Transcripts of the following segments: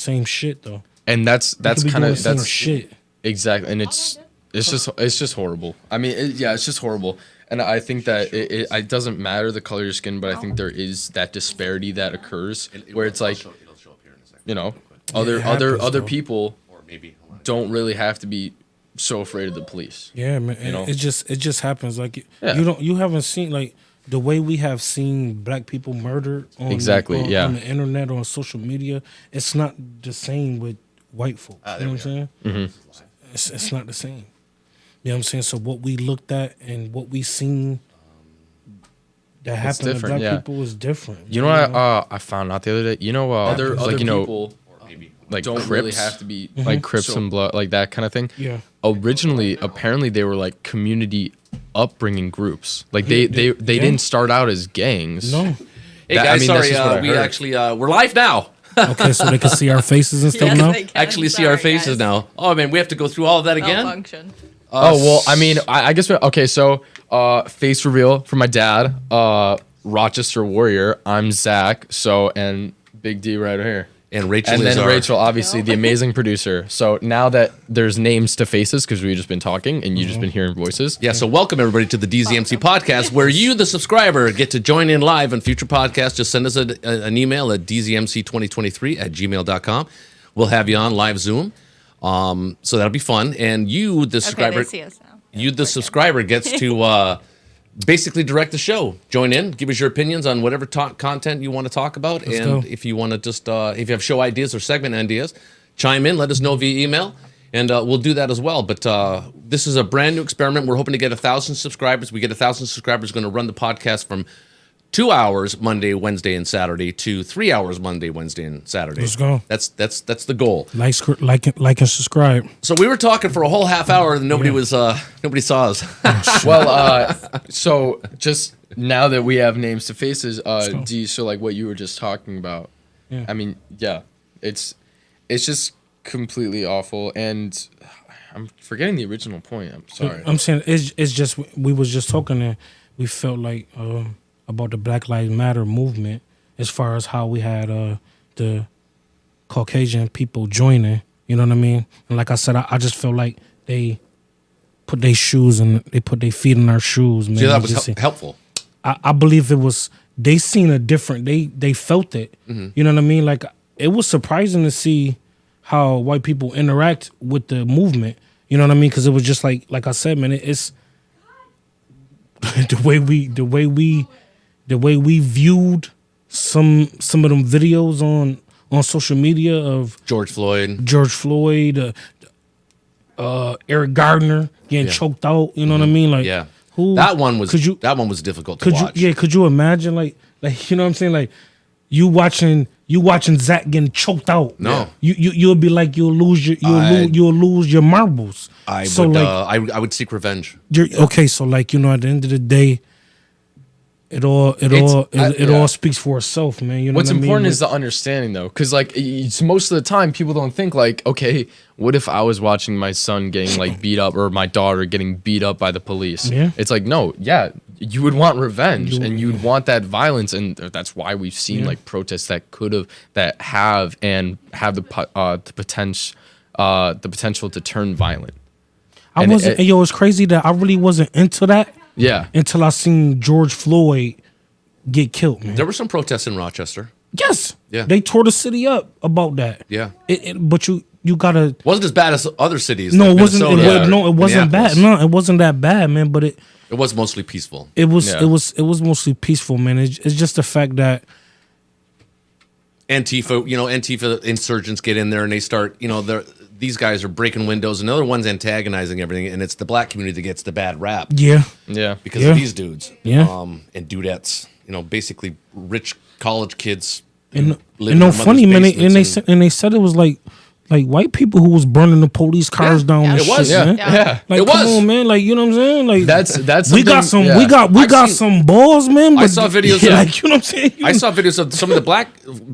same shit though. And that's kind of that's shit. Exactly, and it's just horrible. I mean, it's just horrible. And I think that it doesn't matter the color of your skin, but I think there is that disparity that occurs where it's like, you know, other people don't really have to be so afraid of the police. Yeah, man. You know? It just happens. Like you haven't seen like the way we have seen black people murdered on on the internet, on social media. It's not the same with white folk. You know what I'm saying? Mm-hmm. It's not the same. You know what I'm saying? So what we looked at and what we seen that happened to black people is different. You know what I found out the other day? You know, other like, you know, people like don't Crips, really have to be like Crips and blood, like that kind of thing. Yeah. Originally, apparently, they were like community upbringing groups. Like they didn't start out as gangs. No. Hey guys, sorry, we actually we're live now. Okay, so they can see our faces and stuff now. Actually, see our faces now. Oh man, we have to go through all of that again. Malfunction. Well, I mean, I guess okay. So, face reveal for my dad, Rochester Warrior. I'm Zach. So, and Big D right here. And Rachel and is then Rachel, obviously, the amazing producer. So now that there's names to faces, because we've just been talking and you've just been hearing voices. Yeah, so welcome everybody to the DZMC Podcast, where you, the subscriber, get to join in live on future podcasts. Just send us an email at dzmc2023@gmail.com. We'll have you on live Zoom. So that'll be fun. And you, the subscriber, they see us now. you, the subscriber, gets to basically direct the show. Join in, give us your opinions on whatever content you want to talk about. Let's and go. if you want to just, if you have show ideas or segment ideas, chime in, let us know via email, and we'll do that as well. But this is a brand new experiment. We're hoping to get 1,000 subscribers. We get 1,000 subscribers, going to run the podcast from 2 hours Monday, Wednesday, and Saturday to 3 hours Monday, Wednesday, and Saturday. Let's go. That's the goal. Like and subscribe. So we were talking for a whole half hour, and nobody saw us. Well, so just now that we have names to faces, D, so like what you were just talking about, I mean, yeah, it's just completely awful, and I'm forgetting the original point. I'm sorry. I'm saying it's just we was just talking and we felt like about the Black Lives Matter movement as far as how we had the Caucasian people joining. You know what I mean? And like I said, I just felt like they put their shoes and they put their feet in our shoes. Man. See, that was helpful. I believe it was. They seen a different. They felt it. Mm-hmm. You know what I mean? Like it was surprising to see how white people interact with the movement. You know what I mean? Because it was just like I said, man. It's the way we viewed some of them videos on social media of George Floyd, Eric Gardner getting choked out. You know what I mean? Like, that one was difficult to watch. Could you imagine like you know what I'm saying? Like you watching Zach getting choked out. No, you'll be like you'll lose your marbles. I would seek revenge. Okay, so like you know at the end of the day. It all speaks for itself, man. You know what's what important I mean? is the understanding, though, because like it's most of the time people don't think like, okay, what if I was watching my son getting like beat up or my daughter getting beat up by the police? Yeah. It's like no, you would want revenge and you'd want that violence, and that's why we've seen like protests that have the potential to turn violent. It's crazy that I really wasn't into that. Yeah. Until I seen George Floyd get killed, man. There were some protests in Rochester. Yes. Yeah. They tore the city up about that. Yeah. But you gotta. Wasn't as bad as other cities. No, like it wasn't. It wasn't bad. No, it wasn't that bad, man. But it was mostly peaceful. It was mostly peaceful, man. It's just the fact that Antifa insurgents get in there and they start, these guys are breaking windows and the other one's antagonizing everything, and it's the black community that gets the bad rap. Yeah. Because of these dudes. Yeah. And dudettes. Basically rich college kids. And no funny, man. And they said it was like white people who was burning the police cars down. It was, shit, man. Yeah. Like, come on, man. Like, you know what I'm saying? Like, that's we got some. We got some balls, man. But I saw videos. Like, you know what I'm saying? I saw videos of some of the black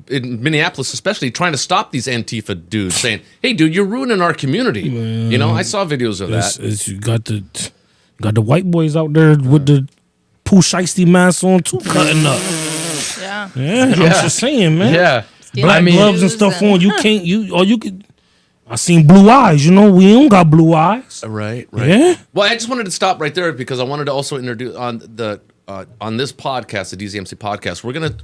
in Minneapolis, especially trying to stop these Antifa dudes, saying, "Hey, dude, you're ruining our community." Man, I saw videos of that. You got the white boys out there with the Pooh Shiesty mask on too, cutting up. Yeah. I'm just saying, man. Yeah. black gloves and stuff on. You can't. You could. I seen blue eyes. You know, we don't got blue eyes. Right. Yeah. Well, I just wanted to stop right there because I wanted to also introduce on this podcast, the DZMC Podcast. We're gonna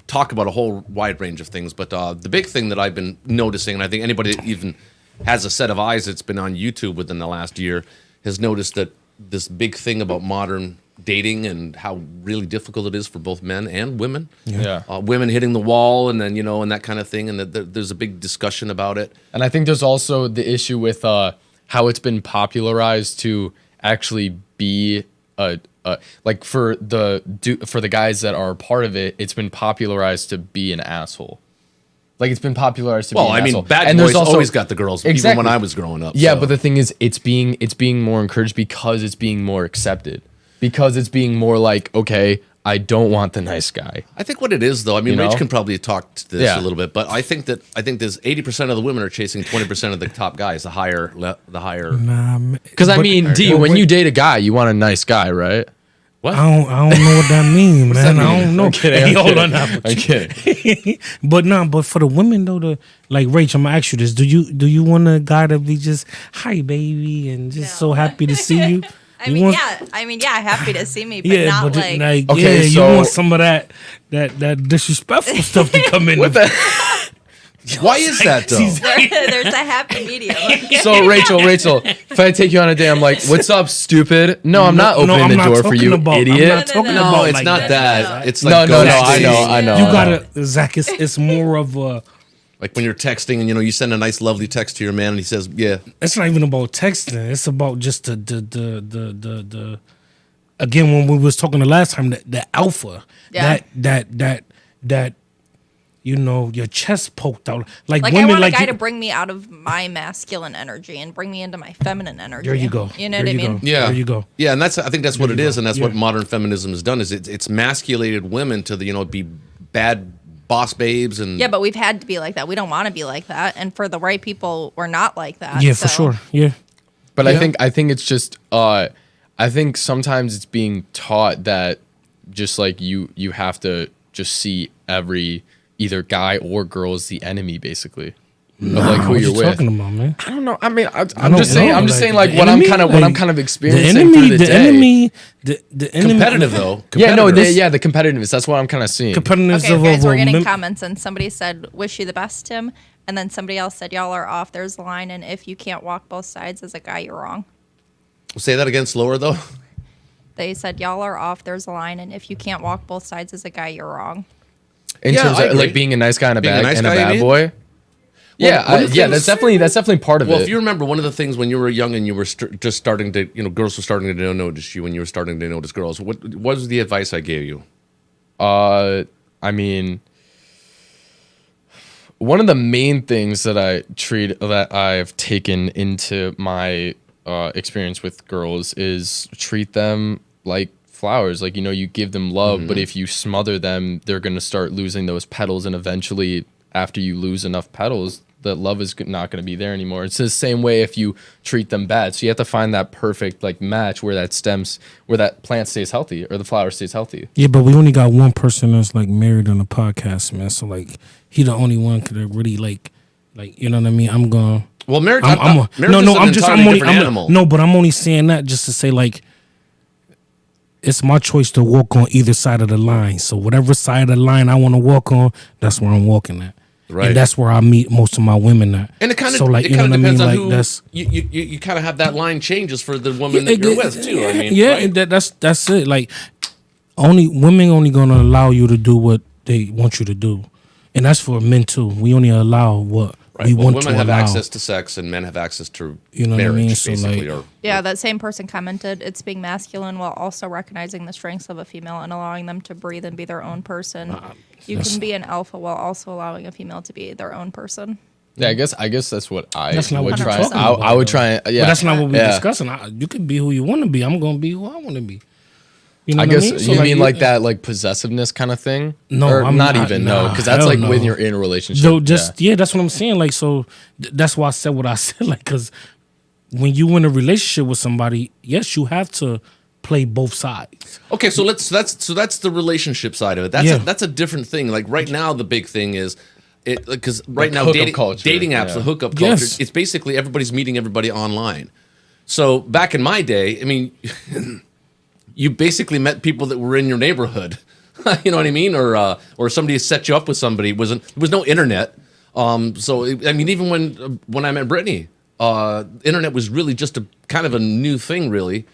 talk about a whole wide range of things, but the big thing that I've been noticing, and I think anybody that even has a set of eyes that's been on YouTube within the last year has noticed that this big thing about modern dating and how really difficult it is for both men and women. Yeah. Women hitting the wall and then, and that kind of thing. And there's a big discussion about it. And I think there's also the issue with how it's been popularized to actually be like for the guys that are part of it, it's been popularized to be an asshole. Like it's been popularized to be an asshole. Bad boys always got the girls, even when I was growing up. Yeah, but the thing is, it's being more encouraged because it's being more accepted. Because it's being more like, okay, I don't want the nice guy. I think what it is, though, I mean, Rach can probably talk to this a little bit, but I think there's 80% of the women are chasing 20% of the top guys, the higher. Because I mean, D, when you date a guy, you want a nice guy, right? What? I don't know what that means, man. I don't know. I'm kidding. Hey, hold on now. I'm kidding. But for the women though, like Rach, I'm gonna ask you this: Do you want a guy to be just hi baby and just so happy to see you? I mean, happy to see me, but not like okay, you so want some of that disrespectful stuff to come in. What the? Why is that though? there's a happy medium. So Rachel, if I take you on a date, I'm like, "What's up, stupid?" No, I'm not opening the door for you, idiot. No, it's not that. It's like no. I know. You gotta, Zach. It's more of a. Like when you're texting and you send a nice lovely text to your man and he says, yeah. It's not even about texting. It's about just the again, when we was talking the last time, the alpha. Yeah. That your chest poked out. Like I women want a like guy to bring me out of my masculine energy and bring me into my feminine energy. There you go. You know what I mean? Yeah. There you go. Yeah, and I think that's what it is, and that's what modern feminism has done, is it's masculated women to be bad boss babes and but we've had to be like that. We don't want to be like that, and for the right people, we're not like that. Yeah, for sure. Yeah, but I think it's just I think sometimes it's being taught that just like you have to just see every either guy or girl as the enemy, basically. Of like who what you're you with. talking about, man? I don't know. I mean, I'm just saying. I'm just saying, like what enemy, I'm kind of experiencing the enemy, through the day. The enemy, competitive though. Yeah, no, the competitiveness. That's what I'm kind of seeing. Competitiveness Okay, of guys, we're getting comments, and somebody said, "Wish you the best, Tim," and then somebody else said, "Y'all are off. There's a line, and if you can't walk both sides as a guy, you're wrong." Say that again slower though. They said, "Y'all are off. There's a line, and if you can't walk both sides as a guy, you're wrong." In terms I of agree. like being a nice guy and a Being a nice guy, you bad mean? boy. Well, That's definitely part of it. Well, if you remember, one of the things when you were young and you were just starting to, girls were starting to notice you, when you were starting to notice girls, what was the advice I gave you? I mean, one of the main things that I've taken into my experience with girls is treat them like flowers. Like, you give them love, but if you smother them, they're going to start losing those petals, and eventually after you lose enough petals, that love is not going to be there anymore. It's the same way if you treat them bad. So you have to find that perfect match where that plant stays healthy or the flower stays healthy. Yeah, but we only got one person that's married on the podcast, man. So he the only one could really you know what I mean. I'm going. Well, marriage. No, but I'm only saying that just to say it's my choice to walk on either side of the line. So whatever side of the line I want to walk on, that's where I'm walking at. Right. And that's where I meet most of my women at. And it kind of depends on who you kind of have that line changes for the woman that you're with too. I mean, right? That's it. Women only gonna allow you to do what they want you to do, and that's for men too. We only allow what we want to allow. Women have access to sex, and men have access to marriage. What I mean? So basically, that same person commented, "It's being masculine while also recognizing the strengths of a female and allowing them to breathe and be their own person. You can be an alpha while also allowing a female to be their own person." Yeah, I guess that's what I that's not would what try. I'm talking about, I would try. Yeah, but that's not what we're discussing. You can be who you want to be. I'm gonna be who I want to be. You know I what guess I mean? So you mean that possessiveness kind of thing. No, or I'm not not, even nah, because that's hell when no. you're in a relationship. So that's what I'm saying. So that's why I said what I said. Because when you in a relationship with somebody, yes, you have to play both sides. Okay, so that's the relationship side of it. That's a different thing. Like right now, the big thing is Because right now dating apps, the hookup culture, it's basically everybody's meeting everybody online. So back in my day, I mean, you basically met people that were in your neighborhood. You know what I mean? Or somebody set you up with somebody. There was no internet. So I mean, even when I met Brittany, internet was really just a kind of a new thing, really.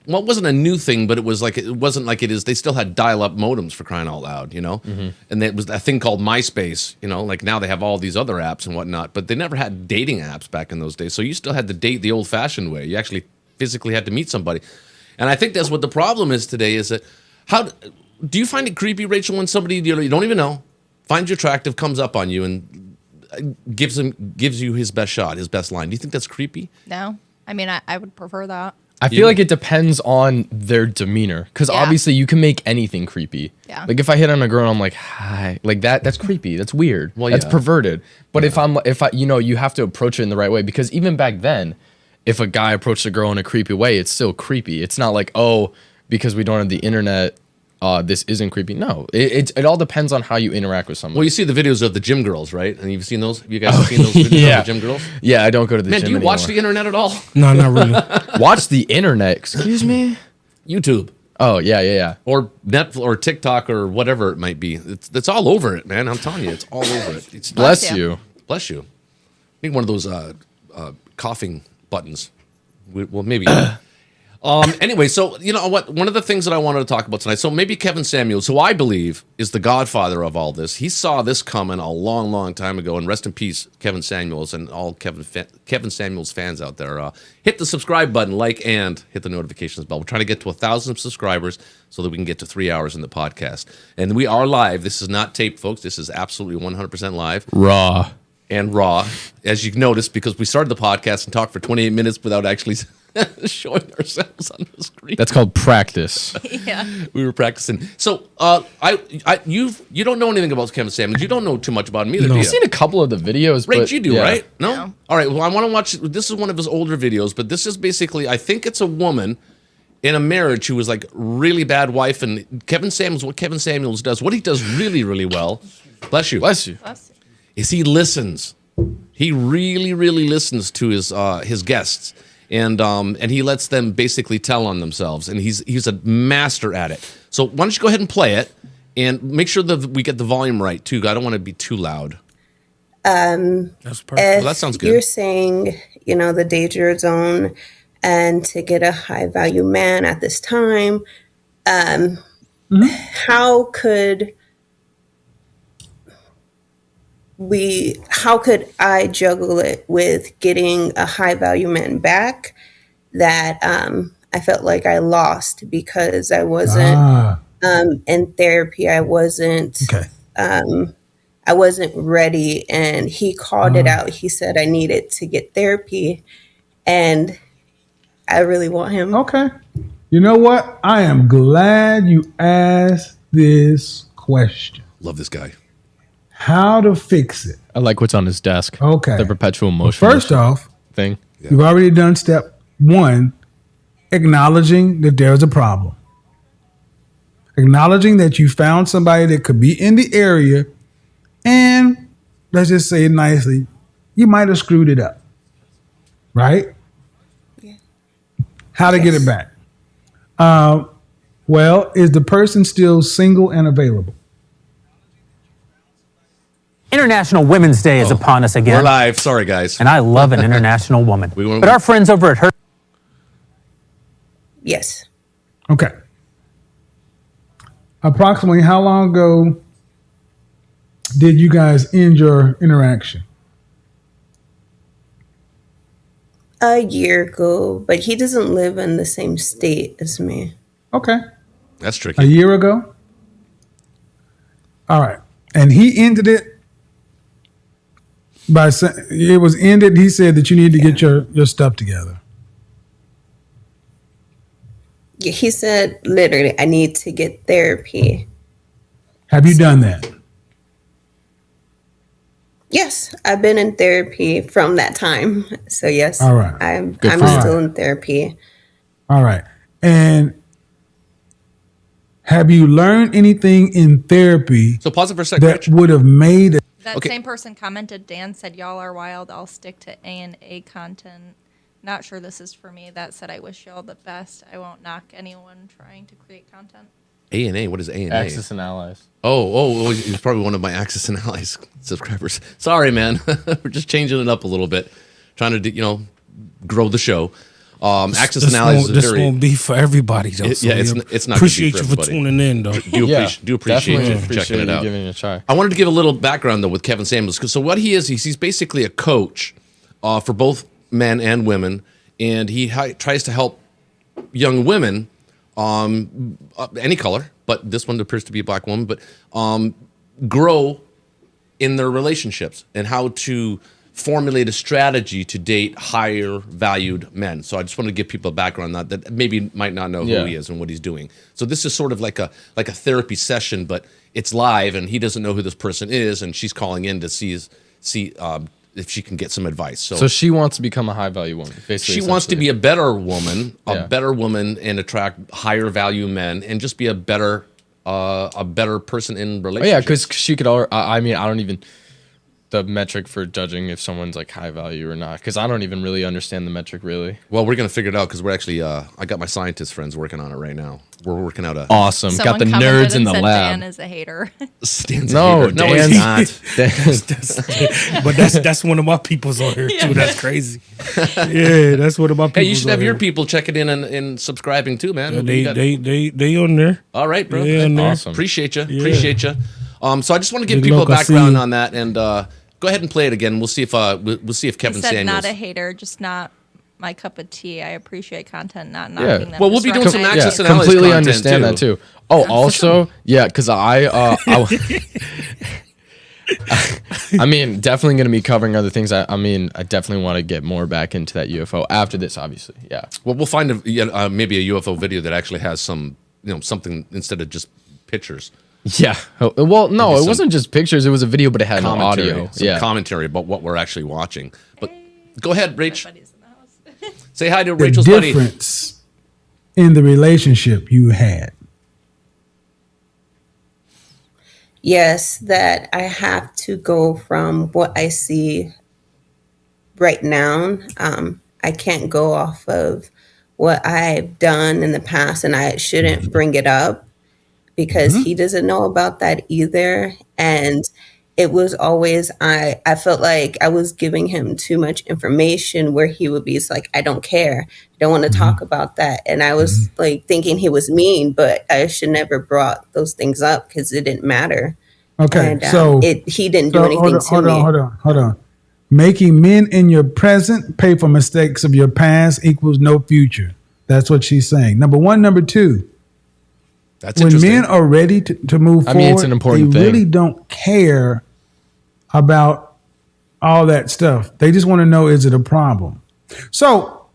Well, it wasn't a new thing, but it wasn't like it is. They still had dial-up modems, for crying out loud, you know. Mm-hmm. And there was a thing called MySpace, you know. Like now they have all these other apps and whatnot, but they never had dating apps back in those days. So you still had to date the old-fashioned way. You actually physically had to meet somebody. And I think that's what the problem is today. Is that how do you find it creepy, Rachel, when somebody you don't even know finds you attractive, comes up on you, and gives you his best shot, his best line? Do you think that's creepy? No, I mean I would prefer that. I feel like it depends on their demeanor, because obviously you can make anything creepy. Yeah. Like if I hit on a girl and I'm like, hi, like that's creepy. That's weird. Well, that's perverted. But if I, you have to approach it in the right way, because even back then, if a guy approached a girl in a creepy way, it's still creepy. It's not like, oh, because we don't have the internet, this isn't creepy. No, it all depends on how you interact with someone. Well, you see the videos of the gym girls, right? And you've seen those? Have you guys seen those videos of the gym girls? Yeah, I don't go to the gym anymore. Man, do you watch the internet at all? No, not really. Watch the internet? Excuse me? YouTube. Oh, yeah. Or Netflix or TikTok or whatever it might be. It's all over it, man. I'm telling you, it's all over it. Bless you. Bless you. Need one of those coughing buttons. Well, maybe. Anyway, so you know what? One of the things that I wanted to talk about tonight. So maybe Kevin Samuels, who I believe is the godfather of all this, he saw this coming a long, long time ago. And rest in peace, Kevin Samuels, and all Kevin Samuels fans out there. Hit the subscribe button, like, and hit the notifications bell. We're trying to get to 1,000 subscribers so that we can get to 3 hours in the podcast. And we are live. This is not taped, folks. This is absolutely 100% live. Raw. And raw, as you've noticed, because we started the podcast and talked for 28 minutes without actually showing ourselves on the screen. That's called practice. Yeah, we were practicing. So, you don't know anything about Kevin Samuels. You don't know too much about him either. No. I've seen a couple of the videos. Right, you do, right? No? All right. Well, I want to watch. This is one of his older videos, but this is basically, I think it's a woman in a marriage who was like really bad wife, and what Kevin Samuels does, what he does really, really well. Bless you. Bless you. Is he listens. He really, really listens to his guests, and he lets them basically tell on themselves, and he's a master at it. So why don't you go ahead and play it, and make sure that we get the volume right too. I don't want to be too loud. That's perfect. Well, that sounds good. You're saying, the danger zone, and to get a high value man at this time, how could I juggle it with getting a high value man back that I felt like I lost because I wasn't in therapy. I wasn't I wasn't ready, and he called it out. He said I needed to get therapy, and I really want him. Okay. You know what? I am glad you asked this question. Love this guy. How to fix it. I like what's on his desk. Okay. The perpetual motion. Well, first off, thing. You've already done step one, acknowledging that there's a problem. Acknowledging that you found somebody that could be in the area, and let's just say it nicely, you might have screwed it up. Right? Yeah. How to get it back? Well, is the person still single and available? International Women's Day is upon us again. We're live. Sorry, guys. And I love an international woman. But our friends over at her... Yes. Okay. Approximately how long ago did you guys end your interaction? A year ago, but he doesn't live in the same state as me. Okay. That's tricky. A year ago? All right. And he ended it by saying it was ended. He said that you need to get your stuff together. Yeah, he said literally, I need to get therapy. Have you done that? Yes, I've been in therapy from that time. So yes, all right. I'm still in therapy. All right. And have you learned anything in therapy So pause it for a second, that would have made That same person commented, Dan said, y'all are wild. I'll stick to A&A content. Not sure this is for me. That said, I wish y'all the best. I won't knock anyone trying to create content. A&A? What is A&A? Axis and Allies. Oh, he's probably one of my Axis and Allies subscribers. Sorry, man. We're just changing it up a little bit. Trying to, grow the show. Axis and Allies is this won't be for everybody, though. It's not. Appreciate you for tuning in, though. Do appreciate you for checking it out. Giving it a try. I wanted to give a little background though with Kevin Samuels. So what he is, he's basically a coach for both men and women, and he tries to help young women, any color, but this one appears to be a black woman, but grow in their relationships and how to formulate a strategy to date higher valued men. So I just want to give people a background on that maybe might not know who he is and what he's doing. So this is sort of like a therapy session, but it's live and he doesn't know who this person is, and she's calling in to see if she can get some advice. So she wants to become a high value woman. Basically, she wants to be a better woman, and attract higher value men, and just be a better person in relationships. Oh yeah, because she could. I mean, I don't even. The metric for judging if someone's like high value or not, because I don't even really understand the metric really. Well, we're gonna figure it out because we're actually I got my scientist friends working on it right now. We're working out awesome. Someone got the nerds in the said lab. Dan is a hater. Stan's no, a hater. No, he's not. But that's one of my people's on here too. That's crazy. Yeah, that's one of my people. Hey, you should have your people checking in and subscribing too, man. They on there. All right, bro. Awesome. Appreciate you. Appreciate you. So I just want to give people a background on that, and go ahead and play it again. We'll see if Kevin said Samuels. Not a hater, just not my cup of tea. I appreciate content, not knocking them. Well, we'll be doing some Axis and Allies completely content understand that too. Oh, also, because I mean, definitely going to be covering other things. I mean, I definitely want to get more back into that UFO after this, obviously. Yeah. Well, we'll find maybe a UFO video that actually has some, something instead of just pictures. Yeah. Well, no, it wasn't just pictures. It was a video, but it had no audio. Commentary about what we're actually watching. But go ahead, Rach. In the house. Say hi to Rachel's buddy. The difference in the relationship you had. Yes, that I have to go from what I see right now. I can't go off of what I've done in the past, and I shouldn't bring it up because he doesn't know about that either. And it was always, I felt like I was giving him too much information where he would be like, I don't care. I don't want to talk about that. And I was like thinking he was mean, but I should never brought those things up because it didn't matter. Okay. And, so he didn't do anything to me. Hold on. Making men in your present pay for mistakes of your past equals no future. That's what she's saying. Number one. Number two. That's when men are ready to move forward, it's an important they thing. really don't care about all that stuff. They just want to know, is it a problem? So,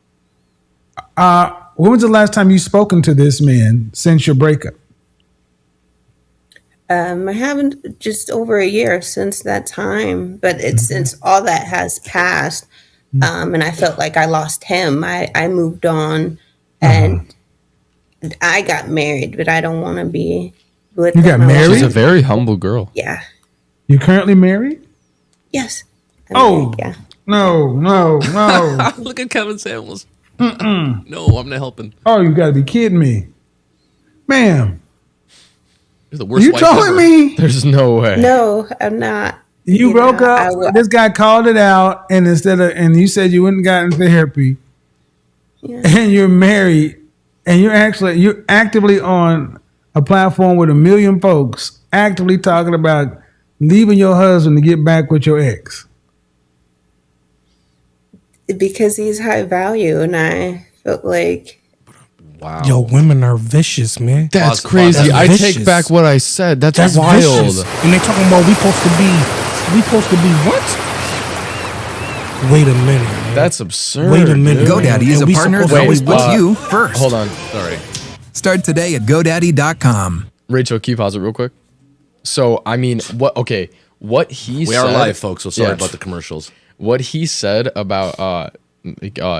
when was the last time you spoken to this man since your breakup? I haven't, just over a year since that time, but it's since all that has passed, and I felt like I lost him. I moved on, and I got married, but I don't want to be with. You got married? She's a very humble girl. Yeah. You currently married? Yes. I'm married, yeah. No. Look at Kevin Samuels. No, I'm not helping. Oh, you got to be kidding me, ma'am. You're the worst. You wife telling ever. me? There's no way. No, I'm not. You broke up. This guy called it out, and and you said you wouldn't gotten therapy, and you're married, and you're actively on a platform with 1 million folks actively talking about leaving your husband to get back with your ex. Because he's high value, and I felt like. Wow. Yo, women are vicious, man. That's crazy. I vicious. take back what I said. That's wild. Vicious. And they talking about we supposed to be what? Wait a minute, man. That's absurd. Wait a minute. GoDaddy is a partner that always puts you first. Hold on. Sorry. Start today at GoDaddy.com. Rachel, can you pause it real quick? So, I mean, what he said. We are live, folks, so sorry about the commercials. What he said about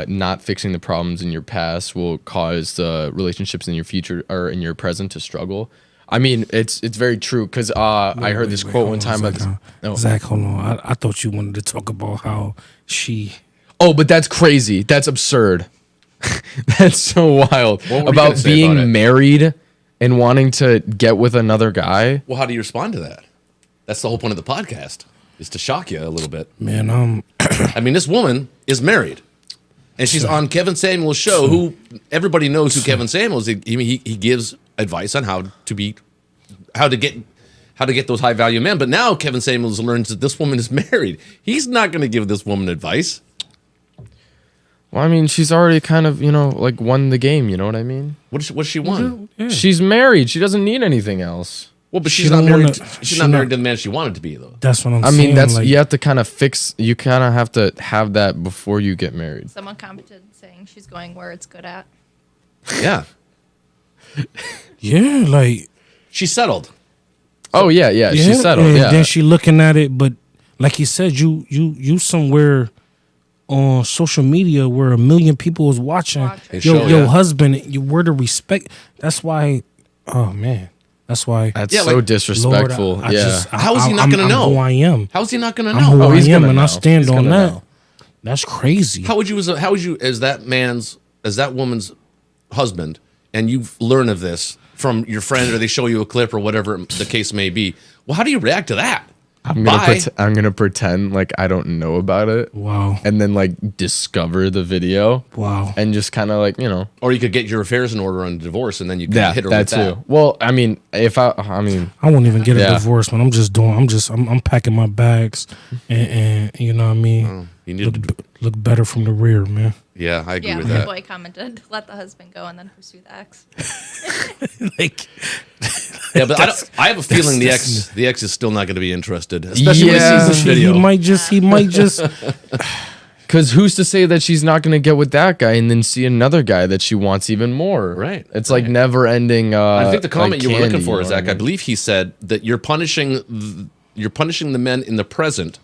not fixing the problems in your past will cause the relationships in your future or in your present to struggle. I mean, it's very true because I heard this quote one time. Zach, hold on. I thought you wanted to talk about how she. Oh, but that's crazy. That's absurd. That's so wild. About being married and wanting to get with another guy. Well, how do you respond to that? That's the whole point of the podcast, is to shock you a little bit. Man, I mean, this woman is married. And she's on Kevin Samuel's show, who everybody knows who Kevin Samuel is. He gives advice on how to get those high value men. But now Kevin Samuels learns that this woman is married. He's not going to give this woman advice. Well, I mean, she's already kind of, like won the game. You know what I mean? What's she won? Yeah. She's married. She doesn't need anything else. Well, but she's not married. She's not married to the man she wanted to be, though. That's what I'm saying. I mean, that's you have to kind of fix. You kind of have to have that before you get married. Someone commented saying she's going where it's good at. Yeah. Yeah, like she settled. Oh yeah, she settled. And yeah. then she looking at it, but like you said, you somewhere on social media where 1 million people is watching. Your husband. Where the respect? That's why. Oh man. That's why. That's so disrespectful. Lord, how is he not going to know? I'm who I am. How is he not going to I'm know? who I am, and I stand on that. Know. That's crazy. How would you, as that woman's husband, and you learn of this from your friend, or they show you a clip, or whatever the case may be? Well, how do you react to that? I'm gonna pretend like I don't know about it. Wow. And then like discover the video. Wow. And just kind of like, Or you could get your affairs in order on divorce, and then you can hit her with that. Well, I mean, I won't even get a divorce, man. I'm packing my bags, and you know what I mean. You need to look better from the rear, man. Yeah, I agree with that. Yeah, boy commented, "Let the husband go and then pursue the ex." But I have a feeling the ex is still not going to be interested, especially when he sees this video. He might just. Because who's to say that she's not going to get with that guy and then see another guy that she wants even more? Right. It's like never ending. I think the comment you were looking for, Zach, I believe he said that you're punishing the men in the present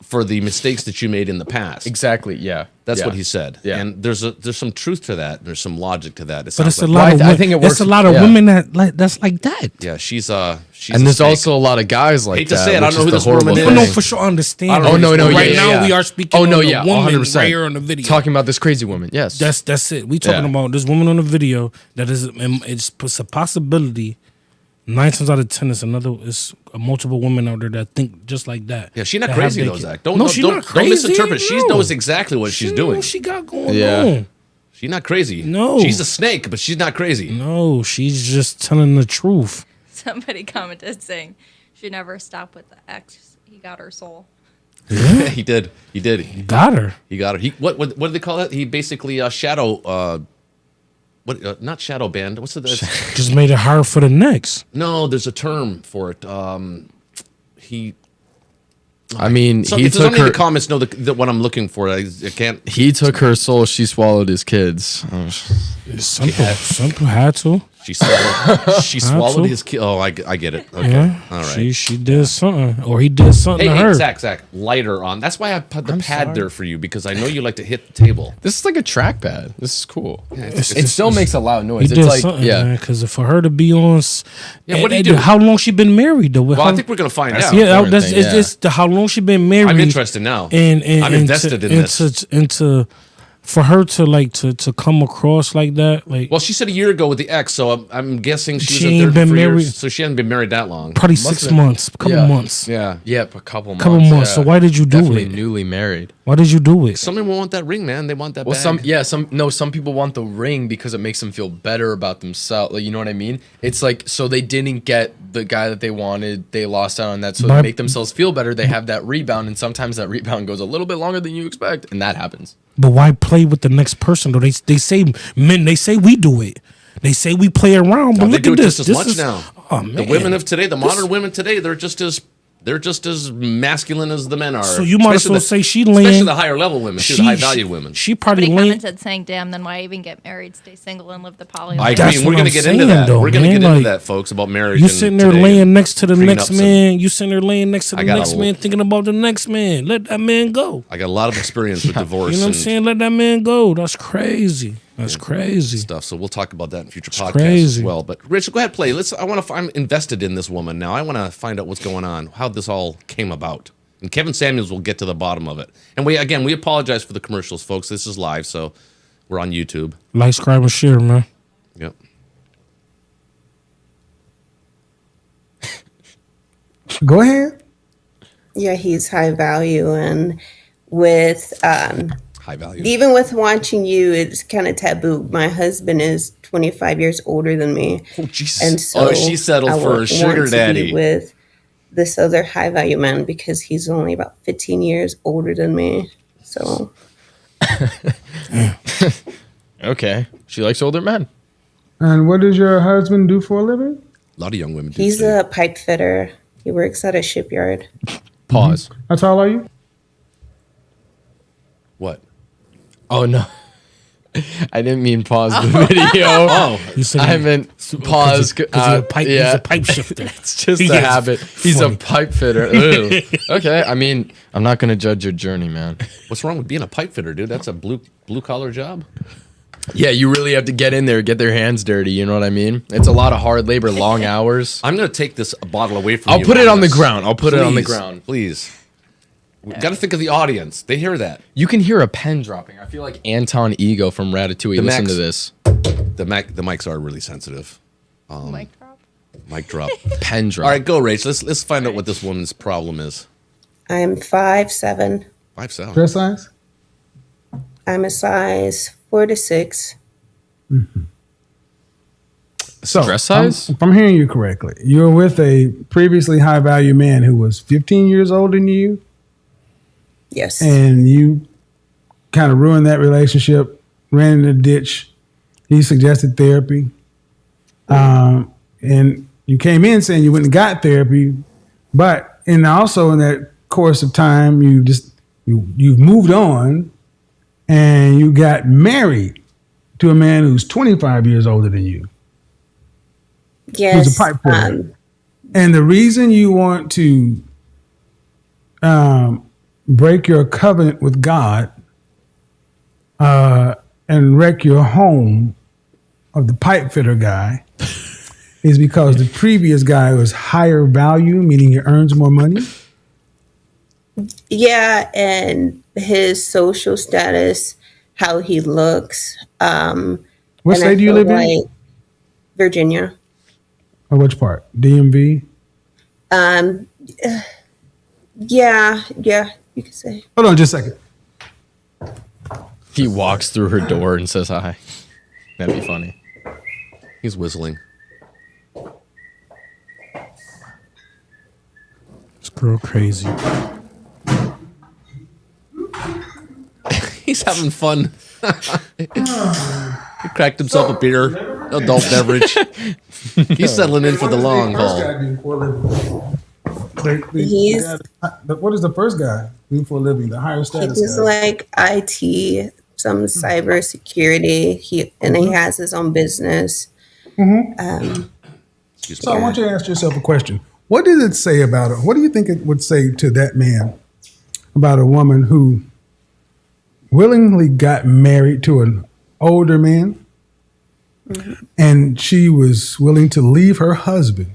for the mistakes that you made in the past. Exactly. Yeah. That's what he said. Yeah. And there's some truth to that. There's some logic to that. But it's a lot of I think it works. There's a lot of women that's like that. Yeah, she's and there's also a lot of guys like hate that. To say it, I don't know who this woman is. No, for sure, understand. Right now we are speaking on the woman right here on the video. Talking about this crazy woman. Yes. That's it. We talking about this woman on the video that is it's a possibility. 9 times out of 10, it's multiple women out there that think just like that. Yeah, she's not crazy though, Zach. Don't No. misinterpret. She knows exactly what she's doing. What she got going on. She's not crazy. No. She's a snake, but she's not crazy. No, she's just telling the truth. Somebody commented saying she never stopped with the ex. He got her soul. Yeah. He did. He got her. What do they call that? He basically shadow. Not shadow banned. What's the? Just made it hard for the next. No, there's a term for it. He took her. In the comments know what I'm looking for. I can't. He took her soul. She swallowed his kids. Simple had to. She swallowed his kid. Oh, I get it. Okay. Yeah, all right. She did something, or he did something to her. Zach, lighter on. That's why I put the pad there for you, because I know you like to hit the table. This is like a trackpad. This is cool. Yeah, it still makes a loud noise. It's like, because for her to be on. Yeah, what do you do? How long she been married though? Well, I think we're gonna find out. Yeah, it's how long she been married. I'm interested now. And I'm invested in this. For her to come across like that, like, well, she said a year ago with the ex, so I'm guessing she ain't been married. So she hasn't been married that long. Probably 6 months, a couple months. Yeah, a couple months. Yeah. So why did you do Definitely it? Newly married. Why did you do it? Some people want that ring, man. They want that. Well, bag. some people want the ring because it makes them feel better about themselves. Like, you know what I mean? It's like, so they didn't get the guy that they wanted. They lost out on that, so to make themselves feel better, they have that rebound, and sometimes that rebound goes a little bit longer than you expect, and that happens. But why play with the next person though? They say men. They say we do it. They say we play around. But look at this. Just as much now. Oh man, the women of today, the modern women today, they're just as masculine as the men are. So you might as well say she laying, especially the higher level women, the high value women. She probably commented saying, "Damn, then why even get married? Stay single and live the poly." I agree. We're going to get into that. We're going to get into that, folks, about marriage. You sitting there laying next to the next man. You sitting there laying next to the next man, thinking about the next man. Let that man go. I got a lot of experience with divorce. You know what I'm saying? Let that man go. That's crazy. That's crazy stuff. So we'll talk about that in future podcasts as well. But Rich, go ahead, play. I'm invested in this woman now. I want to find out what's going on, how this all came about. And Kevin Samuels will get to the bottom of it. And we apologize for the commercials, folks. This is live, so we're on YouTube. Like, subscribe, and share, man. Yep. Go ahead. Yeah, he's high value, and with high value. Even with watching you, it's kind of taboo. My husband is 25 years older than me. Oh, Jesus. And so she settled for a sugar daddy. With this other high value man because he's only about 15 years older than me. So. Okay. She likes older men. And what does your husband do for a living? A lot of young women do. He's a pipe fitter. He works at a shipyard. Pause. How tall are you? What? Oh, no. I didn't mean pause the video. You said I meant pause. He's a pipe shifter. It's just a habit. He's a pipe fitter. Ew. Okay, I mean, I'm not going to judge your journey, man. What's wrong with being a pipe fitter, dude? That's a blue collar job. Yeah, you really have to get in there, get their hands dirty. You know what I mean? It's a lot of hard labor, long hours. I'm going to take this bottle away from you. I'll put it on the ground. I'll put it on the ground. Please. We've got to think of the audience. They hear that. You can hear a pen dropping. I feel like Anton Ego from Ratatouille. Listen to this. The mics are really sensitive. Mic drop. Mic drop. Pen drop. All right, go, Rach. Let's find out what this woman's problem is. I'm 5'7". 5'7". Dress size? I'm a size 4 to 6. Mm-hmm. So, dress size? If I'm hearing you correctly, you're with a previously high value man who was 15 years older than you. Yes. And you kind of ruined that relationship, ran in the ditch. He suggested therapy. And you came in saying you went and got therapy, but also in that course of time, you've moved on and you got married to a man who's 25 years older than you. Yes. Who's a pipe fitter. And the reason you want to break your covenant with God and wreck your home of the pipe fitter guy is because the previous guy was higher value, meaning he earns more money. Yeah, and his social status, how he looks. What state do you live in? Virginia. Or which part? DMV? Yeah, you could say. Hold on just a second. He walks through her door and says hi. That'd be funny. He's whistling. This girl crazy. He's having fun. He cracked himself a beer, adult beverage. He's settling in for the long haul. What is the first guy do for a living? The higher status He's guy? like IT, some cyber security. He has his own business. So I want you to ask yourself a question. What did it say about it? What do you think it would say to that man about a woman who willingly got married to an older man and she was willing to leave her husband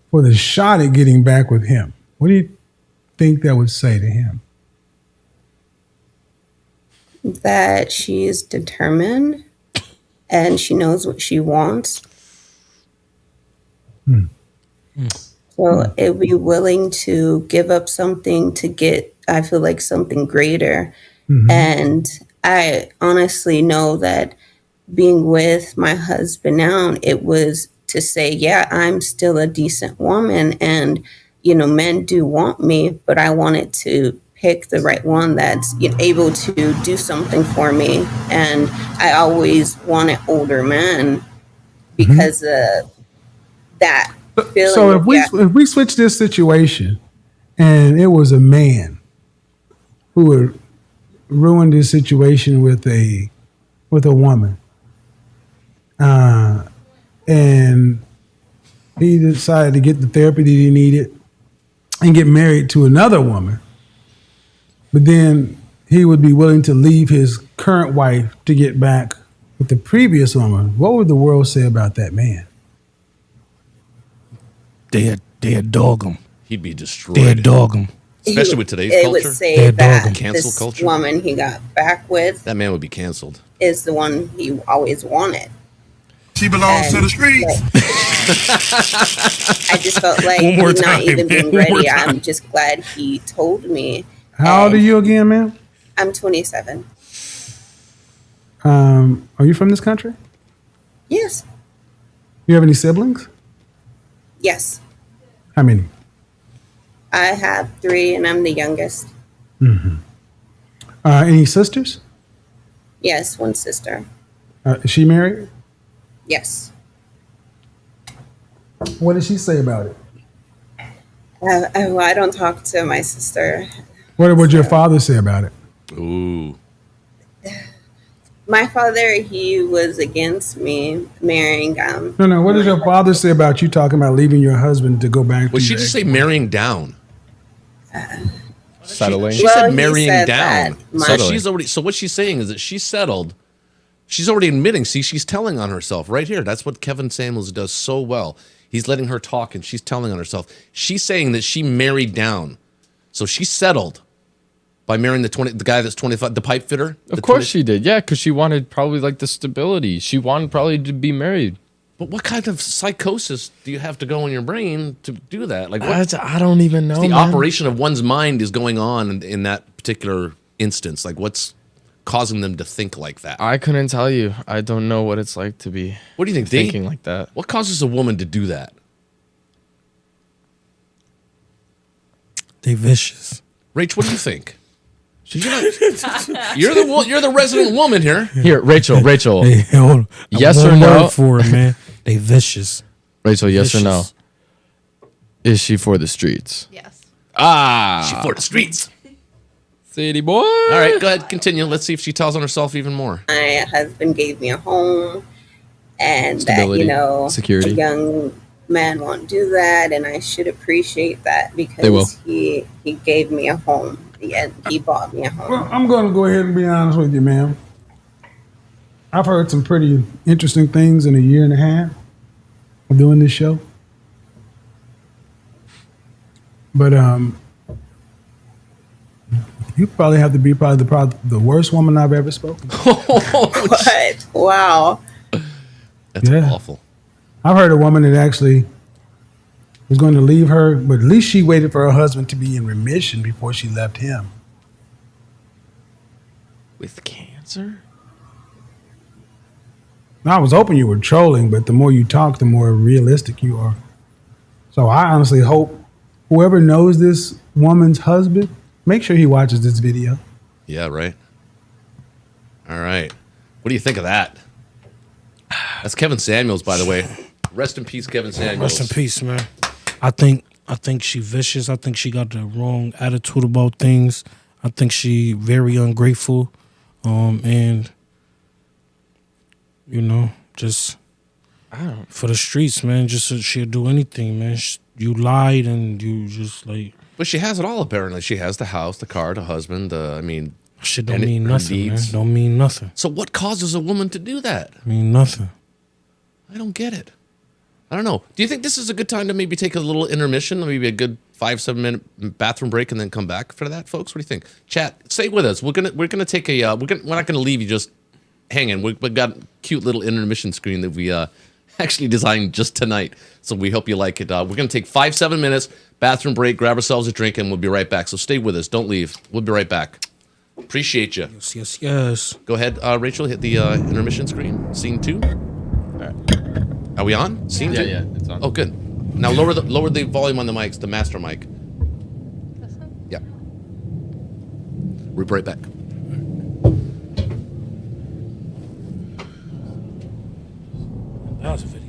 for the shot at getting back with him? What do you think that would say to him? That she is determined and she knows what she wants. So it would be willing to give up something to get, I feel like, something greater. And I honestly know that being with my husband now, it was to say, yeah, I'm still a decent woman and, men do want me, but I wanted to pick the right one that's able to do something for me. And I always wanted older men because of that feeling. So if we switch this situation and it was a man who would ruin this situation with a woman, and he decided to get the therapy that he needed and get married to another woman, but then he would be willing to leave his current wife to get back with the previous woman, what would the world say about that man? They'd dog him. He'd be destroyed. They'd dog him. Especially with today's culture. culture. It would say that cancel this culture. woman he got back with, that man would be canceled, is the one he always wanted. She belongs to the streets. I just felt like he's not even being ready. I'm just glad he told me. How old are you again, ma'am? I'm 27. Are you from this country? Yes. You have any siblings? Yes. How many? I have 3, and I'm the youngest. Mm-hmm. Any sisters? Yes, 1 sister. Is she married? Yes. What did she say about it? I don't talk to my sister. What would your father say about it? Ooh. My father, he was against me marrying. No. What does your father say about you talking about leaving your husband to go back? Well, she just say marrying down. Settling. She said marrying said down. that So she's already. So what she's saying is that she's settled. She's already admitting. See, she's telling on herself right here. That's what Kevin Samuels does so well. He's letting her talk, and she's telling on herself. She's saying that she married down, so she settled by marrying the guy that's 25, the pipe fitter. Of course she did. Yeah, because she wanted probably like the stability. She wanted probably to be married. But what kind of psychosis do you have to go in your brain to do that? Like, what, I don't even know. the operation of one's mind is going on in that particular instance? Like, what's causing them to think like that? I couldn't tell you. I don't know what it's like to be. What do you think? Thinking like that. What causes a woman to do that? They vicious. Rach, what do you think? You're the resident woman here. Here, Rachel. Hey, hold, yes or or no? Word for it, man. They vicious. Rachel, yes vicious. or no? Is she for the streets? Yes. She for the streets. City boy. All right, go ahead, continue. Let's see if she tells on herself even more. My husband gave me a home, and Stability, that, security. a young man won't do that, and I should appreciate that They will. because he gave me a home. He bought me a home. Well, I'm going to go ahead and be honest with you, ma'am. I've heard some pretty interesting things in a year and a half of doing this show. But you probably have to be probably the worst woman I've ever spoken to. What? Wow. That's awful. I've heard a woman that actually was going to leave her, but at least she waited for her husband to be in remission before she left him. With cancer? Now, I was hoping you were trolling, but the more you talk, the more realistic you are. So I honestly hope whoever knows this woman's husband, make sure he watches this video. Yeah, right. All right. What do you think of that? That's Kevin Samuels, by the way. Rest in peace, Kevin Samuels. Rest in peace, man. I think she vicious. I think she got the wrong attitude about things. I think she very ungrateful, and just for the streets, man. Just she'll do anything, man. You lied and you just like. But she has it all apparently. She has the house, the car, the husband. Shit don't mean nothing, man. Don't mean nothing. So what causes a woman to do that? Mean nothing. I don't get it. I don't know. Do you think this is a good time to maybe take a little intermission, maybe a good 5-7 minute bathroom break, and then come back for that, folks? What do you think? Chat, stay with us. We're gonna take a we're not gonna leave you just hanging. We've got a cute little intermission screen that we actually designed just tonight, so we hope you like it. We're gonna take 5-7 minutes bathroom break, grab ourselves a drink, and we'll be right back. So stay with us. Don't leave. We'll be right back. Appreciate you. Yes. Go ahead, Rachel. Hit the intermission screen. Scene 2. All right. Are we on? Scene 2? Yeah, it's on. Oh, good. Now lower the volume on the mics, the master mic. Yeah. We'll be right back. That was a video.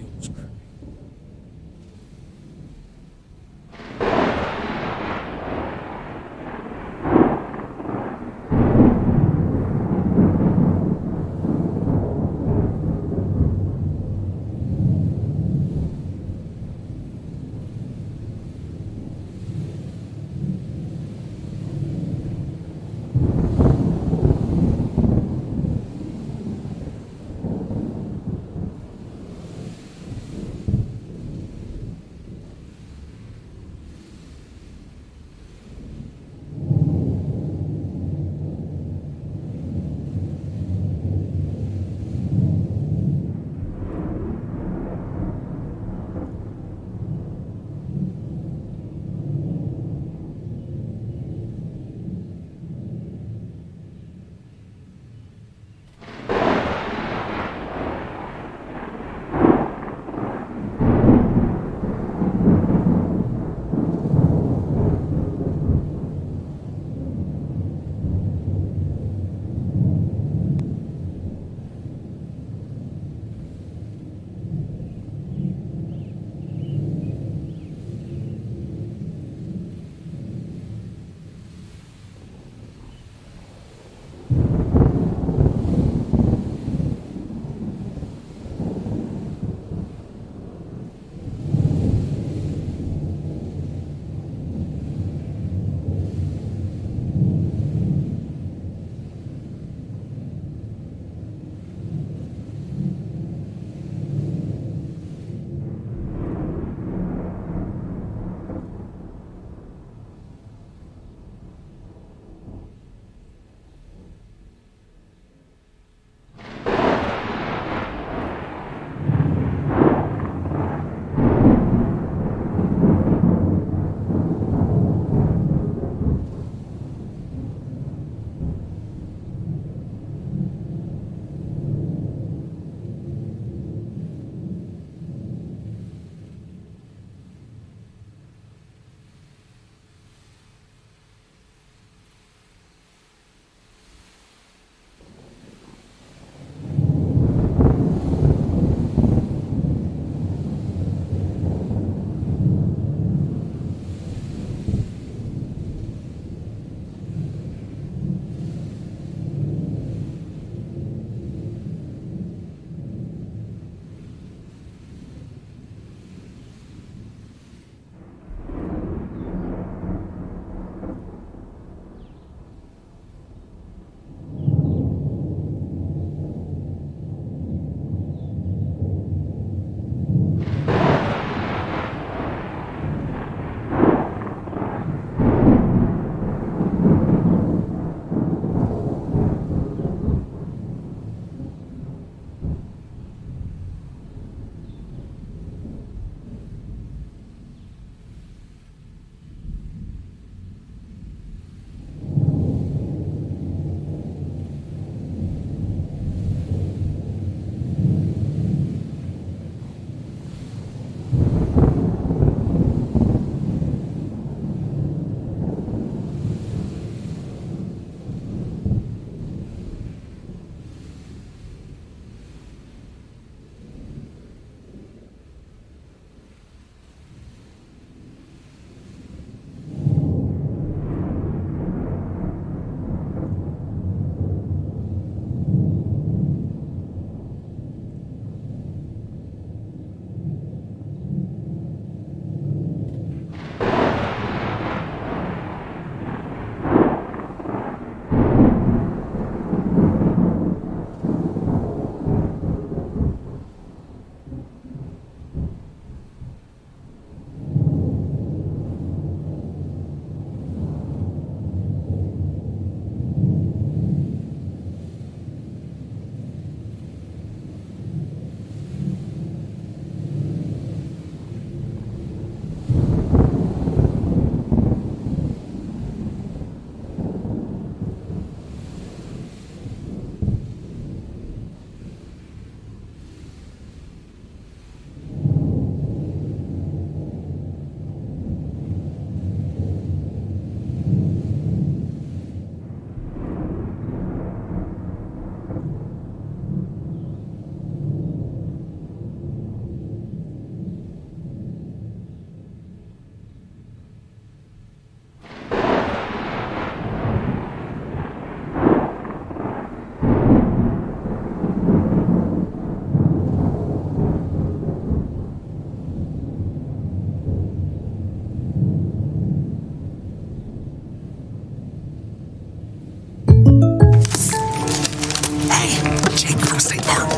from State Farm.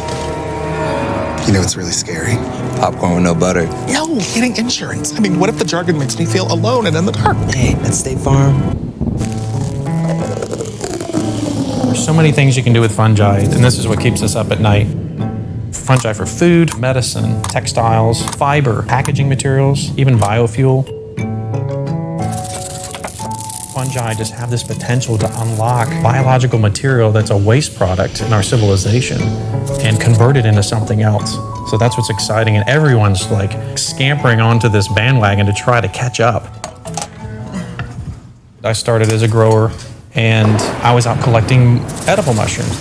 You know, it's really scary. Popcorn with no butter. No, getting insurance. I mean, what if the jargon makes me feel alone and in the dark? Hey, that's State Farm. There's so many things you can do with fungi, and this is what keeps us up at night. Fungi for food, medicine, textiles, fiber, packaging materials, even biofuel. Fungi just have this potential to unlock biological material that's a waste product in our civilization and convert it into something else. So that's what's exciting, and everyone's like scampering onto this bandwagon to try to catch up. I started as a grower, and I was out collecting edible mushrooms.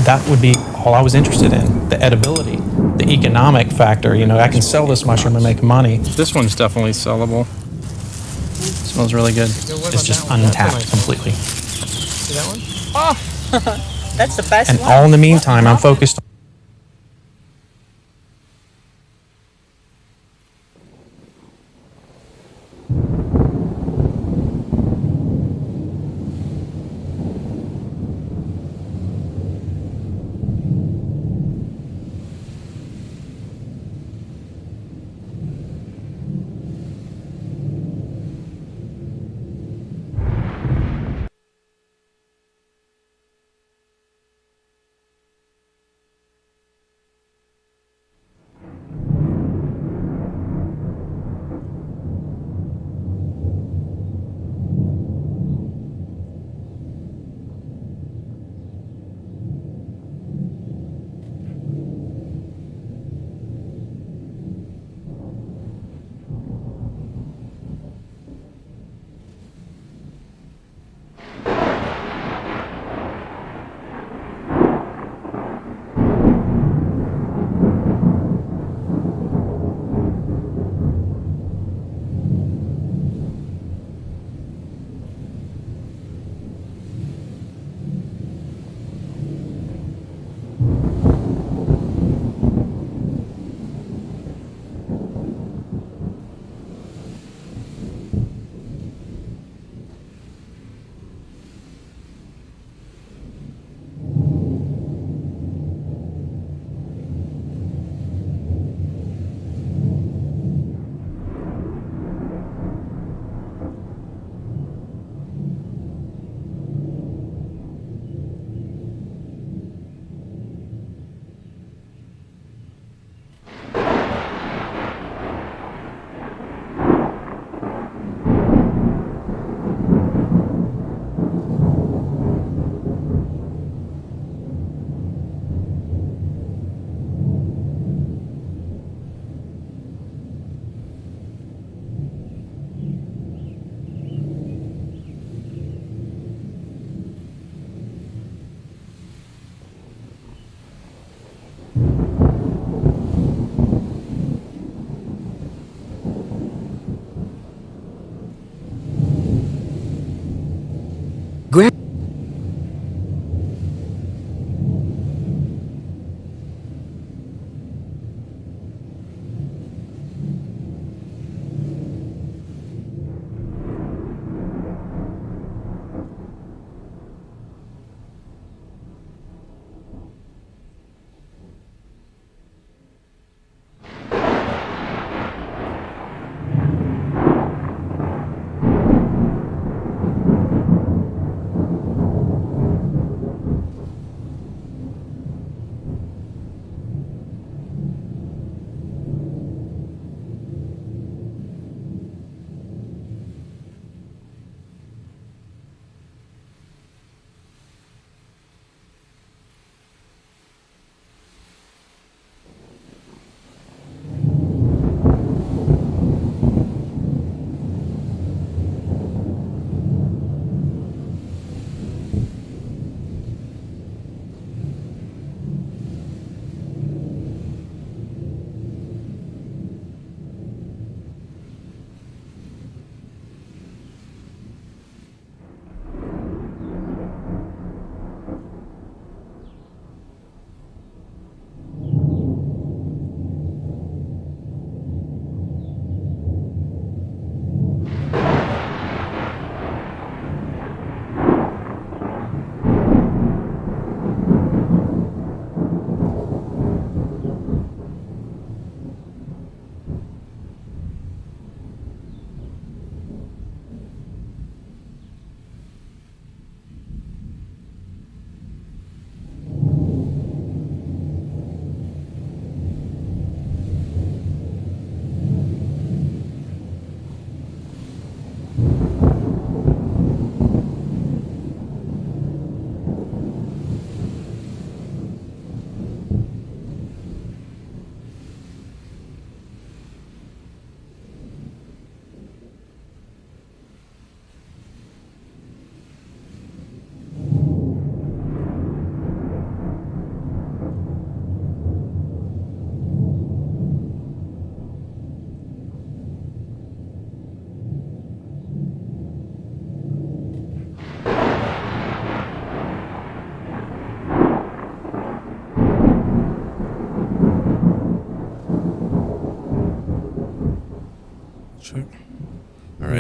That would be all I was interested in, the edibility, the economic factor. You know, I can sell this mushroom and make money. This one's definitely sellable. Smells really good. It's just untapped completely. See that one? Oh, that's the best and one. all in the meantime, I'm focused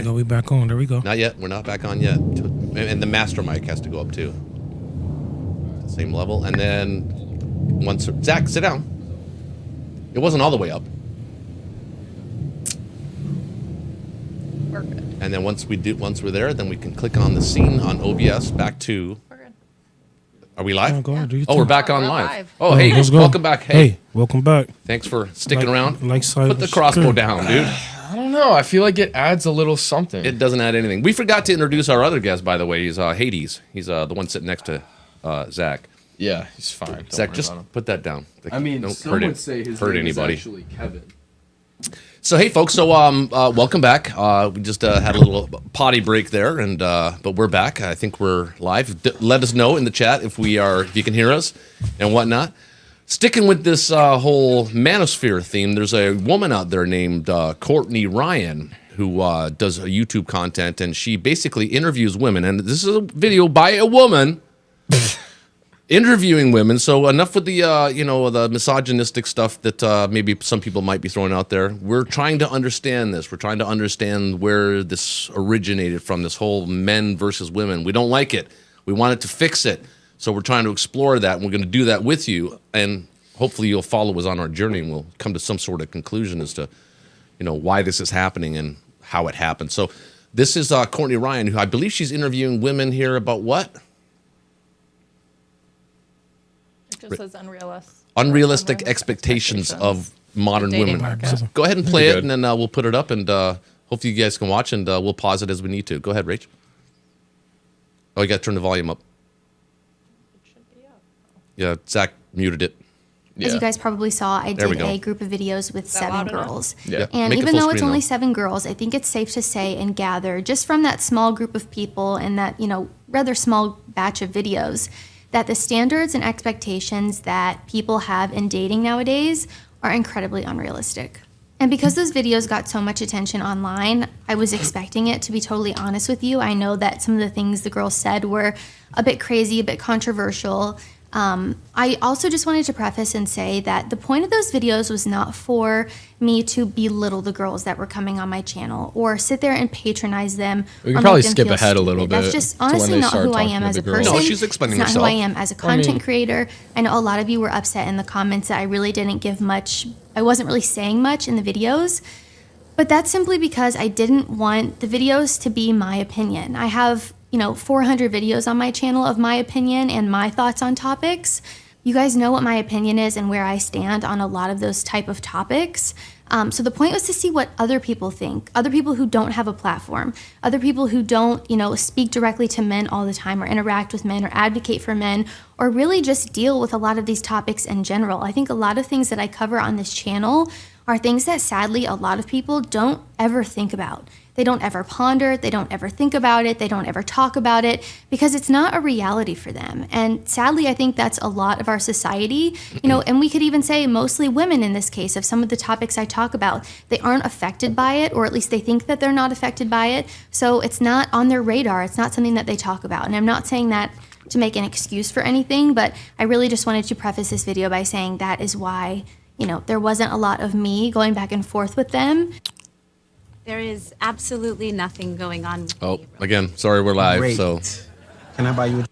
go. We back on. There we go. Not yet. We're not back on yet. And the master mic has to go up too. Same level. And then once Zach, sit down. It wasn't all the way up. We're good. And then once we're there, then we can click on the scene on OBS back to. We're good. Are we live? Yeah, go ahead, do your we're thing. back on We're live. live. Oh, hey, let's go. welcome back. Hey, welcome back. thanks for sticking around. Put the crossbow down, dude. I don't know. I feel like it adds a little something. It doesn't add anything. We forgot to introduce our other guest, by the way. He's Hades. He's the one sitting next to Zach. Yeah, he's fine. Don't Zach, worry just about him. put that down. I mean, don't some hurt would it. say his hurt name anybody. is actually Kevin. So hey, folks. So welcome back. We just had a little potty break there, and but we're back. I think we're live. Let us know in the chat if you can hear us and whatnot. Sticking with this whole manosphere theme, there's a woman out there named Courtney Ryan who does YouTube content, and she basically interviews women. And this is a video by a woman interviewing women. So enough with the the misogynistic stuff that maybe some people might be throwing out there. We're trying to understand this. We're trying to understand where this originated from, this whole men versus women. We don't like it. We wanted to fix it. So we're trying to explore that, and we're going to do that with you. And hopefully you'll follow us on our journey, and we'll come to some sort of conclusion as to, why this is happening and how it happened. So this is Courtney Ryan, who I believe she's interviewing women here about what? It just says unrealistic expectations of modern women. Market. So go ahead and play it, and then we'll put it up, and hopefully you guys can watch, and we'll pause it as we need to. Go ahead, Rach. Oh, you got to turn the volume up. It should be up. Yeah, Zach muted it. As you guys probably saw, I There we did go. a group of videos with 7 girls. Yeah. And Make it even full though it's screen, only though. 7 girls, I think it's safe to say and gather just from that small group of people and that, rather small batch of videos, that the standards and expectations that people have in dating nowadays are incredibly unrealistic. And because those videos got so much attention online, I was expecting it, to be totally honest with you. I know that some of the things the girls said were a bit crazy, a bit controversial. I also just wanted to preface and say that the point of those videos was not for me to belittle the girls that were coming on my channel or sit there and patronize them. We can or probably make them skip feel ahead a stupid. little That's bit just to when honestly they not start who I talking am to as the a girls. person. No, she's explaining it's not who I herself. am as a content creator. I know a lot of you were upset in the comments that I really didn't give much. I wasn't really saying much in the videos. But that's simply because I didn't want the videos to be my opinion. I have, 400 videos on my channel of my opinion and my thoughts on topics. You guys know what my opinion is and where I stand on a lot of those type of topics. So the point was to see what other people think, other people who don't have a platform, other people who don't, speak directly to men all the time or interact with men or advocate for men or really just deal with a lot of these topics in general. I think a lot of things that I cover on this channel are things that sadly a lot of people don't ever think about. They don't ever ponder, they don't ever think about it, they don't ever talk about it because it's not a reality for them. And sadly, I think that's a lot of our society, and we could even say mostly women in this case of some of the topics I talk about. They aren't affected by it, or at least they think that they're not affected by it. So it's not on their radar. It's not something that they talk about. And I'm not saying that to make an excuse for anything, but I really just wanted to preface this video by saying that is why, there wasn't a lot of me going back and forth with them. There is absolutely nothing going on with Oh, again, sorry, we're live. Great. So, Can I buy you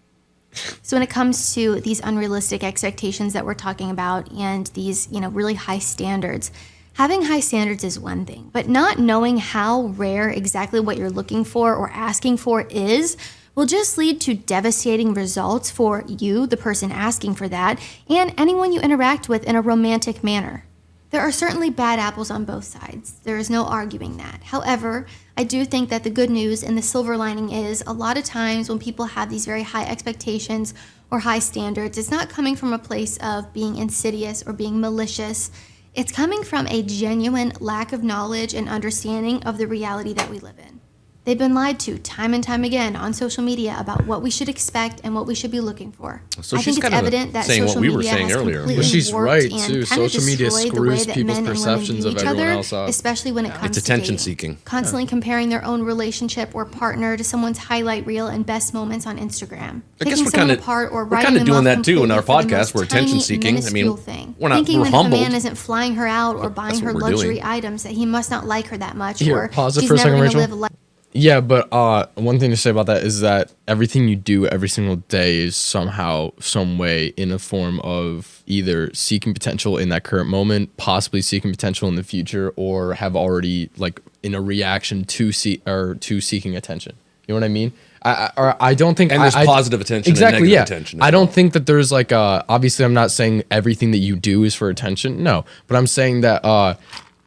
So when it comes to these unrealistic expectations that we're talking about and these, really high standards, having high standards is one thing, but not knowing how rare exactly what you're looking for or asking for is will just lead to devastating results for you, the person asking for that, and anyone you interact with in a romantic manner. There are certainly bad apples on both sides. There is no arguing that. However, I do think that the good news and the silver lining is a lot of times when people have these very high expectations or high standards, it's not coming from a place of being insidious or being malicious. It's coming from a genuine lack of knowledge and understanding of the reality that we live in. They've been lied to time and time again on social media about what we should expect and what we should be looking for. So I she's think it's kind of evident that saying what social we were media saying has earlier. completely But she's warped right, and too. kind of Social media destroyed the way screws that people's men and women perceptions view of each everyone other, else up. especially when it comes It's to attention dating. seeking. Constantly comparing their own relationship or partner to someone's highlight reel and best moments on Instagram. I guess Picking we're someone kind of apart or we're writing kind of them doing off that too in our completely for the podcast. most We're attention tiny, seeking. I mean, minuscule thing. we're not Thinking we're that humbled. if a man isn't flying her out or buying That's her what we're luxury doing. items, that he must not like her that much, Here, or pause it he's for a never second, gonna Rachel. live a life. Yeah, but one thing to say about that is that everything you do every single day is somehow, some way, in a form of either seeking potential in that current moment, possibly seeking potential in the future, or have already like in a reaction to seeking attention. You know what I mean? I don't think. And there's positive attention. Exactly. And Yeah. attention I don't think that there's like obviously I'm not saying everything that you do is for attention. No, but I'm saying that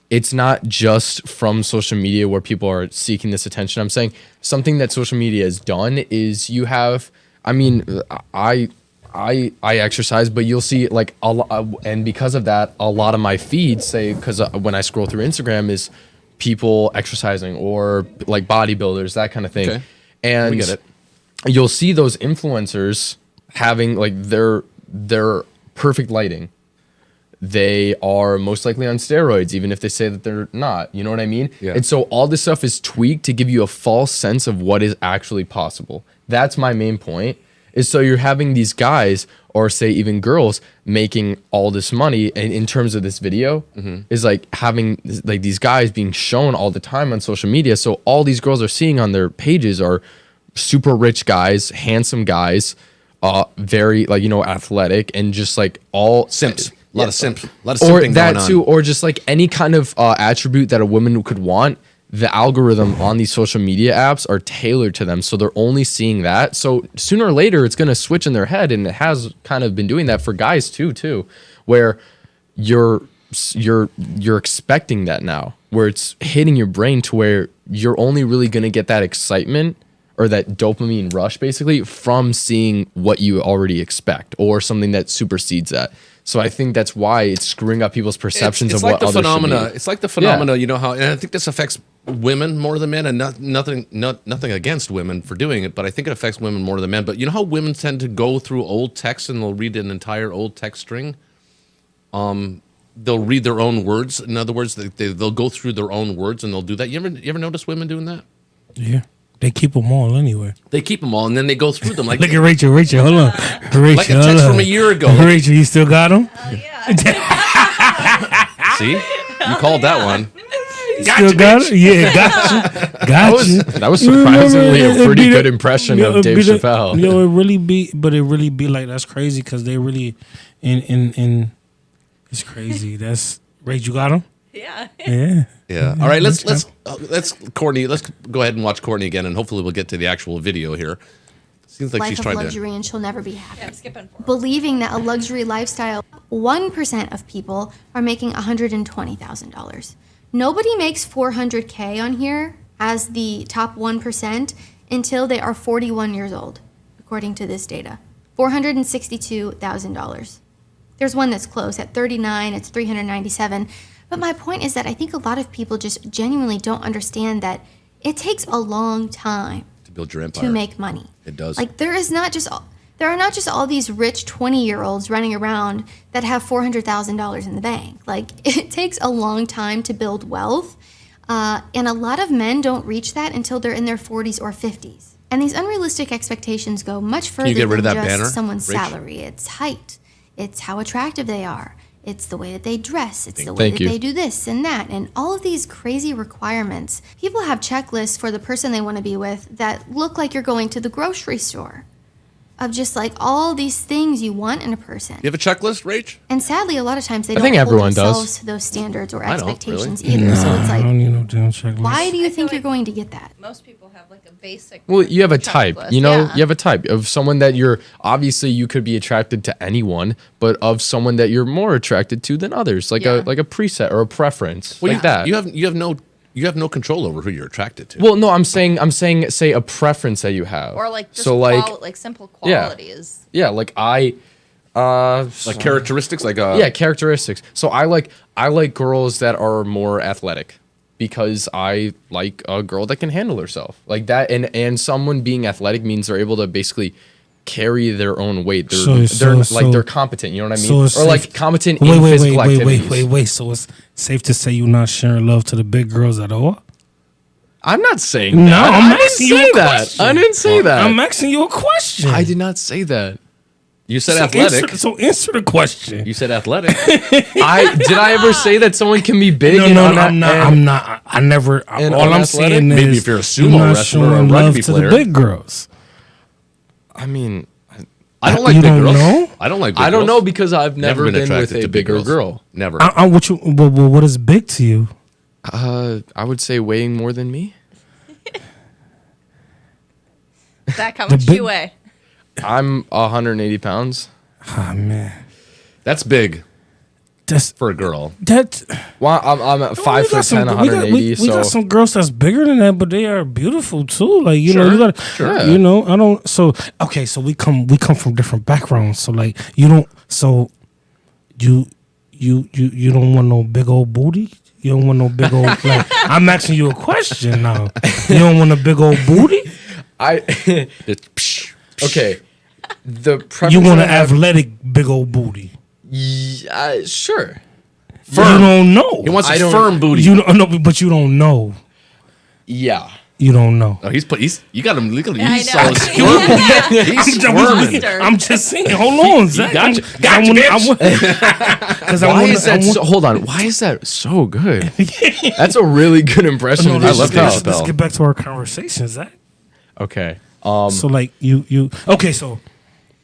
it's not just from social media where people are seeking this attention. I'm saying something that social media has done is you have, I mean, I exercise, but you'll see like a lot, and because of that, a lot of my feeds say, because when I scroll through Instagram is people exercising or like bodybuilders, that kind of thing. Okay. And We get it. You'll see those influencers having like their perfect lighting. They are most likely on steroids, even if they say that they're not. You know what I mean? Yeah. And so all this stuff is tweaked to give you a false sense of what is actually possible. That's my main point. Is so you're having these guys, or say even girls, making all this money, and in terms of this video, is like having like these guys being shown all the time on social media. So all these girls are seeing on their pages are super rich guys, handsome guys, very like athletic, and just like all simps. A lot of simps. A lot of or simping that going too, on. or just like any kind of attribute that a woman could want. The algorithm on these social media apps are tailored to them, so they're only seeing that. So sooner or later, it's going to switch in their head, and it has kind of been doing that for guys too, where you're expecting that now, where it's hitting your brain to where you're only really going to get that excitement or that dopamine rush, basically, from seeing what you already expect or something that supersedes that. So I think that's why it's screwing up people's perceptions of what others should be. It's like the phenomena, you know how, and I think this affects women more than men, and nothing against women for doing it, but I think it affects women more than men. But you know how women tend to go through old texts and they'll read an entire old text string? They'll read their own words. In other words, they'll go through their own words and they'll do that. You ever notice women doing that? Yeah. They keep them all anyway. They keep them all, and then they go through them. Like look at Rachel. Rachel, hold on. Rachel, like a text from a year ago. Rachel, you still got them? See, you called that one. Still got it? Yeah, got you. That was surprisingly a pretty good impression of Dave Chappelle. It really be like that's crazy because they really in it's crazy. That's Rachel, you got them? Yeah. All right, let's Courtney. Let's go ahead and watch Courtney again, and hopefully we'll get to the actual video here. Seems like Life she's of trying luxury to. and she'll never be happy. I'm skipping. Believing that a luxury lifestyle, 1% of people are making $120,000. Nobody makes $400K on here as the top 1% until they are 41 years old, according to this data. $462,000. There's one that's close at 39. It's 397. But my point is that I think a lot of people just genuinely don't understand that it takes a long time To build your empire. to make money. It does. Like there are not just all these rich 20-year-olds running around that have $400,000 in the bank. Like it takes a long time to build wealth, and a lot of men don't reach that until they're in their 40s or 50s. And these unrealistic expectations go much further get rid than of that just banner, someone's Rach? salary. It's height. It's how attractive they are. It's the way that they dress. It's the way that they do this and that. And all of these crazy requirements. People have checklists for the person they want to be with that look like you're going to the grocery store. Of just like all these things you want in a person. You have a checklist, Rach? And sadly, a lot of times they I don't think hold everyone themselves does. to those standards or I don't, expectations really. either. So it's I like, don't need no damn checklist. why do you think you're going to get that? Most people have like a basic. Well, you have a type, checklist. you know, Yeah. you have a type of someone that you're obviously you could be attracted to anyone, but of someone that you're more attracted to than others, like a preset or a preference, Well, like that. You have no control over who you're attracted to. Well, no, I'm saying, say a preference that you have, Or like just so like simple qualities. Yeah, like like characteristics, like characteristics. So I like girls that are more athletic because I like a girl that can handle herself like that, and someone being athletic means they're able to basically carry their own weight. They're competent. You know what I mean? So or like competent in physical activities. Wait. So it's safe to say you're not sharing love to the big girls at all? I'm not saying No, that. I'm I didn't asking you say a that. question. I didn't say that. I'm asking you a question. I did not say that. You said athletic. Answer the question. You said athletic. Did I ever say that someone can be big? No, I'm not. I never. All I'm saying is maybe if you're a sumo wrestler or a rugby player. To the big girls. I mean, I don't like big girls. Know? I don't like. Big I don't girls. know because I've never been with a bigger girl. Never. What is big to you? I would say weighing more than me. Zach, how much do you weigh? I'm 180 pounds. Oh man, that's big. That's for a girl. Well, I'm at 5'10", 180. We got some girls that's bigger than that, but they are beautiful too. Like you know, you got sure. You know, I don't. So okay, so we come from different backgrounds. So like you don't. So you don't want no big old booty. You don't want no big old. Like I'm asking you a question now. You don't want a big old booty. Okay. You want an athletic big old booty. Yeah, sure. Firm. You don't know. He wants a firm booty. You don't know, but you don't know. Yeah. You don't know. Oh, he's you got him legally. Yeah, He's I know. so squirmy. He's squirming. I'm just saying. Hold on, Zach. Gotcha, bitch. Hold on. Why is that so good? That's a really good impression. I love that. Let's get back to our conversation, Zach. Okay. So like you. Okay, so.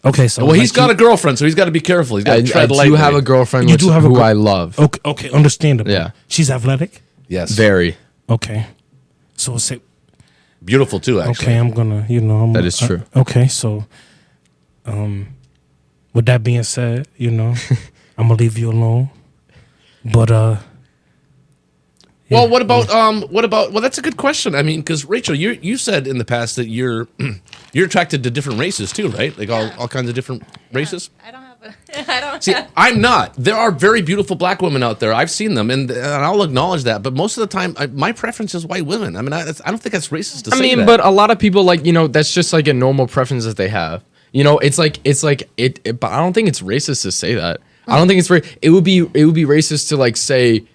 Well, he's got a girlfriend, so he's got to be careful. He's got to tread lightly. I do have a girlfriend who I love. Okay, understandable. Yeah. She's athletic? Yes. Very. Okay. So say beautiful too, actually. Okay, I'm gonna, that is true. Okay, so with that being said, I'm gonna leave you alone. But well, what about well, that's a good question. I mean, because Rachel, you said in the past that you're attracted to different races too, right? Like all kinds of different races. I don't have See, I'm not. There are very beautiful black women out there. I've seen them, and I'll acknowledge that. But most of the time, my preference is white women. I mean, I don't think that's racist to say that. But a lot of people that's just like a normal preference that they have. It's like but I don't think it's racist to say that. I don't think it's it would be racist to like say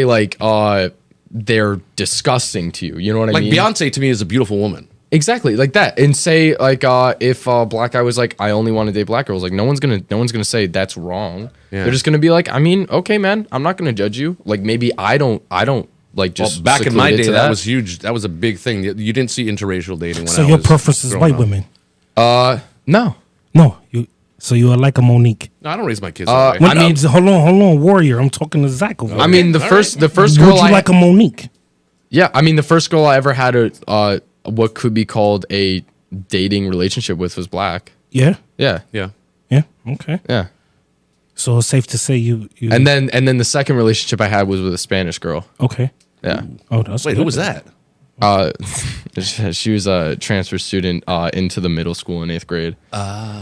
like they're disgusting to you. You know what I mean? Like Beyonce to me is a beautiful woman. Exactly, like that. And say like if a black guy was like, I only want to date black girls, like no one's gonna say that's wrong. Yeah. They're just gonna be like, I mean, okay, man, I'm not gonna judge you. Like maybe I don't like just back in my day that was huge. That was a big thing. You didn't see interracial dating. So your preference is white women? No. So you are like a Monique? No, I don't raise my kids. Hold on, Warrior. I'm talking to Zach over. I mean, the first girl. Would you like a Monique? Yeah, I mean, the first girl I ever had what could be called a dating relationship with was black. Yeah. Yeah. Yeah. Yeah. Okay. Yeah. So it's safe to say you. And then the second relationship I had was with a Spanish girl. Okay. Yeah. Oh, that's wait. Good. Who was that? She was a transfer student into the middle school in 8th grade.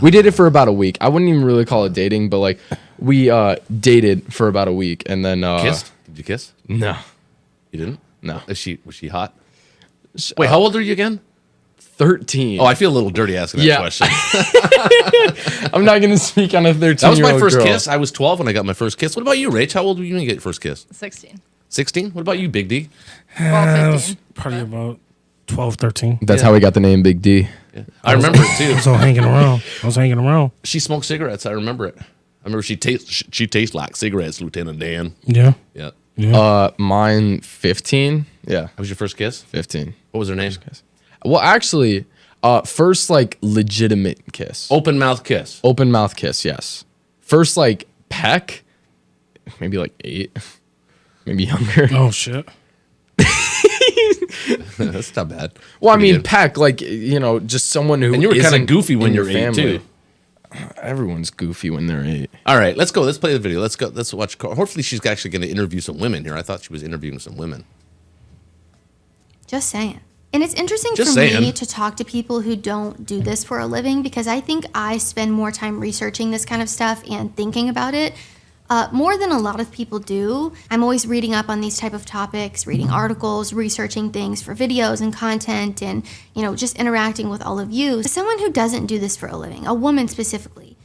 We dated for about a week. I wouldn't even really call it dating, but like we dated for about a week and then kissed. Did you kiss? No. You didn't? No. Was she hot? Wait, how old are you again? 13. Oh, I feel a little dirty asking that question. I'm not going to speak on a 13-year-old That was my first girl. kiss. I was 12 when I got my first kiss. What about you, Rach? How old were you when you get your first kiss? 16. 16? What about you, Big D? Well, 15. Probably about 12, 13. That's how we got the name Big D. Yeah. I remember it too. I was hanging around. She smoked cigarettes. I remember it. I remember she tastes like cigarettes, Lieutenant Dan. Yeah. Yeah. Mine 15. Yeah. That was your first kiss? 15. What was her name? Well, actually, first like legitimate kiss. Open mouth kiss. Open mouth kiss, yes. First like peck, maybe like 8, maybe younger. Oh shit. That's not bad. Well, I mean, peck, like just someone who. And you were kind of goofy when you're 8 too. Everyone's goofy when they're 8. All right, let's go. Let's play the video. Let's go. Let's watch. Hopefully, she's actually going to interview some women here. I thought she was interviewing some women. Just saying. And it's interesting me to talk to people who don't do this for a living because I think I spend more time researching this kind of stuff and thinking about it more than a lot of people do. I'm always reading up on these type of topics, reading articles, researching things for videos and content and, just interacting with all of you. As someone who doesn't do this for a living, a woman specifically,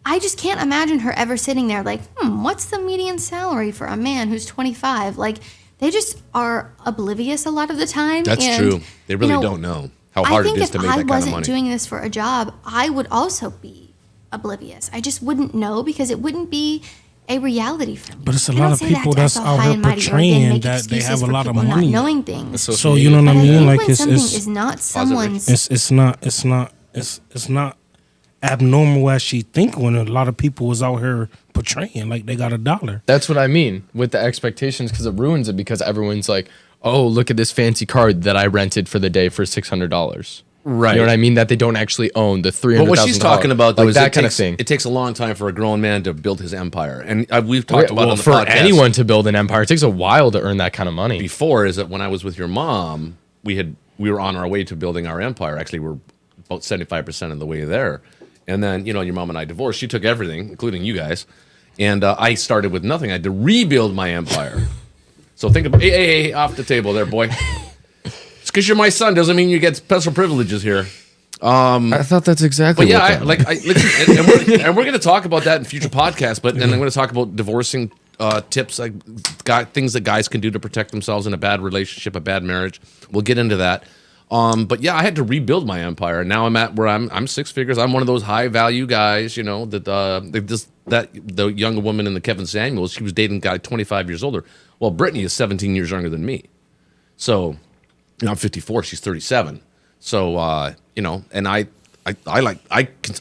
I just can't imagine her ever sitting there like, what's the median salary for a man who's 25? Like, they just are oblivious a lot of the time. That's true. They really don't know how hard it is to make that kind of money. I think if I wasn't doing this for a job, I would also be oblivious. I just wouldn't know because it wouldn't be a reality for me. But it's a lot of people that's out here portraying that they have a lot of money. Not knowing things. So you know what I mean? Like when something is not someone's. It's not abnormal as she think when a lot of people was out here portraying like they got $1. That's what I mean with the expectations, because it ruins it, because everyone's like, oh, look at this fancy car that I rented for the day for $600. Right. You know what I mean? That they don't actually own the $300,000. But what she's talking about, though, like is that kind of thing. It takes a long time for a grown man to build his empire, and we've talked about it on the for podcast. anyone to build an empire, it takes a while to earn that kind of money. Before is that when I was with your mom, we were on our way to building our empire. Actually, we're about 75% of the way there, and then your mom and I divorced. She took everything, including you guys, and I started with nothing. I had to rebuild my empire. So think about hey, off the table there, boy. Just because you're my son doesn't mean you get special privileges here. I thought that's exactly. But yeah, and we're going to talk about that in future podcasts. But then I'm going to talk about divorcing tips, like things that guys can do to protect themselves in a bad relationship, a bad marriage. We'll get into that. But yeah, I had to rebuild my empire. Now I'm at where I'm 6 figures. I'm one of those high value guys, that the young woman in the Kevin Samuels, she was dating a guy 25 years older. Well, Brittany is 17 years younger than me. So I'm 54. She's 37. So and I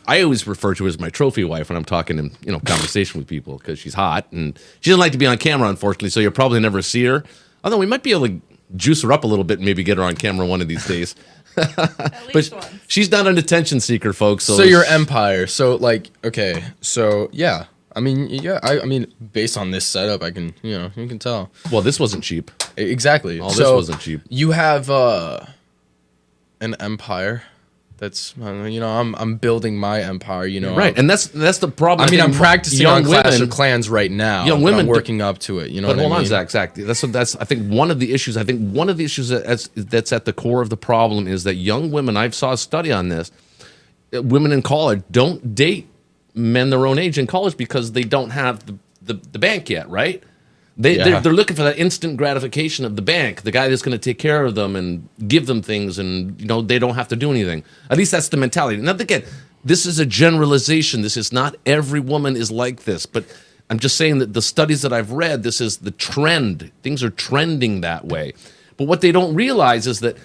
always refer to her as my trophy wife when I'm talking in conversation with people, because she's hot and she doesn't like to be on camera, unfortunately. So you'll probably never see her. Although we might be able to juice her up a little bit and maybe get her on camera one of these days. But she's not an attention seeker, folks. So your empire. So okay. So yeah. I mean, based on this setup, I can, you can tell. Well, this wasn't cheap. Exactly. This wasn't cheap. You have an empire. That's I'm building my empire. Right, and that's the problem. I mean, I'm practicing on Clash of Clans right now. Young women I'm working up to it. But hold on, Zach. Exactly. That's I think one of the issues. I think one of the issues that's at the core of the problem is that young women. I saw a study on this. Women in college don't date men their own age in college because they don't have the bank yet, right? They're looking for that instant gratification of the bank, the guy that's going to take care of them and give them things, and they don't have to do anything. At least that's the mentality. Now again, this is a generalization. This is not every woman is like this, but I'm just saying that the studies that I've read, this is the trend. Things are trending that way. But what they don't realize is that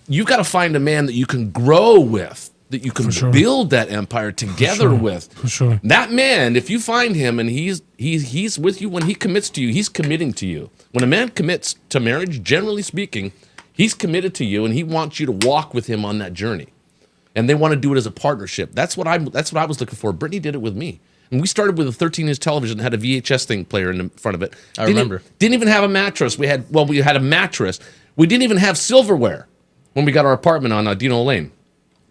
you've got to find a man that you can grow with, that you can build that empire together with. For sure. That man, if you find him and he's with you, when he commits to you, he's committing to you. When a man commits to marriage, generally speaking, he's committed to you and he wants you to walk with him on that journey. And they want to do it as a partnership. That's what I was looking for. Brittany did it with me. And we started with a 13-inch television that had a VHS thing player in the front of it. I remember. Didn't even have a mattress. We had a mattress. We didn't even have silverware when we got our apartment on Dino Lane.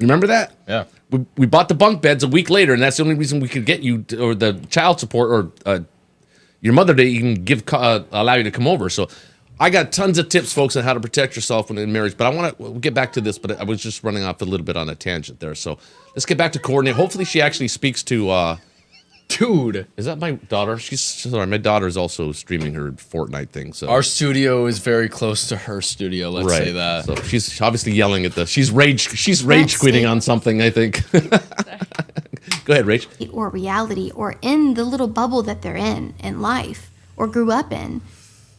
Remember that? Yeah. We bought the bunk beds a week later, and that's the only reason we could get you or the child support or your mother to even allow you to come over. So I got tons of tips, folks, on how to protect yourself when in marriage. But we'll get back to this, but I was just running off a little bit on a tangent there. So let's get back to Courtney. Hopefully she actually speaks to... Dude. Is that my daughter? Sorry, my daughter is also streaming her Fortnite thing. So our studio is very close to her studio, let's say that. So she's obviously yelling at she's rage quitting on something, I think. Go ahead, Rach. Or reality, or in the little bubble that they're in life, or grew up in.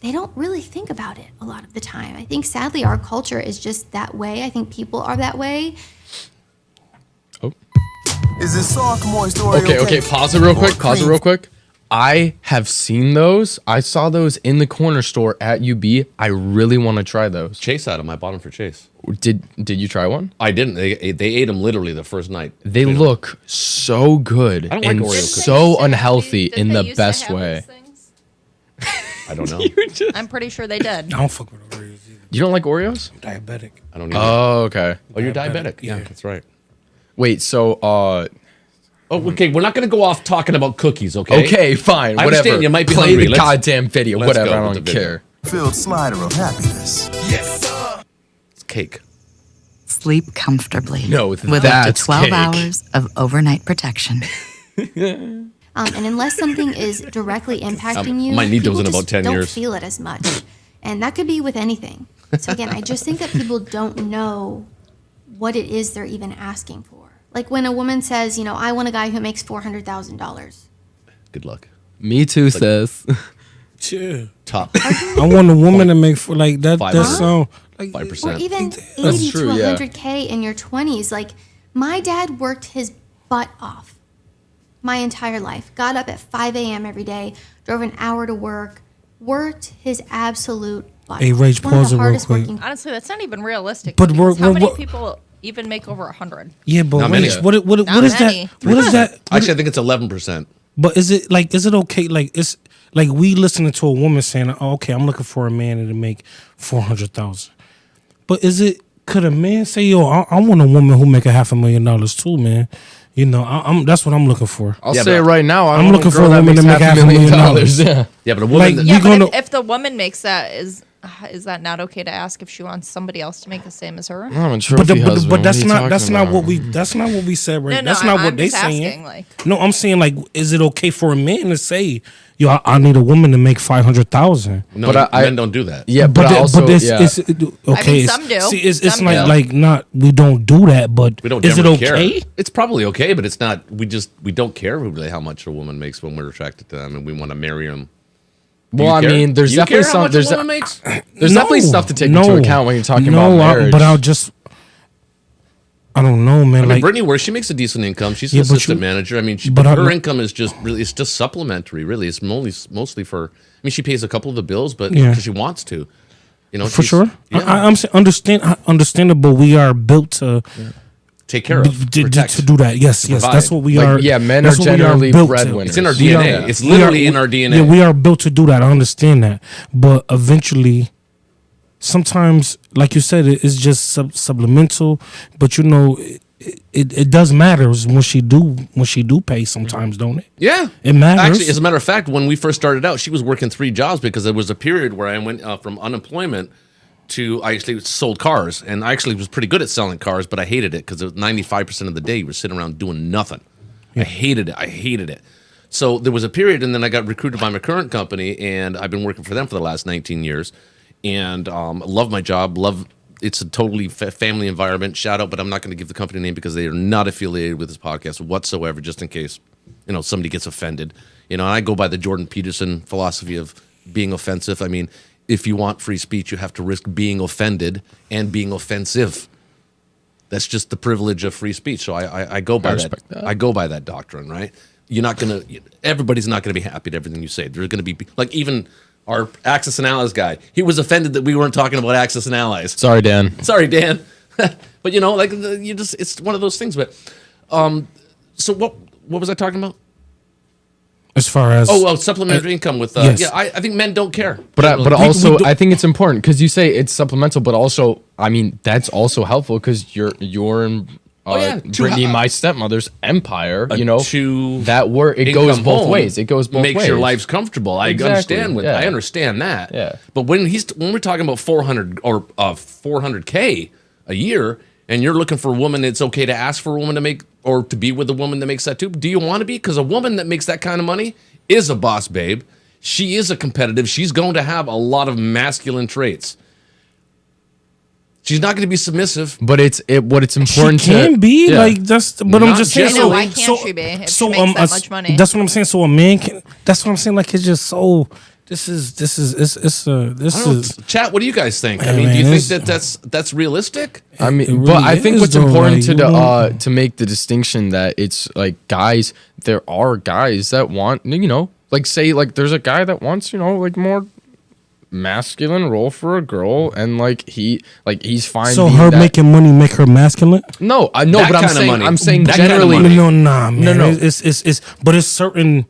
They don't really think about it a lot of the time. I think sadly our culture is just that way. I think people are that way. Is it soft, moist, or okay? Pause it real quick. I have seen those. I saw those in the corner store at UB. I really want to try those. Chase had them. I bought them for Chase. Did you try one? I didn't. They ate them literally the first night. They look so good and like so unhealthy in the best way. I don't know. I'm pretty sure they did. I don't fuck with Oreos either. You don't like Oreos? I'm diabetic. I don't either. Oh, okay. Oh, you're diabetic. Yeah, that's right. Wait, so okay, we're not going to go off talking about cookies, okay? Okay, fine, I whatever. Understand you might be Play hungry. the goddamn video, whatever, I don't care. Filled slider of happiness. Yes, sir. It's cake. Sleep comfortably. No, with up to 12 hours of overnight protection. And unless something is directly impacting you, might need those in about 10 don't years. feel it as much. And that could be with anything. So again, I just think that people don't know what it is they're even asking for. Like when a woman says, I want a guy who makes $400,000. Good luck. Me too, sis. Yeah. Top. I want a woman to make for like that. 5%. That sound like 5%. Or even That's 80 true, to yeah. 100K in your 20s. Like my dad worked his butt off my entire life. Got up at 5 a.m. every day, drove an hour to work, worked his absolute butt Hey, off. Rach, One of pause the it real hardest quick. working- Honestly, that's not even realistic. But because we're- how many we're- people even make over 100? Yeah, but Not wait, many. what Not is many. that? What is that? Actually, I think it's 11%. But is it okay? Like it's like we listening to a woman saying, "Oh, okay, I'm looking for a man to make 400,000." But could a man say, "Yo, I want a woman who make $500,000 too, man"? That's what I'm looking for. I'll say it right now. I'm looking for a woman to make $500,000. Yeah. Yeah, but a woman. Like, Yeah, you but gonna if the woman makes that, is that not okay to ask if she wants somebody else to make the same as her? I'm a But, trophy husband. but that's What are you that's talking not about? what we said right. No, That's not what I'm they just saying. asking, like- No, I'm saying like, is it okay for a man to say, "Yo, I need a woman to make 500,000"? No, But men don't do that. Yeah, but I also, it's, yeah. it's okay. it's- some do. See, it's Some like do. like not we don't do that, but We don't is it generally okay? care. It's probably okay, but it's not. We don't care really how much a woman makes when we're attracted to them and we want to marry them. Well, I mean, there's Do you definitely care how some. much There's a woman makes. there's definitely stuff to take into account when you're talking about marriage. But I don't know, man. I mean, Like Brittany works. She makes a decent income. She's Yeah, an but assistant you- manager. I mean, but her I- income is just really. It's just supplementary. Really, it's mostly for. I mean, she pays a couple of the bills, but Yeah. because she wants to. for she's- sure. Yeah. I'm saying understandable. We are built to. Take care of, protect, to do that. Yes, yes, provide. that's what we Like, are. yeah, men that's are what we generally built to. breadwinners. It's in our We DNA. are- It's we literally are- in our DNA. Yeah, we are built to do that. I understand that, but eventually, sometimes, like you said, it's just subliminal. But it does matter when she do pay. Sometimes, don't it? Yeah, it matters. Actually, as a matter of fact, when we first started out, she was working 3 jobs because there was a period where I went from unemployment to I actually sold cars, and I actually was pretty good at selling cars, but I hated it because 95% of the day you were sitting around doing nothing. I hated it. So there was a period, and then I got recruited by my current company, and I've been working for them for the last 19 years, and love my job. It's a totally family environment. Shout out, but I'm not going to give the company name because they are not affiliated with this podcast whatsoever, just in case somebody gets offended. And I go by the Jordan Peterson philosophy of being offensive. I mean, if you want free speech, you have to risk being offended and being offensive. That's just the privilege of free speech. So I go by that. I go by that doctrine, right? Everybody's not gonna be happy to everything you say. There's gonna be like even our Axis and Allies guy. He was offended that we weren't talking about Axis and Allies. Sorry, Dan. But it's one of those things. But so what was I talking about? As far as supplementary income with yes. I think men don't care. But also I think it's important because you say it's supplemental, but also I mean that's also helpful because you're in Brittany, my stepmother's empire. That work it goes both ways. It goes both ways. Makes your lives comfortable. I understand. I understand that. Yeah. But when we're talking about 400 or 400K a year, and you're looking for a woman, it's okay to ask for a woman to make or to be with a woman that makes that too. Do you want to be? Because a woman that makes that kind of money is a boss babe. She is a competitive. She's going to have a lot of masculine traits. She's not going to be submissive. But it's important. She can be yeah. like that's. But I'm just saying. So why can't she be if she makes that much money? That's what I'm saying. So a man can. That's what I'm saying. Like it's just so. This is. Chat. What do you guys think? Yeah, I mean, man, do you think that's realistic? I mean, really but I think is, what's though, important like, to make the distinction that it's like guys. There are guys that want like say like there's a guy that wants like more masculine role for a girl, and he's fine. So her making money make her masculine? No, I know, That but kind of money. I'm saying That kind of generally. money. No, nah, man. No. It's but it's certain.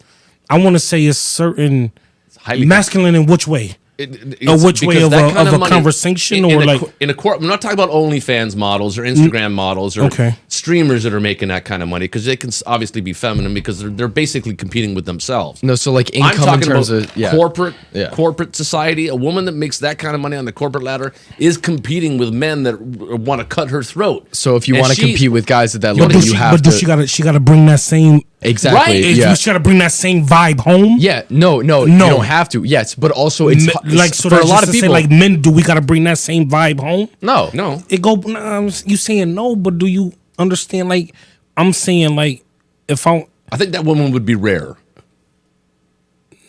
I want to say it's certain. Highly masculine in which way? Which way of a conversation or like in a court? I'm not talking about OnlyFans models or Instagram models or streamers that are making that kind of money because they can obviously be feminine because they're basically competing with themselves. No, so like income I'm talking in terms about of corporate society. A woman that makes that kind of money on the corporate ladder is competing with men that want to cut her throat. So if you And want to compete with guys at that but level, you have to. she got to bring that same Exactly. Right? Yeah. She got to bring that same vibe home. Yeah. No. You don't have to. Yes, but also it's like so for a lot of say, people. like men, do we got to bring that same vibe home? No. It go. You saying no, but do you understand? Like I'm saying like if I think that woman would be rare.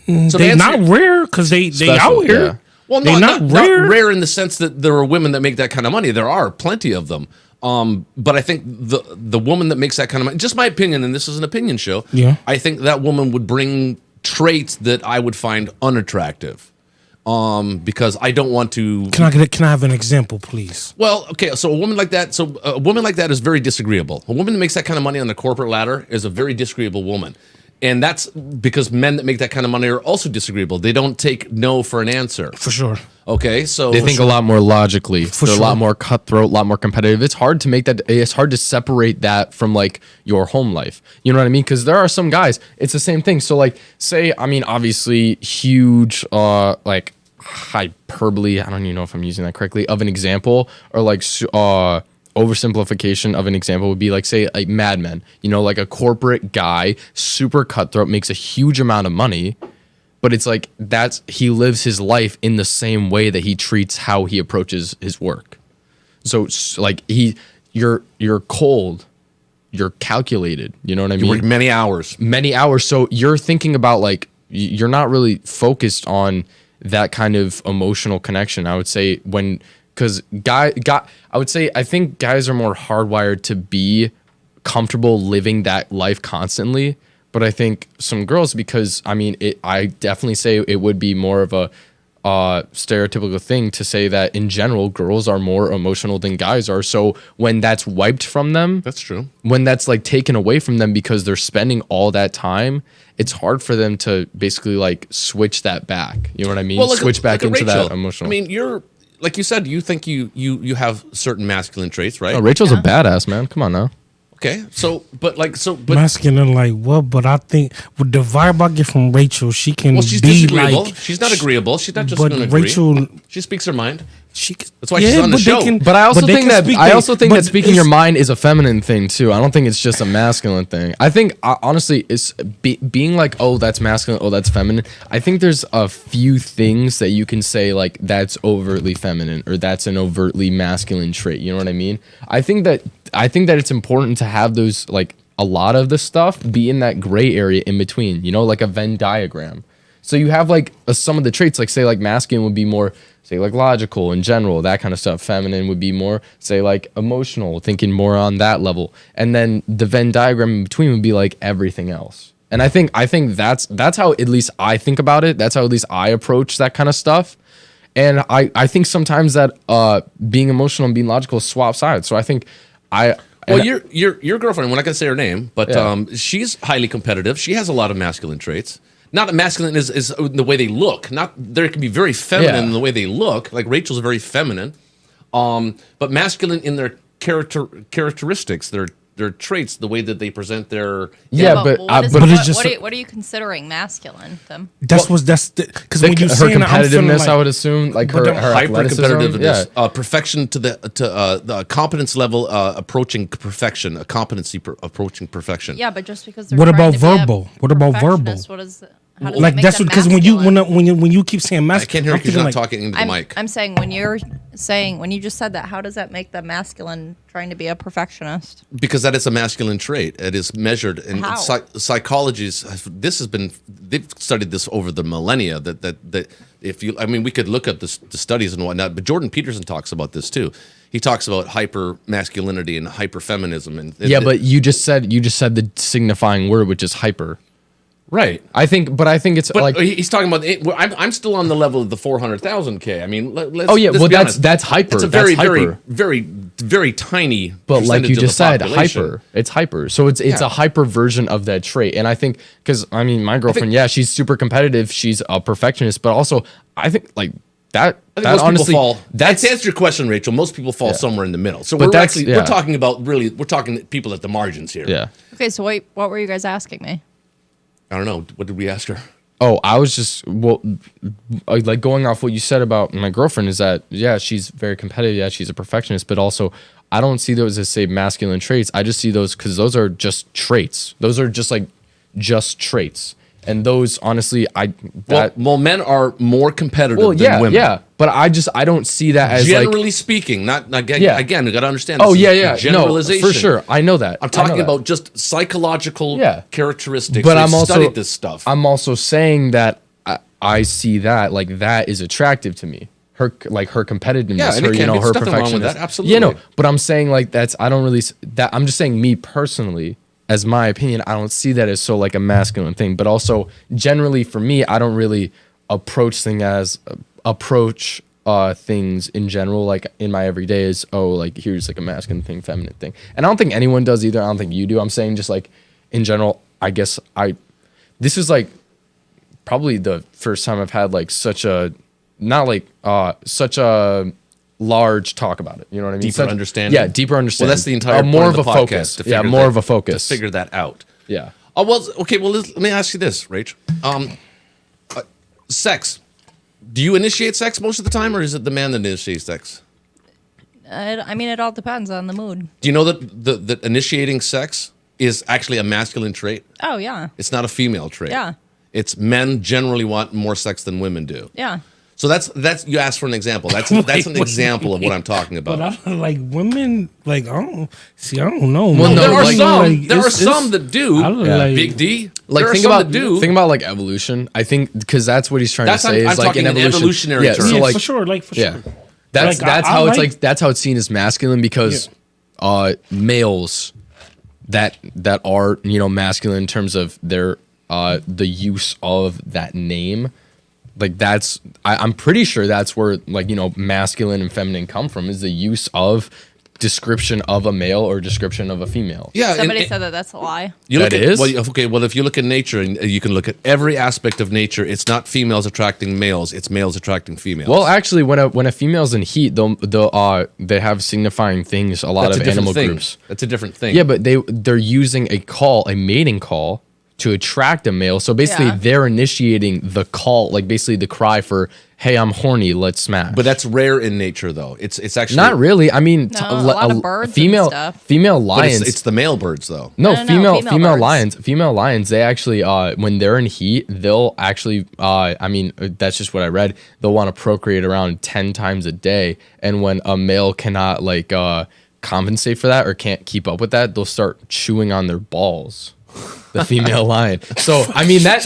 So they're not rare because they out here. Yeah. Well, they're not rare in the sense that there are women that make that kind of money. There are plenty of them. But I think the woman that makes that kind of money, just my opinion, and this is an opinion show. Yeah. I think that woman would bring traits that I would find unattractive. Because I don't want to. Can I have an example, please? Well, okay. So a woman like that. So a woman like that is very disagreeable. A woman that makes that kind of money on the corporate ladder is a very disagreeable woman. And that's because men that make that kind of money are also disagreeable. They don't take no for an answer. For sure. Okay, so they think a lot more logically. They're a lot more cutthroat, a lot more competitive. It's hard to make that. It's hard to separate that from like your home life. You know what I mean? Because there are some guys. It's the same thing. So like, say, I mean, obviously, huge, like hyperbole. I don't even know if I'm using that correctly. Of an example, or like oversimplification of an example would be like, say, like Mad Men. You know, like a corporate guy, super cutthroat, makes a huge amount of money. But it's like he lives his life in the same way that he treats how he approaches his work. So like you're cold, you're calculated. You know what I mean? You work many hours. So you're thinking about like you're not really focused on that kind of emotional connection. I would say because I think guys are more hardwired to be comfortable living that life constantly. But I think some girls, because I mean, I definitely say it would be more of a stereotypical thing to say that in general, girls are more emotional than guys are. So when that's wiped from them, that's true. When that's like taken away from them because they're spending all that time, it's hard for them to basically like switch that back. You know what I mean? Well, switch back into Rachel. that emotional. I mean, you're like you said, you think you have certain masculine traits, right? Oh, Rachel's a badass, man. Come on now. Okay, but masculine, like what? But I think with the vibe I get from Rachel, she can. Well, she's be disagreeable. like, she's not agreeable. She's not just but going to agree. Rachel, she speaks her mind. That's why she's on the show. But I also think that speaking your mind is a feminine thing too. I don't think it's just a masculine thing. I think honestly, it's being like, oh, that's masculine, oh, that's feminine. I think there's a few things that you can say like that's overtly feminine or that's an overtly masculine trait. You know what I mean? I think that it's important to have those, like a lot of the stuff be in that gray area in between. You know, like a Venn diagram. So you have like some of the traits, like say like masculine would be more, say like logical in general, that kind of stuff. Feminine would be more, say like emotional, thinking more on that level. And then the Venn diagram in between would be like everything else. And I think that's how at least I think about it. That's how at least I approach that kind of stuff. And I think sometimes that being emotional and being logical swap sides. So I think Well, your girlfriend, we're not going to say her name, but she's highly competitive. She has a lot of masculine traits. Not masculine is the way they look. Not there can be very feminine in the way they look. Like Rachel's very feminine, but masculine in their characteristics, their traits, the way that they present their. What are you considering masculine? Them. Because when you her saying competitiveness, like, I would assume, like her hyper competitiveness, yeah. Perfection to the competence level approaching perfection, a competency approaching perfection. Yeah, but just because they're what trying about to be a verbal? What about verbal? perfectionist, What is? How does Like that that's make because when you keep saying masculine, I can't hear because you're not talking into the mic. I'm saying when you just said that, how does that make the masculine trying to be a perfectionist? Because that is a masculine trait. It is measured in How? psychologists. They've studied this over the millennia. That if you, I mean, we could look up the studies and whatnot. But Jordan Peterson talks about this too. He talks about hyper masculinity and hyper feminism. But you just said the signifying word, which is hyper. Right. I think it's but like he's talking about. I'm still on the level of the 400,000 K. I mean, let's. Oh yeah, let's well be honest. that's hyper. It's a very, very tiny. But like you just said, population. hyper. It's hyper. So it's a hyper version of that trait. And I think because I mean my girlfriend, she's super competitive. She's a perfectionist, but also I think like that. I think that most honestly, people fall. That's to answer your question, Rachel. Most people fall somewhere in the middle. So But we're talking about we're talking people at the margins here. Yeah. Okay, so what were you guys asking me? I don't know. What did we ask her? Oh, I was just like going off what you said about my girlfriend is that she's very competitive. Yeah, she's a perfectionist, but also I don't see those as say masculine traits. I just see those because those are just traits. Those are just traits. And those honestly, men are more competitive than women. Yeah. But I don't see that as generally speaking, not again. Yeah. Again, you got to understand. Oh this yeah. Generalization No, for sure. I know that. I'm talking about just psychological characteristics. But I'm also studied this stuff. I'm also saying that I see that like that is attractive to me. Her competitiveness, her her perfection. Absolutely. You know, but I'm saying like I don't really that. I'm just saying me personally, as my opinion, I don't see that as so like a masculine thing. But also generally for me, I don't really approach things in general like in my everyday is like here's like a masculine thing, feminine thing, and I don't think anyone does either. I don't think you do. I'm saying just like in general, I guess this is like probably the first time I've had like such a large talk about it. You know what I mean? Deeper understanding. Yeah, deeper understanding. Well, that's the entire more point of the a focus. Yeah, more of a focus to figure that out. Yeah. Oh well. Okay. Well, let me ask you this, Rach. Sex. Do you initiate sex most of the time, or is it the man that initiates sex? I mean, it all depends on the mood. Do you know that initiating sex is actually a masculine trait? Oh yeah. It's not a female trait. Yeah. It's men generally want more sex than women do. Yeah. So that's you asked for an example. That's an example of what I'm talking about. But like women, like I don't know. Well, man. there are like, some. Like, there are some that do. Big D. Like think about like evolution. I think because that's what he's trying to say is like an evolutionary term. So like, for sure. Like for sure. That's how it's like that's how it's seen as masculine because males that are masculine in terms of their the use of that name. Like that's I'm pretty sure that's where like masculine and feminine come from is the use of description of a male or description of a female. Yeah, somebody said that's a lie. That is? Well, if you look at nature and you can look at every aspect of nature, it's not females attracting males, it's males attracting females. Well, actually, when a female's in heat, they have signifying things. A lot of animal groups. That's a different thing. Yeah, but they're using a mating call to attract a male. So basically they're initiating the call, like basically the cry for, hey, I'm horny, let's smash. But that's rare in nature though. It's actually not really. I mean, a lot of birds female and stuff. Female lions. It's the male birds though. No, female birds. Female lions, they actually when they're in heat, they'll actually I mean, that's just what I read. They'll want to procreate around 10 times a day, and when a male cannot like compensate for that or can't keep up with that, they'll start chewing on their balls. The female lion. So I mean that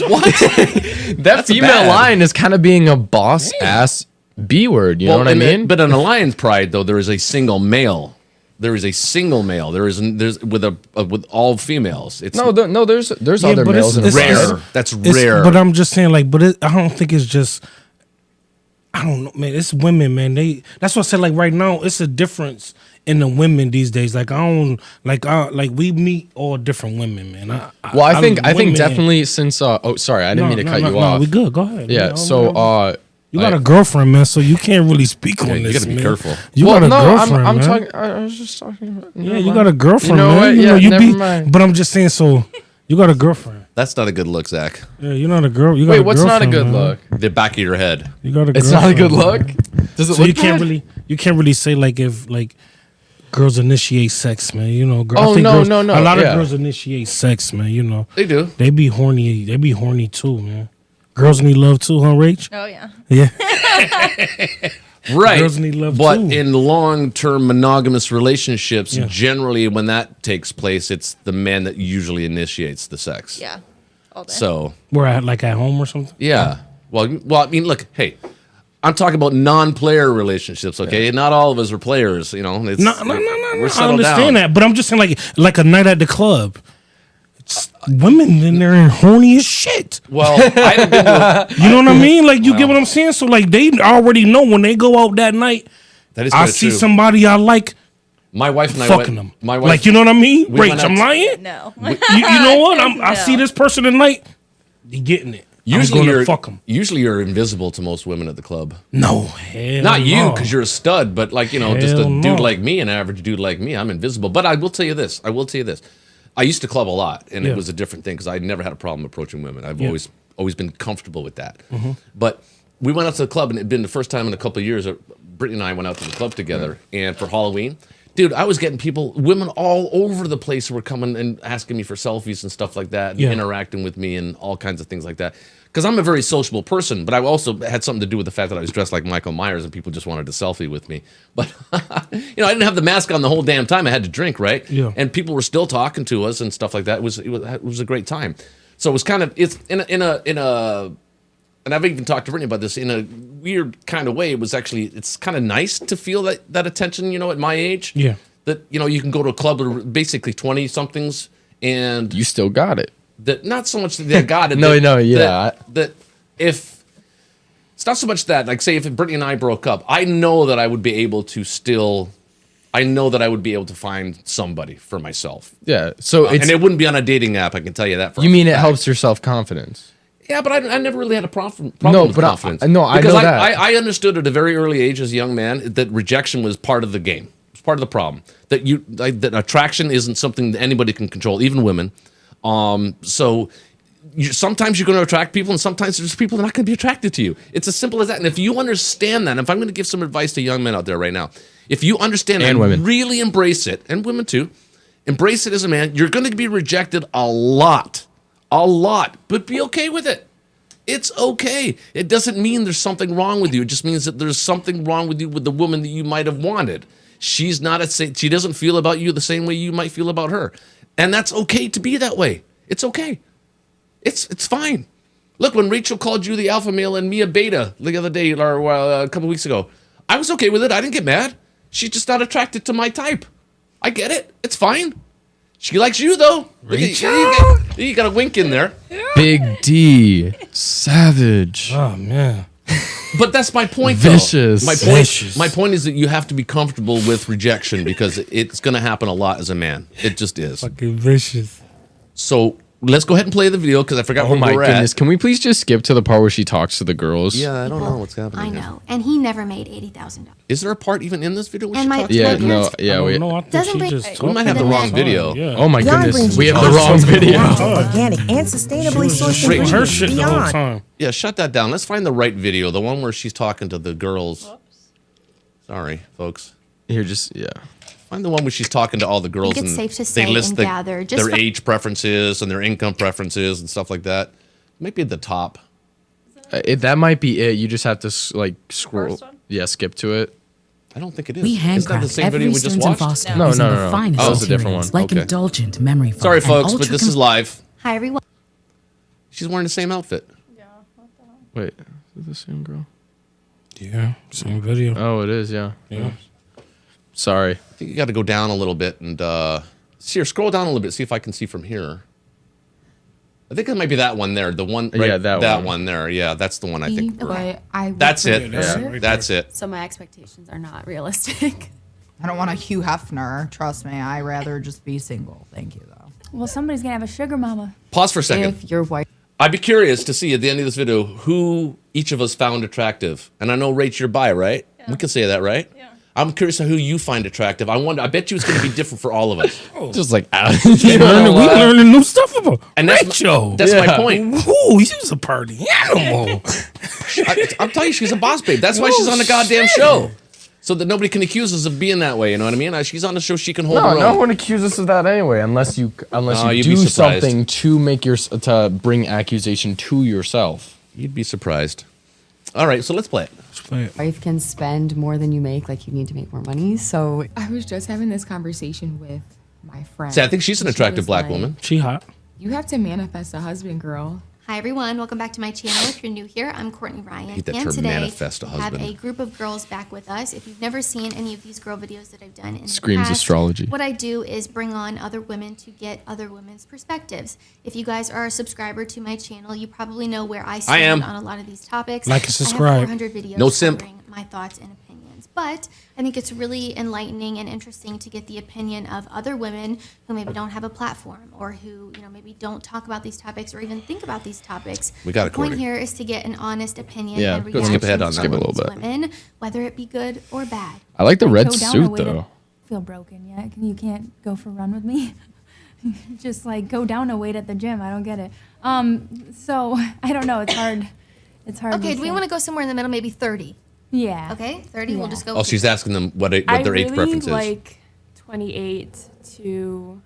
female lion is kind of being a boss ass B word. You know what I mean? But in a lion's pride, though, there is a single male. There is a single male. There's with all females. It's there's other males. It's rare. That's rare. But I'm just saying, like, I don't think it's just. I don't know, man. It's women, man. That's what I said. Like right now, it's a difference in the women these days. Like I don't like we meet all different women, man. I think definitely since sorry, I didn't mean to cut you off. We good. Go ahead. Yeah. Man. You got a girlfriend, man, so you can't really speak on this. You gotta be careful. You got a girlfriend, I'm man. talking. I was just talking about. Yeah, you got a girlfriend, you know man. What? You never mind. But I'm just saying, so you got a girlfriend. That's not a good look, Zach. Yeah, you're not a girl. Wait, what's not a good look? The back of your head. You got a girlfriend. It's not a good look. Does it so look you bad? You can't really say like if like girls initiate sex, man. You know, no. A lot of girls initiate sex, man. You know, they do. They be horny. They be horny too, man. Girls need love too, huh, Rach? Oh yeah. Yeah. Right. Girls need love but too. in long-term monogamous relationships, generally when that takes place, it's the man that usually initiates the sex. Yeah. All day. So we're at home or something. Yeah. Well, I mean, look, hey, I'm talking about non-player relationships. Okay, not all of us are players. You know, it's, no. We're I understand down. that, but I'm just saying like a night at the club. It's women in there horny as shit. Well, I haven't been to you know what I mean? Like you get what I'm saying? So like they already know when they go out that night. That is I see true. somebody I like. My wife and I fucking went, them. My wife, like you know what I mean? we went Rach, I'm out lying. No. You know what? I see this person tonight. He getting it. Usually you're fuck him. Usually you're invisible to most women at the club. No, hell not you, no. because you're a stud. But like just a dude like me, an average dude like me, I'm invisible. But I will tell you this. I used to club a lot, and it was a different thing because I never had a problem approaching women. I've always been comfortable with that. Mm-hmm. But we went out to the club, and it'd been the first time in a couple of years that Brittany and I went out to the club together, and for Halloween. Dude, I was getting women all over the place who were coming and asking me for selfies and stuff like that, and interacting with me and all kinds of things like that. Because I'm a very sociable person, but I also had something to do with the fact that I was dressed like Michael Myers and people just wanted a selfie with me. But, I didn't have the mask on the whole damn time. I had to drink, right? Yeah. And people were still talking to us and stuff like that. It was a great time. So it was kind of, it's in a, and I've even talked to Brittany about this, in a weird kind of way. It's kind of nice to feel that attention, at my age. Yeah. That, you can go to a club with basically 20-somethings and... You still got it. That not so much that they got it. That if... It's not so much that, like, say, if Brittany and I broke up, I know that I would be able to find somebody for myself. Yeah, so and it wouldn't be on a dating app, I can tell you that. You mean it helps your self-confidence? Yeah, but I never really had a problem with confidence. I know that. I understood at a very early age as a young man that rejection was part of the game. It's part of the problem. That attraction isn't something that anybody can control, even women. So sometimes you're going to attract people, and sometimes there's people that are not going to be attracted to you. It's as simple as that. And if you understand that, if I'm going to give some advice to young men out there right now, if you understand and women, really embrace it, and women too, embrace it as a man, you're going to be rejected a lot, but be okay with it. It's okay. It doesn't mean there's something wrong with you. It just means that there's something wrong with you with the woman that you might have wanted. She doesn't feel about you the same way you might feel about her. And that's okay to be that way. It's okay. It's fine. Look, when Rachel called you the alpha male and me a beta the other day or a couple weeks ago, I was okay with it. I didn't get mad. She's just not attracted to my type. I get it. It's fine. She likes you, though. Rachel? You got a wink in there. Big D. Savage. Oh, man. But that's my point, Vicious. though. My point is that you have to be comfortable with rejection because it's going to happen a lot as a man. It just is. Fucking vicious. So let's go ahead and play the video because I forgot where we're at. Can we please just skip to the part where she talks to the girls? Yeah, I don't know what's happening. I know. And he never made $80,000. Is there a part even in this video where And she my- talks? Yeah, my no, parents- yeah. We We might have the wrong video. Yeah. Oh my Beyond goodness, brings we you have the all wrong sorts of video. natural, organic, and sustainably sourced Rachel, Her ingredients. shit the whole Beyond. time. Yeah, shut that down. Let's find the right video, the one where she's talking to the girls. Sorry, folks. Here, Find the one where she's talking to all the girls. I think it's and safe to say they list and the- gather, just their fi- age preferences and their income preferences and stuff like that. Maybe at the top. That might be it. You just have to scroll. Yeah, skip to it. I don't think it is. We Is that the handcraft same video every we just Stearns and watched? Foster No, using no, the no. finest Oh, it's a different materials, one. like Okay. indulgent memory foam Sorry, and folks, but ultra this is live. Hi, everyone. She's wearing the same outfit. Wait, is it the same girl? Yeah, same video. Oh, it is. Yeah. Sorry. I think you got to go down a little bit and here, scroll down a little bit. See if I can see from here. I think it might be that one there. The one, right, Yeah, that one there. Yeah, that's the one I think. But I would That's it. prefer- That's it. So my expectations are not realistic. I don't want a Hugh Hefner. Trust me, I rather just be single. Thank you, though. Well, somebody's gonna have a sugar mama. Pause for a second. If your wife. I'd be curious to see at the end of this video who each of us found attractive. And I know, Rach, you're bi, right? We can say that, right? Yeah. I'm curious who you find attractive. I bet you it's going to be different for all of us. Just like We learning new stuff about And Rachel. That's my point. Ooh, she's a party animal. I'm telling you, she's a boss babe. That's why she's on the goddamn show. So that nobody can accuse us of being that way. You know what I mean? She's on the show. She can hold her own. No one accuses us of that anyway, unless you you'd be do surprised. something to bring accusation to yourself. You'd be surprised. All right, so let's play it. Wife can spend more than you make, like you need to make more money. So I was just having this conversation with my friend. See, I think she's an attractive black woman. She hot. You have to manifest a husband, girl. Hi everyone, welcome back to my channel. If you're new here, I'm Courtney Ryan, hate that and term, today manifest a we have husband. a group of girls back with us. If you've never seen any of these girl videos that I've done in Screams the past, astrology. what I do is bring on other women to get other women's perspectives. If you guys are a subscriber to my channel, you probably know where I stand on a lot of these topics. Like and subscribe. I have 400 videos No simp. covering my thoughts and opinions. But I think it's really enlightening and interesting to get the opinion of other women who maybe don't have a platform or who, maybe don't talk about these topics or even think about these topics. We got the it, point Courtney. here is to get an honest opinion Yeah, and go reaction skip ahead on from that. Skip a little these bit. women, whether it be good or bad. I like the red Go down a suit way to though. Feel broken yet? You can't go for a run with me. Just like go down a weight at the gym. I don't get it. So I don't know. It's hard. It's hard. Okay, do we want to go somewhere in the middle? Maybe 30. Yeah. Okay, 30. We'll just go. Oh, she's asking them what their age preference is. Like 28 to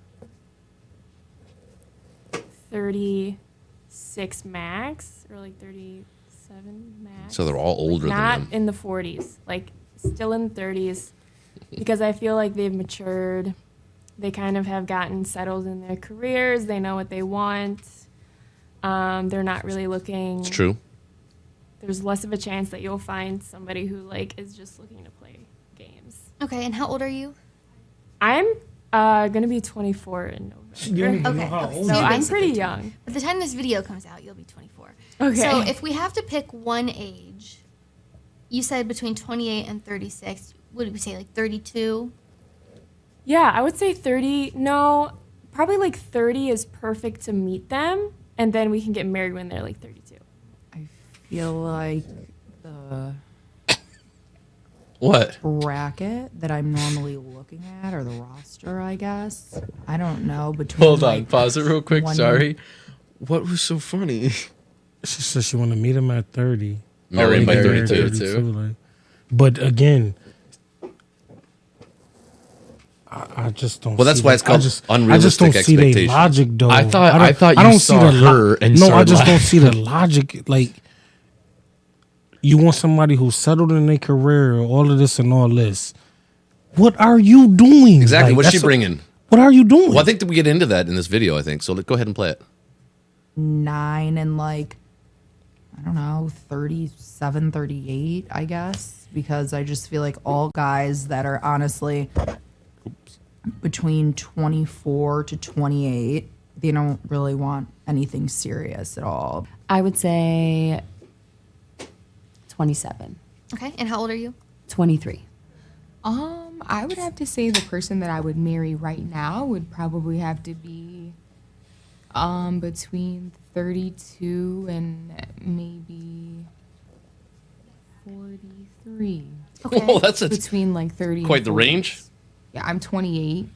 36 max, or like 37 max. So they're all older than Not them. in the 40s, like still in the 30s, because I feel like they've matured. They kind of have gotten settled in their careers. They know what they want. They're not really looking. It's true. There's less of a chance that you'll find somebody who like is just looking to play games. Okay, and how old are you? I'm gonna be 24 in November. Okay, so I'm pretty young. By the time this video comes out, you'll be 24. Okay. So if we have to pick one age, you said between 28 and 36. What did we say, like 32? Yeah, I would say 30. No, probably like 30 is perfect to meet them, and then we can get married when they're like 32. Feel like the what bracket that I'm normally looking at, or the roster, I guess. I don't know. Between Hold on, pause it real quick. Sorry. What was so funny? She said she want to meet him at 30. Marry him by 32. Like, but again, I just don't. Well, that's see why it's called unrealistic I just don't see the expectations. logic, though. I thought I you don't saw see her and no, I started just don't laughing. see the logic. Like, you want somebody who's settled in their career, all of this and all this. What are you doing? Exactly. Like, What's she that's bringing? What are you doing? Well, I think that we get into that in this video, I think. So go ahead and play it. 9 and like, I don't know, 37, 38, I guess. Because I just feel like all guys that are honestly between 24 to 28, they don't really want anything serious at all. I would say 27. Okay, and how old are you? 23. I would have to say the person that I would marry right now would probably have to be between 32 and maybe 43. Okay. Oh, that's between like 30 quite and the 40. range. Yeah, I'm 28.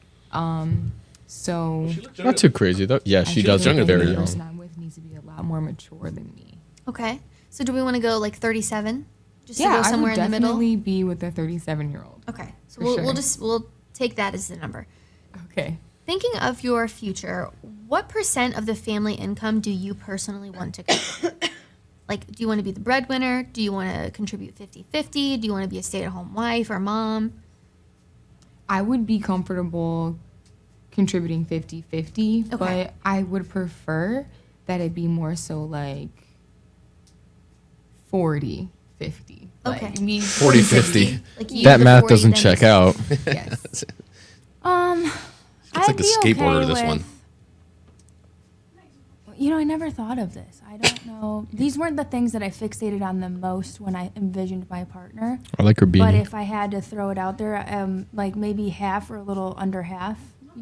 So Not too crazy though. Yeah, she does look very The young. person I'm with needs to be a lot more mature than me. Okay, so do we want to go like 37? Just Yeah, to go somewhere I would in the middle? definitely be with a 37-year-old. Okay, so For we'll take that as the number. Okay. Thinking of your future, what % of the family income do you personally want to contribute? Like, do you want to be the breadwinner? Do you want to contribute 50-50? Do you want to be a stay-at-home wife or mom? I would be comfortable contributing 50-50, but I would prefer that it be more so like 40-50. Okay. Like me 40-50. Like you That the math 40, doesn't then check the- out. Yes. It's I'd like the be skateboarder, okay this with- one. You know, I never thought of this. I don't know. These weren't the things that I fixated on the most when I envisioned my partner. I like her beanie. But if I had to throw it out there, like maybe half or a little under half,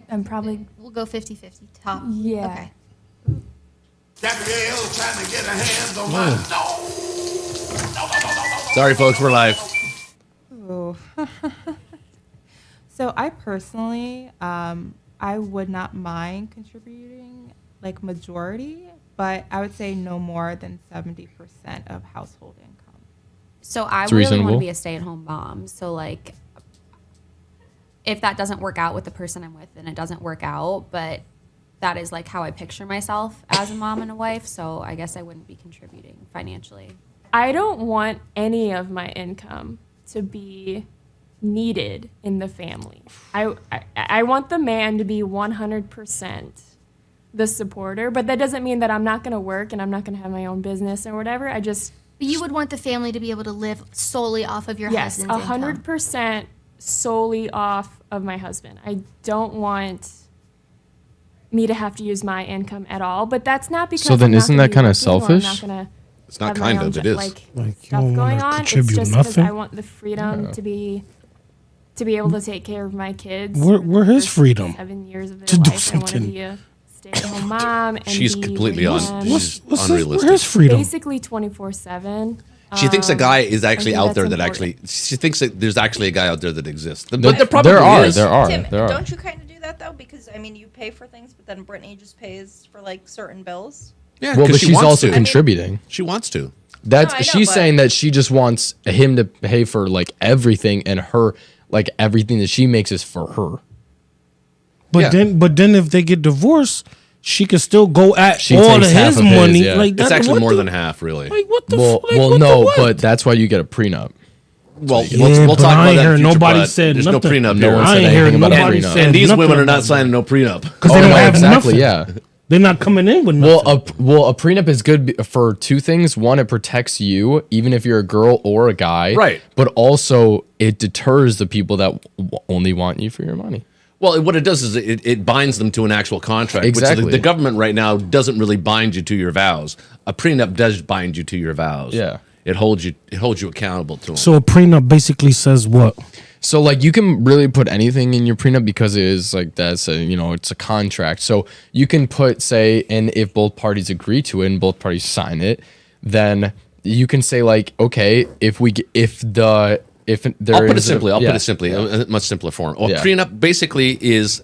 I'm probably... We'll go 50-50 top. Yeah. Okay. Gabrielle's trying to get her hands on my Sorry, folks, we're live. Ooh. So I personally, I would not mind contributing like majority, but I would say no more than 70% of household income. So I It's really want reasonable. to be a stay-at-home mom. So like, if that doesn't work out with the person I'm with, then it doesn't work out. But that is like how I picture myself as a mom and a wife. So I guess I wouldn't be contributing financially. I don't want any of my income to be needed in the family. I want the man to be 100% the supporter, but that doesn't mean that I'm not going to work and I'm not going to have my own business or whatever. But you would want the family to be able to live solely off of your yes, husband's income. 100% solely off of my husband. I don't want me to have to use my income at all, but that's not because So then I'm not isn't gonna that be kinda working or I'm selfish? not gonna It's not have my kind own of, it is. like you stuff don't going wanna on. It's contribute just because nothing? I want the freedom to be able to take care of my kids. Where his freedom 7 years of to their do life. I want to something? be a stay-at-home mom. And She's be completely with on. them. She's unrealistic. Where's freedom? Basically 24/7. She thinks a guy is I actually think out that's there that important. actually. She thinks that there's actually a guy out there that exists. But There- there probably there are, is. there are. Tim, there are. don't you kind of do that though? Because I mean, you pay for things, but then Brittany just pays for like certain bills. Yeah, Well, 'cause but she she's wants also to. contributing. She wants to. That's No, I know, she's but- saying that she just wants him to pay for like everything, and her like everything that she makes is for her. But then if they get divorced, she can still go at She all of takes half his of his, money. yeah. Like It's that, actually what more the- than half, really. Like what the? Well, like, what the no, what? but that's why you get a prenup. Well, Yeah, we'll but talk I about ain't that. hear in future, nobody but said there's nothing. no prenup No here. one I said ain't hear anything about a nobody prenup. said And these nothing women are not about signing no prenup. because they Oh, don't no, have exactly, nothing. yeah. They're not coming in with Well, nothing. a prenup is good for two things. One, it protects you, even if you're a girl or a guy. Right. But also, it deters the people that only want you for your money. Well, what it does is it binds them to an actual contract. Exactly. Which the government right now doesn't really bind you to your vows. A prenup does bind you to your vows. Yeah. It holds you accountable to them. So a prenup basically says what? So like you can really put anything in your prenup because it is like it's a contract. So you can put and if both parties agree to it and both parties sign it, then you can say like, okay, if there I'll put it is simply. yeah. Put it simply. A much simpler form. A Yeah. prenup basically is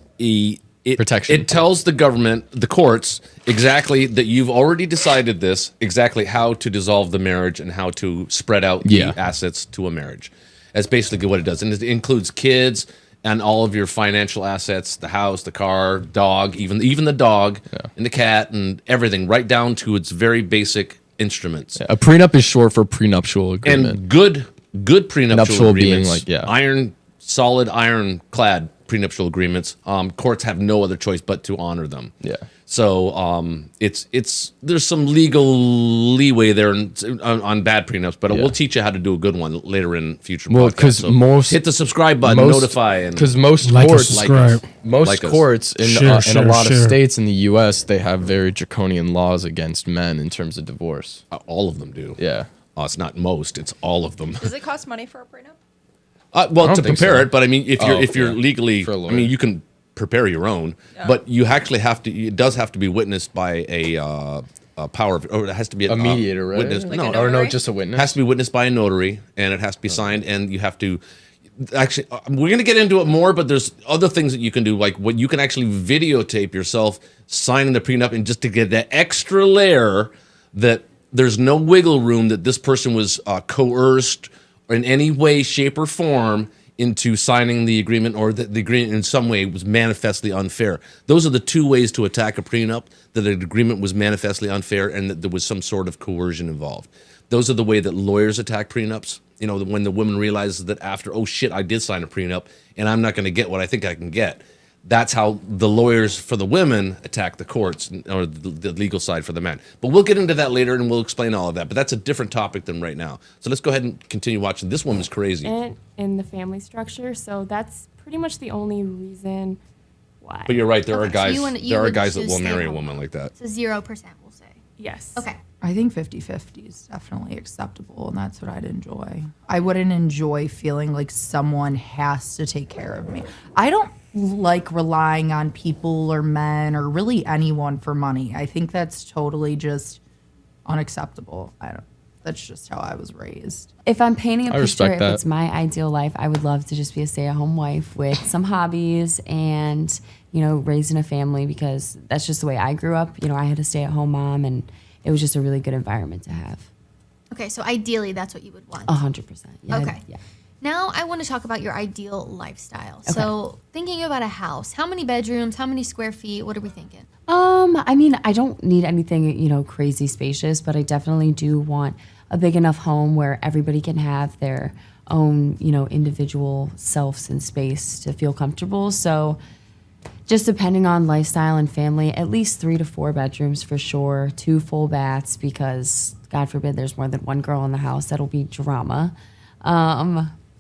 protection. It tells the government, the courts, exactly that you've already decided this, exactly how to dissolve the marriage and how to spread out the assets to a marriage. That's basically what it does, and it includes kids and all of your financial assets, the house, the car, dog, even the dog and the cat and everything, right down to its very basic instruments. A prenup is short for prenuptial agreement. And good prenuptial agreements, being solid ironclad prenuptial agreements. Courts have no other choice but to honor them. Yeah. So there's some legal leeway there on bad prenups, but we'll teach you how to do a good one later in future. Well, podcasts. because So hit the subscribe button, notify, and because most like courts, us, subscribe. most Like us. courts in Share, a lot of share. states in the U.S. they have very draconian laws against men in terms of divorce. All of them do. Yeah. It's not most; it's all of them. Does it cost money for a prenup? Well, don't to think prepare so. it, but I mean, if you're legally, For a I lawyer. mean, you can prepare your own, but you actually have to. It does have to be witnessed by a power, or it has to be A mediator, right? Witness, Like no, a Or no, notary? just a witness. it has to be witnessed by a notary, and it has to be signed, and you have to. Actually, we're going to get into it more, but there's other things that you can do, like what you can actually videotape yourself signing the prenup, and just to get that extra layer that there's no wiggle room that this person was coerced in any way, shape, or form into signing the agreement, or that the agreement in some way was manifestly unfair. Those are the two ways to attack a prenup: that an agreement was manifestly unfair and that there was some sort of coercion involved. Those are the way that lawyers attack prenups. You know, when the woman realizes that after, oh shit, I did sign a prenup and I'm not going to get what I think I can get. That's how the lawyers for the women attack the courts, or the legal side for the men. But we'll get into that later and we'll explain all of that. But that's a different topic than right now. So let's go ahead and continue watching. This woman's crazy. And in the family structure, so that's pretty much the only reason why. But you're right. There are Okay, so guys. you There are would guys that choose will stay marry a home. woman like that. So 0%, we'll say. Yes. Okay. I think 50-50 is definitely acceptable, and that's what I'd enjoy. I wouldn't enjoy feeling like someone has to take care of me. I don't like relying on people or men or really anyone for money. I think that's totally just unacceptable. That's just how I was raised. If I'm painting a I picture, respect if that. it's my ideal life, I would love to just be a stay-at-home wife with some hobbies and, raising a family, because that's just the way I grew up. I had a stay-at-home mom, and it was just a really good environment to have. Okay, so ideally that's what you would want. 100%. Yeah, Okay. Yeah. Now I want to talk about your ideal lifestyle. So thinking about a house, how many bedrooms, how many square feet, what are we thinking? I mean, I don't need anything, crazy spacious, but I definitely do want a big enough home where everybody can have their own, individual selves and space to feel comfortable. So just depending on lifestyle and family, at least 3 to 4 bedrooms for sure, 2 full baths, because God forbid there's more than one girl in the house. That'll be drama.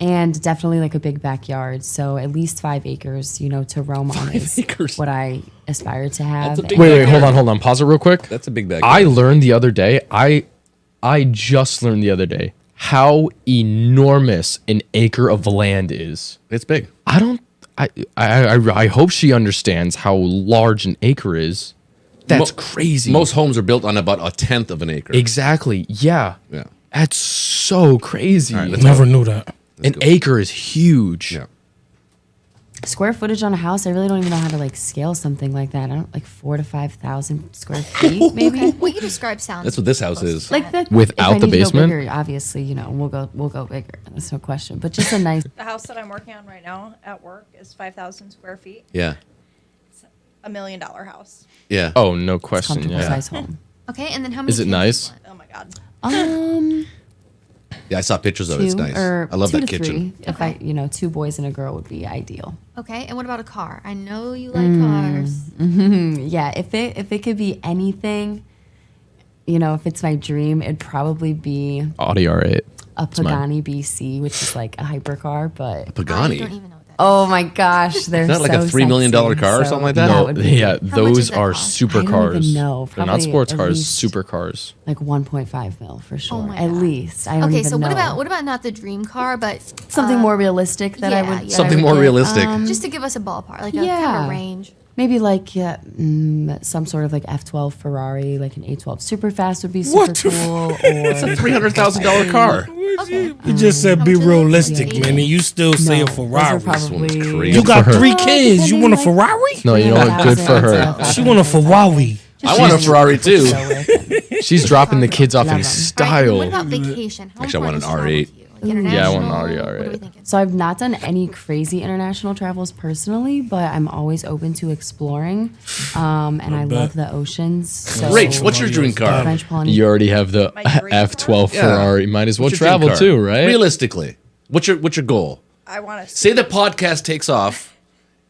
And definitely like a big backyard. So at least 5 acres, to roam on is what I aspire to have. Wait, hold on. Pause it real quick. That's a big bag. I learned the other day. I just learned the other day how enormous an acre of land is. It's big. I hope she understands how large an acre is. That's crazy. Most homes are built on about 1/10 of an acre. Exactly. Yeah. Yeah. That's so crazy. All right, let's Never knew that. An acre is huge. Yeah. Square footage on a house, I really don't even know how to scale something like that. I don't 4,000 to 5,000 square feet, maybe. Okay, what you described sounds. That's what this house is. Like that. Without if I the need to go basement? bigger, obviously, we'll go bigger. That's no question. But just a nice. The house that I'm working on right now at work is 5,000 square feet. Yeah. $1 million house. Yeah. Oh, no question. Comfortable Yeah. size home. Okay, and then how many? Is it kids do you nice? want? Oh my God. Yeah, I saw pictures of it. It's Two nice. or I love two that to kitchen. three. If I, 2 boys and a girl would be ideal. Okay, and what about a car? I know you like cars. Yeah, if it could be anything, if it's my dream, it'd probably be Audi R8. a Pagani BC, which is like a hypercar, but Pagani. I don't even know what that oh my gosh, they're Is that like so a $3 million sexy. car or So something like that? that No, would be- yeah, How much those does that are cost? supercars. I don't even know. They're not Probably sports at cars, least- supercars. like 1.5 mil for sure. my At God. least. I don't Okay, even so know. what about not the dream car, but something more realistic that I yeah, would yeah. Something that I more would get? realistic. just to give us a ballpark, like a kind Yeah. of range. Maybe like some sort of like F12 Ferrari, like an A12 super fast would be super What the cool. It's a $300,000 car. Okay. You just said be How much is it? realistic, Yeah. man, and you still say a No, those are Ferrari. probably crazy. You got for her. 3 kids. You want a Ferrari? No, you know what? Good for her. She want a Ferrari. I want a Ferrari too. She's dropping the kids off Love in 'em. style. What about vacation? How Actually, I want important an is R8. travel to you? Like international? Yeah, I want an Audi What are we R8. thinking? So I've not done any crazy international travels personally, but I'm always open to exploring. And I bet. love the oceans. So Rach, what's your dream car? French Polynesia. You already have the My dream F12 Yeah. Ferrari. Might as well What's your dream travel car? too, right? Realistically, what's your goal? I want to Say the podcast takes off,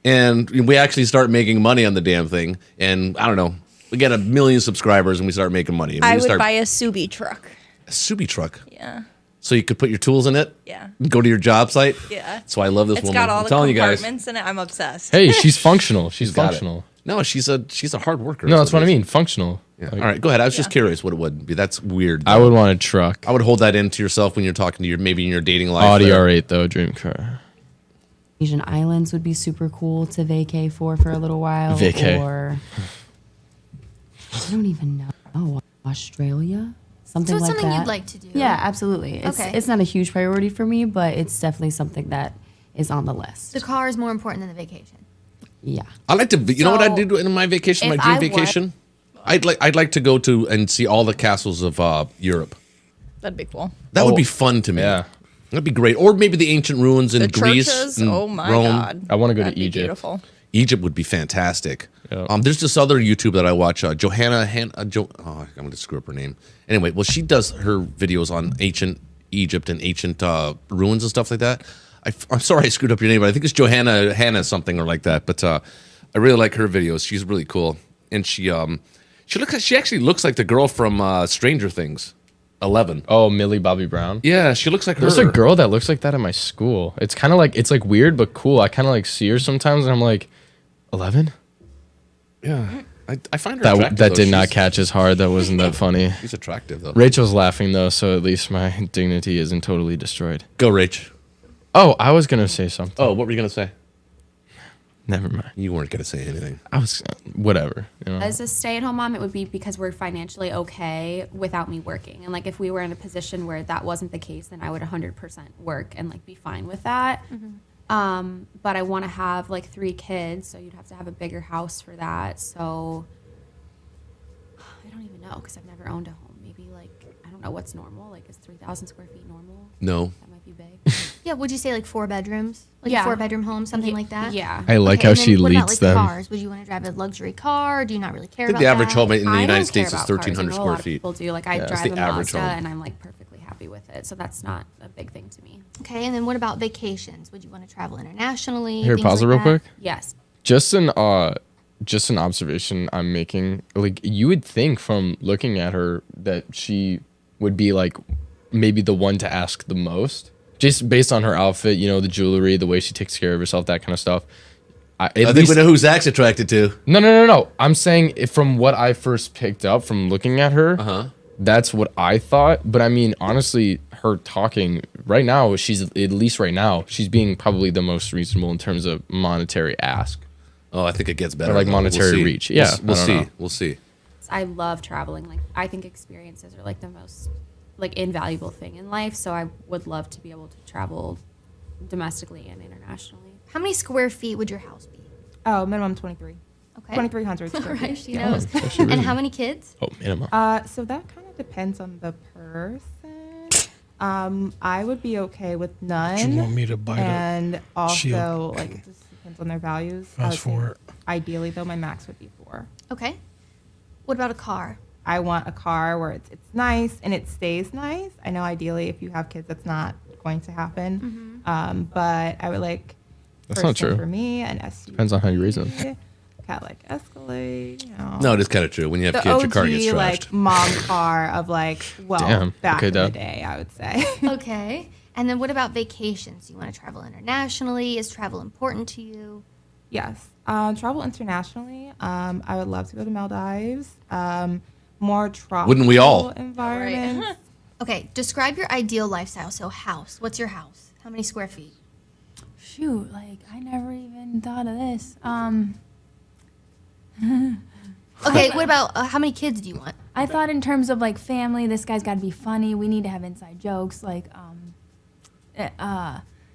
and we actually start making money on the damn thing, and I don't know, we get 1 million subscribers, and we start making money. And I we would start buy a Subi truck. a Subi truck, Yeah. so you could put your tools in it. Yeah. Go to your job site. Yeah. So I love this It's woman. got all I'm the telling you guys. compartments in it. I'm obsessed. Hey, she's functional. She's Got it. functional. No, she's a hard worker. No, that's what I mean. Functional. Yeah. Like, All right, go ahead. I was just curious what it would be. That's weird. I though. would want a truck. I would hold that in to yourself when you're talking to maybe in your dating life. Audi there. R8 though, dream car. Asian islands would be super cool to vacay for a little while. Vacay. Or I don't even know. Oh, Australia? Something So it's like something that. you'd like to do. Yeah, absolutely. Okay. It's not a huge priority for me, but it's definitely something that is on the list. The car is more important than the vacation. Yeah. I like to. You know what I So, did in my vacation, my if dream I vacation? I'd like to go to and see all the castles of Europe. That'd be cool. That would be fun to me. Yeah. That'd be great. Or maybe the ancient ruins in The Greece, churches. and Oh my Rome. God. I want to go That'd to be Egypt. Beautiful. Egypt would be fantastic. Yeah. There's this other YouTube that I watch, Johanna. I'm going to screw up her name. Anyway, well, she does her videos on ancient Egypt and ancient ruins and stuff like that. I'm sorry I screwed up your name, but I think it's Hannah something or like that. But I really like her videos. She's really cool, and she actually looks like the girl from Stranger Things, 11. Oh, Millie Bobby Brown. Yeah, she looks like There's her. a girl that looks like that at my school. It's kind of like weird but cool. I kind of like see her sometimes and I'm like, 11? Yeah, I find her That attractive, that though. did not She's- catch as hard. That wasn't that funny. She's attractive though. Rachel's laughing though, so at least my dignity isn't totally destroyed. Go, Rach. Oh, I was gonna say something. Oh, what were you gonna say? Never mind. You weren't gonna say anything. I was whatever. You know? As a stay-at-home mom, it would be because we're financially okay without me working. And like if we were in a position where that wasn't the case, then I would 100% work and like be fine with that. But I want to have like 3 kids, so you'd have to have a bigger house for that. So I don't even know because I've never owned a home. Maybe like I don't know what's normal. Like is 3,000 square feet normal? No. That might be big. Yeah, would you say like 4 bedrooms? Like Yeah. a 4-bedroom home, something like that? Yeah. I like Okay, how and she then what about, leads like, them. Cars? Would you want to drive a luxury car? Or do you not really care I think about the average that? home in the I United don't States care is about cars. I 1,300 know a square lot of feet. people do. Like I That's drive the a average Mazda, home. and I'm like perfectly happy with it. So that's not a big thing to me. Okay, and then what about vacations? Would you want to travel internationally? Here, things pause it like real that? quick. Yes. Just an observation I'm making. Like you would think from looking at her that she would be like maybe the one to ask the most, just based on her outfit, you know, the jewelry, the way she takes care of herself, that kind of stuff. I think we know who Zach's attracted to. No. I'm saying from what I first picked up from looking at her, that's what I thought. But I mean, honestly, her talking right now, she's at least right now, she's being probably the most reasonable in terms of monetary ask. Oh, I think it gets better. Or like though. monetary We'll see. reach. Yeah, We'll I don't see. know. We'll see. I love traveling. Like I think experiences are like the most like invaluable thing in life. So I would love to be able to travel domestically and internationally. How many square feet would your house be? Oh, minimum 23. Okay. 2,300 All square right, feet. she Yeah. knows. Oh, actually And really- how many kids? Oh, minimum. So that kind of depends on the person. I would be okay with none. You want me to bite up? And also, Shield. like, it just depends on their values. I Fast would say forward. Ideally, though, my max would be 4. Okay. What about a car? I want a car where it's nice and it stays nice. I know ideally if you have kids, that's not going to happen. But I would like. That's not true. For me, an SUV. Depends on how you raise them. Cadillac Escalade, you know. No, it is kind of true. When you have kids, your car gets trashed. Like mom car of like, back in the day, I would say. Okay. And then what about vacations? Do you want to travel internationally? Is travel important to you? Yes. Travel internationally. I would love to go to Maldives. More tropical Wouldn't we all? Environments. Right. Okay. Describe your ideal lifestyle. So house. What's your house? How many square feet? Shoot, like I never even thought of this. Okay, what about how many kids do you want? I thought in terms of like family, this guy's got to be funny. We need to have inside jokes, like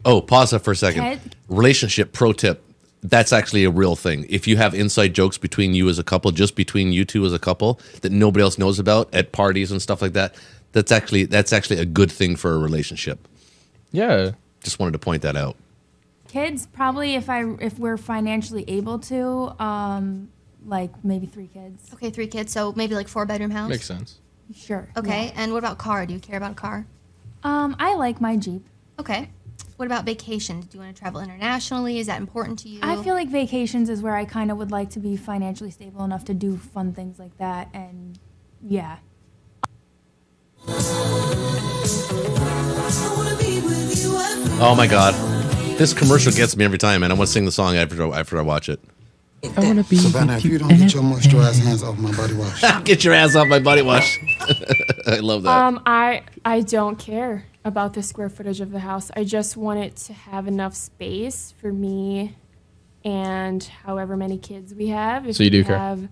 Oh, pause that for a second. Ted? Relationship pro tip. That's actually a real thing. If you have inside jokes between you as a couple, just between you two as a couple, that nobody else knows about at parties and stuff like that, that's actually a good thing for a relationship. Yeah. Just wanted to point that out. kids. Probably if we're financially able to, like maybe 3 kids. Okay, 3 kids. So maybe like 4-bedroom house. Makes sense. Sure. Okay, yeah. and what about car? Do you care about a car? I like my Jeep. Okay. What about vacations? Do you want to travel internationally? Is that important to you? I feel like vacations is where I kind of would like to be financially stable enough to do fun things like that. And yeah. Oh my God. This commercial gets me every time, man. I want to sing the song after I watch it. I want to be Savannah, if you don't get your moisturized hands off my body wash. Get your ass off my body wash. I love that. I don't care about the square footage of the house. I just want it to have enough space for me and however many kids we have. If so you do we care? have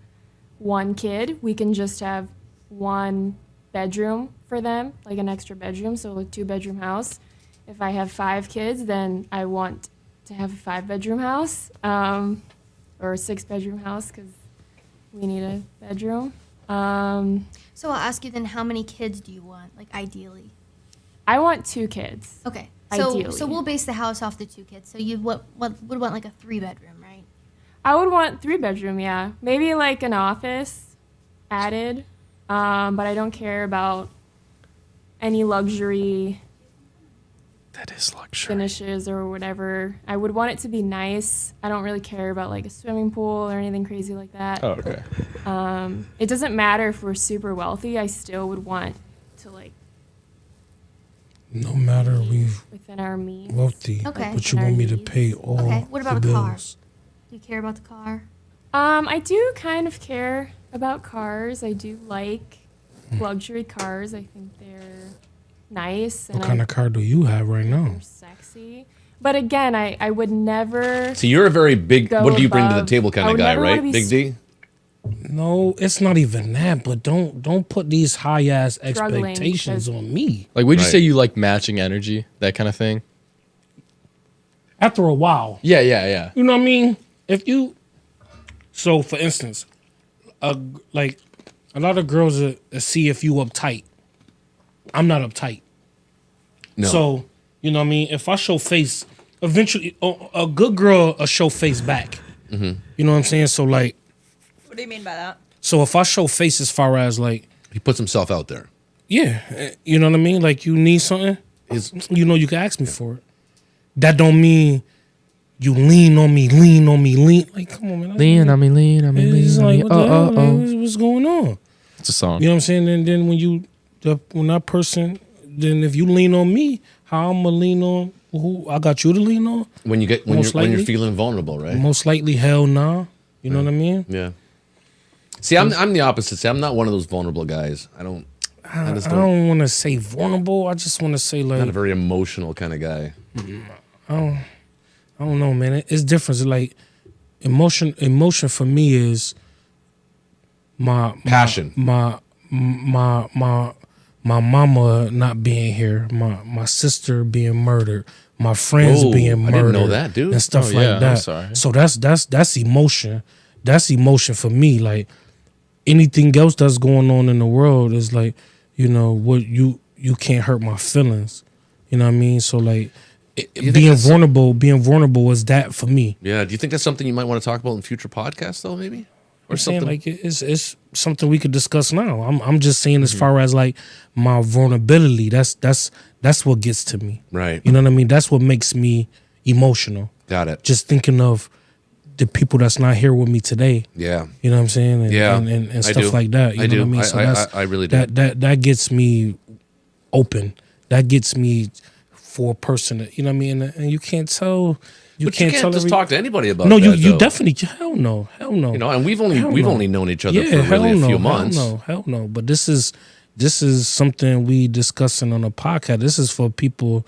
1 kid, we can just have 1 bedroom for them, like an extra bedroom, so a 2-bedroom house. If I have 5 kids, then I want to have a 5-bedroom house. Or a 6-bedroom house because we need a bedroom. So I'll ask you then, how many kids do you want, like ideally? I want 2 kids. Okay. Ideally. So we'll base the house off the 2 kids. So you would want like a 3-bedroom, right? I would want 3-bedroom, yeah. Maybe like an office added, but I don't care about any luxury. That is luxury. Finishes or whatever. I would want it to be nice. I don't really care about like a swimming pool or anything crazy like that. Oh, okay. It doesn't matter if we're super wealthy. I still would want to like. No matter within our means. Wealthy. Okay. But you want me to pay all Okay. What about the a car? bills. Do you care about the car? I do kind of care about cars. I do like luxury cars. I think they're nice. What kind of car do you have right now? They're sexy. But again, I would never. So you're a very big, what do you bring to the table kind of guy, right? Be Big D? No, it's not even that, but don't put these high ass expectations on me. Like, would you say you like matching energy, that kind of thing? After a while. Yeah. You know what I mean? If you, so for instance, like a lot of girls see if you uptight. I'm not uptight. No. So, you know what I mean? If I show face, eventually, a good girl will show face back. Mm-hmm. You know what I'm saying? So, like. What do you mean by that? So, if I show face as far as, like. He puts himself out there. Yeah. You know what I mean? Like, you need something, you know, you can ask me for it. That don't mean you lean on me. Like, come on, man. Lean on me. It's like, what the hell? Like, what's going on? It's a song. You know what I'm saying? And then when that person, then if you lean on me, how I'm gonna lean on who I got you to lean on? When you're feeling vulnerable, right? Most likely, hell nah. You know what I mean? Yeah. See, I'm the opposite. See, I'm not one of those vulnerable guys. I don't want to say vulnerable. I just want to say like not a very emotional kind of guy. I don't know, man. It's different. It's like emotion for me is my passion. My mama not being here, my sister being murdered, my friends being murdered. I didn't know that, dude. And stuff like that. I'm sorry. So that's emotion. That's emotion for me. Like anything else that's going on in the world is like, you know, what you can't hurt my feelings. You know what I mean? So like being vulnerable is that for me. Yeah. Do you think that's something you might want to talk about in future podcasts, though, maybe? Or I'm saying something? like it's something we could discuss now. I'm just saying as far as like my vulnerability, that's what gets to me. Right. You know what I mean? That's what makes me emotional. Got it. Just thinking of the people that's not here with me today. Yeah. You know what I'm saying? And, Yeah. and stuff like that. You I know do. what I mean? So I really do. That gets me open. That gets me for a person that, you know what I mean? And you can't tell. You can't just talk to anybody about no, that. you definitely hell no. You know, and we've only known each other for really a few months. Hell no. But this is something we discussing on a podcast. This is for people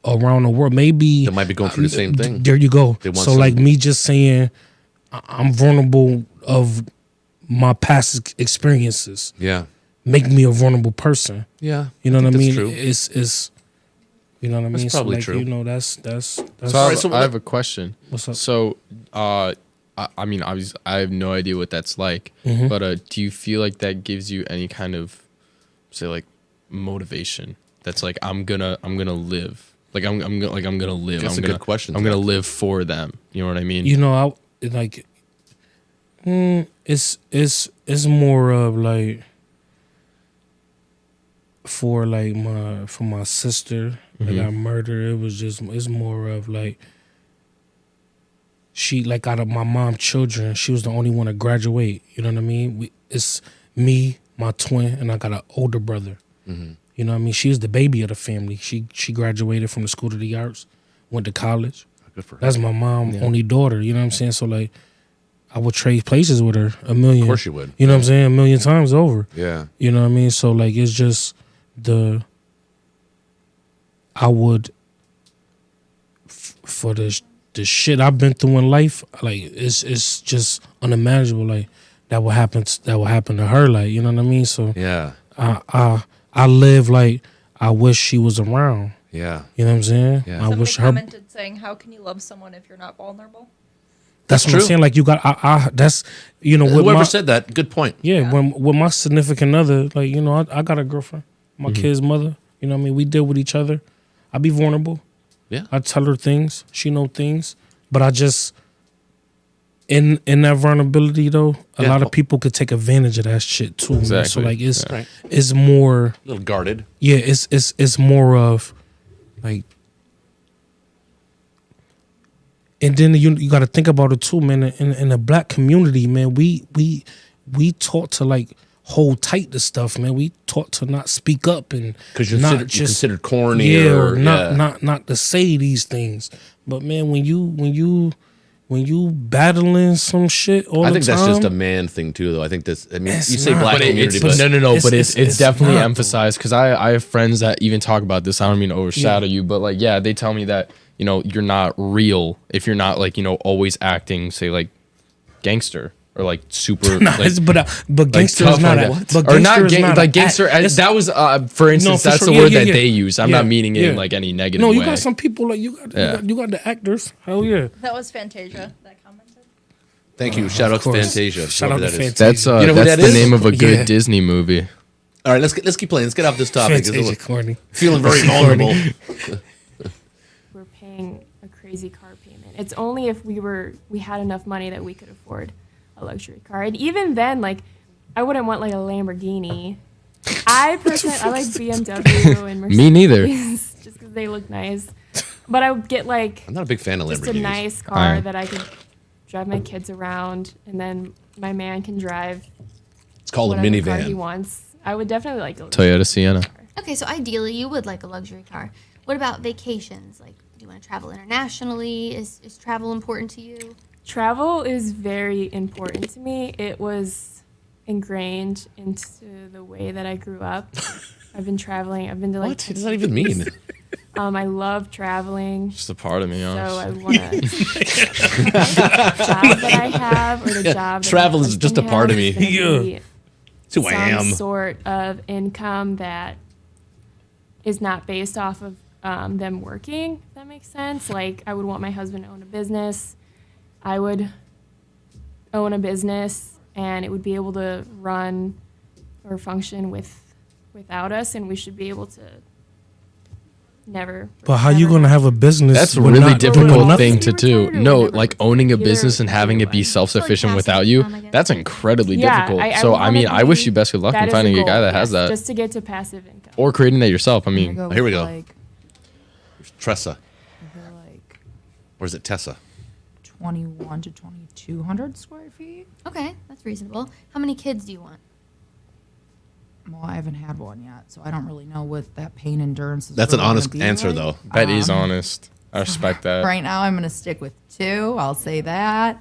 around the world. Maybe that might be going through the same thing. There you go. So like me just saying I'm vulnerable of my past experiences. Yeah. Make me a vulnerable person. Yeah. You know what I mean? True. It's you know what I mean? That's probably so like, true. You know, that's So I have a question. What's up? So, I mean, obviously, I have no idea what that's like, but do you feel like that gives you any kind of, say, like, motivation? That's like I'm gonna live. Like I'm gonna live. That's a good question. I'm gonna live for them. You know what I mean? You know, it's more of like for my sister that got murdered. It's more of like she, like, out of my mom's children, she was the only one to graduate. You know what I mean? It's me, my twin, and I got an older brother. You know what I mean? She was the baby of the family. She graduated from the School of the Arts, went to college. Good for her. That's my mom's only daughter. You know what I'm saying? So like, I would trade places with her a million. Of course you would. You know what I'm saying? A million times over. Yeah. You know what I mean? So like, it's just I would for the shit I've been through in life. Like it's just unimaginable. Like that will happen to her. Like, you know what I mean? So yeah. I live like I wish she was around. Yeah. You know what I'm saying? Yeah. I Somebody wish her. commented saying, "How can you love someone if you're not vulnerable?" That's what I'm saying. Like, you got, that's, you know, with whoever said that, good point. Yeah, when with my significant other, like, you know, I got a girlfriend, my kid's mother. You know what I mean? We deal with each other. I be vulnerable. Yeah. I tell her things. She know things. But I just, in that vulnerability though, a lot of people could take advantage of that shit too. Exactly. Man. So like, it's more a little guarded. Yeah, it's more of like. And then you got to think about it too, man. In the black community, man, we taught to like hold tight to stuff, man. We taught to not speak up and because you're considered corny, yeah, or not to say these things. But man, when you battling some shit all the time, I think that's just a man thing too, though. I think that's. I mean, you say black community, but but it's definitely emphasized because I have friends that even talk about this. I don't mean to overshadow you, but like, yeah, they tell me that, you know, you're not real if you're not, like, you know, always acting, say, like gangster or like super. But gangster is not gangster. That was for instance, that's the word that they use. I'm not meaning it in like any negative way. No, you got some people like you got the actors. Hell yeah. That was Fantasia that commented. Thank you. Shout out to Fantasia. Shout out to Fantasia. That's the name of a good Disney movie. All right, let's keep playing. Let's get off this topic. Fantasia corny. Feeling very vulnerable. We're paying a crazy car payment. It's only if we had enough money that we could afford a luxury car. And even then, like, I wouldn't want like a Lamborghini. I personally, I like BMW and Mercedes. Me neither. Just because they look nice. But I would get like, I'm not a big fan of Lamborghinis. just a nice car that I could drive my kids around, and then my man can drive. It's called a car minivan. he wants. I would definitely like a Toyota Sienna. Okay, so ideally you would like a luxury car. What about vacations? Like, do you want to travel internationally? Is travel important to you? Travel is very important to me. It was ingrained into the way that I grew up. I've been traveling. I've been to like. What does that even mean? I love traveling. Just a part of me, honestly. So I want to job that I have or the job. Travel is just a part of me. Yeah. It's who I am. Some sort of income that is not based off of them working. If that makes sense. Like, I would want my husband to own a business. I would own a business, and it would be able to run or function without us, and we should be able to never. But how you gonna have a business? That's a with really not doing difficult nothing? thing to do. No, like owning a business and having it be self-sufficient without you, that's incredibly difficult. So I mean, I wish you best of luck in finding a guy that has that. Just to get to passive income. Or creating that yourself. I mean, here we go. Here's Tressa. Or is it Tessa? 21 to 2,200 square feet. Okay, that's reasonable. How many kids do you want? Well, I haven't had one yet, so I don't really know what that pain endurance is. That's an really honest gonna be answer, like. though. That is honest. I respect that. Right now, I'm going to stick with 2. I'll say that.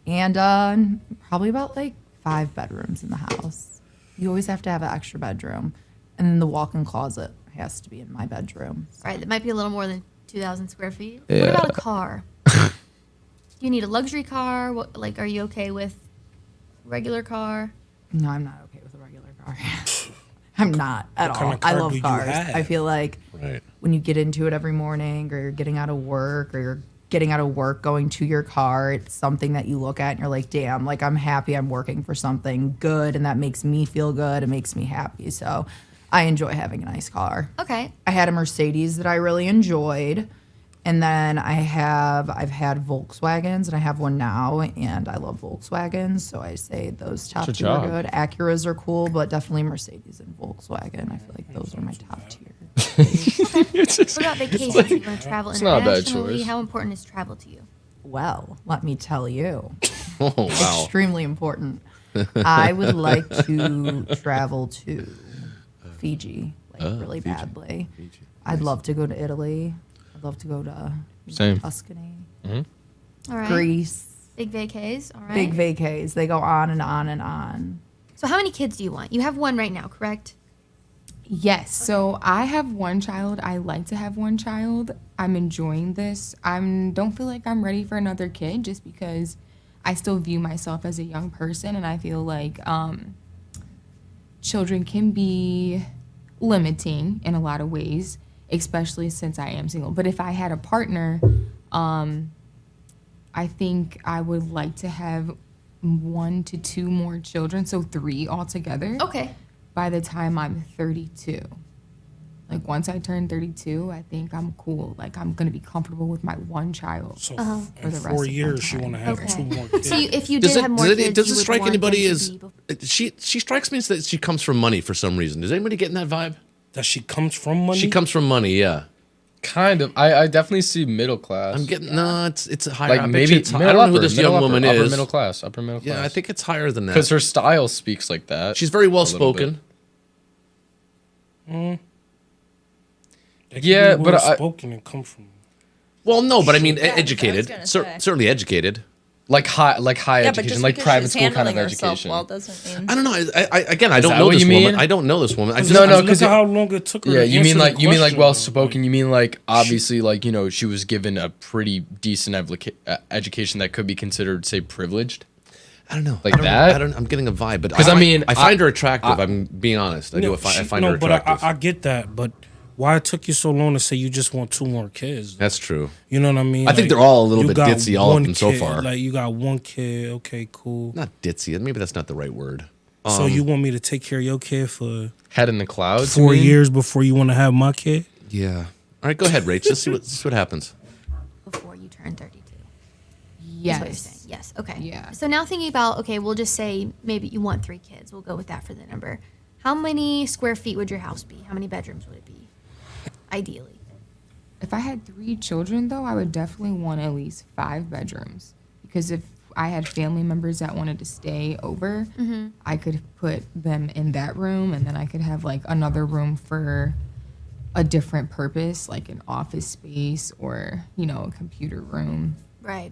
And probably about like 5 bedrooms in the house. You always have to have an extra bedroom. And then the walk-in closet has to be in my bedroom. All right, that might be a little more than 2,000 square feet. Yeah. What about a car? Do you need a luxury car? What, like, are you okay with regular car? No, I'm not okay with a regular car. I'm not at What all. kind of car I do love you cars. have? I feel like when you get into it every morning, or you're getting out of work, or you're getting out of work going to your car, it's something that you look at and you're like, damn, like I'm happy I'm working for something good, and that makes me feel good. It makes me happy. So I enjoy having a nice car. Okay. I had a Mercedes that I really enjoyed. And then I've had Volkswagens, and I have one now, and I love Volkswagens, so I say those top Good two are job. good. Acuras are cool, but definitely Mercedes and Volkswagen. I feel like those are my top tier. What about vacations? You want to travel it's not a bad internationally? choice. How important is travel to you? Well, let me tell you. Oh, wow. Extremely important. I would like to travel to Fiji, really Fiji. badly. I'd love to go to Italy. I'd love to go to Same. Tuscany, All right. Greece. Big vacays. All right. Big vacays. They go on and on and on. So how many kids do you want? You have one right now, correct? Yes. So I have one child. I like to have one child. I'm enjoying this. Don't feel like I'm ready for another kid, just because I still view myself as a young person, and I feel like children can be limiting in a lot of ways, especially since I am single. But if I had a partner, I think I would like to have 1 to 2 more children, so 3 altogether. Okay. By the time I'm 32. Like once I turn 32, I think I'm cool. Like I'm gonna be comfortable with my one child. So for in the 4 rest years, you of want my to time. have 2 more kids. So if you did have more kids, does you it would strike want anybody them as to be she strikes me as that she comes from money for some reason? Does anybody getting that vibe? That she comes from money? She comes from money, yeah. Kind of. I definitely see middle class. I'm getting it's higher. Like I bet maybe you it's high. I middle don't know who upper, this middle young upper, woman upper is. middle class, upper middle class. Yeah, I think it's higher than that. Because her style speaks like that. She's very well a little bit. spoken. Yeah, but spoken and come from. Well, no, but I mean, Yeah, I was educated. gonna say. Certainly educated. Like high Yeah, but education, just like because private she's school kind of handling herself education. well doesn't mean. I don't know. I Is don't that know what this you woman. mean? I don't know this woman. I just, No, Look because at how long it took her. yeah, to you answer mean the like question, well though. spoken. You mean like obviously like she was given a pretty decent education that could be considered say privileged. I don't know. Like that. I'm getting a vibe, but 'Cause I mean, I find her attractive. I'm being honest. I find her attractive. But I get that. But why it took you so long to say you just want 2 more kids? That's true. You know what I mean? I think they're all a little you bit got ditzy, all of one them so kid, far. Like you got 1 kid. Okay, cool. Not ditzy. Maybe that's not the right word. So you want me to take care of your kid for Head in the clouds. 4 years before you want to have my kid? Yeah. All right, go ahead, Rach. Let's see what happens. before you turn 32. Yes. Is what you're saying. Yes. Okay. Yeah. So now thinking about, okay, we'll just say maybe you want 3 kids. We'll go with that for the number. How many square feet would your house be? How many bedrooms would it be? Ideally. If I had 3 children, though, I would definitely want at least 5 bedrooms. Because if I had family members that wanted to stay over, I could put them in that room, and then I could have like another room for a different purpose, like an office space or, a computer room. Right.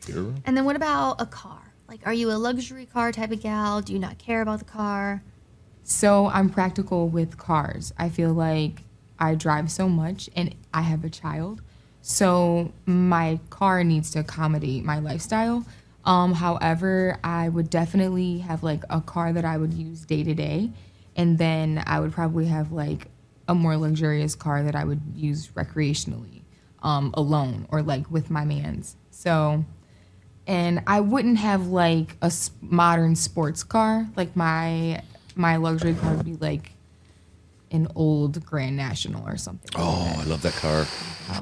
Computer room? And then what about a car? Like, are you a luxury car type of gal? Do you not care about the car? So I'm practical with cars. I feel like I drive so much and I have a child. So my car needs to accommodate my lifestyle. However, I would definitely have like a car that I would use day to day. And then I would probably have like a more luxurious car that I would use recreationally, alone or like with my mans. So, and I wouldn't have like a modern sports car. Like my luxury car would be like an old Grand National or something. Oh, I love that car.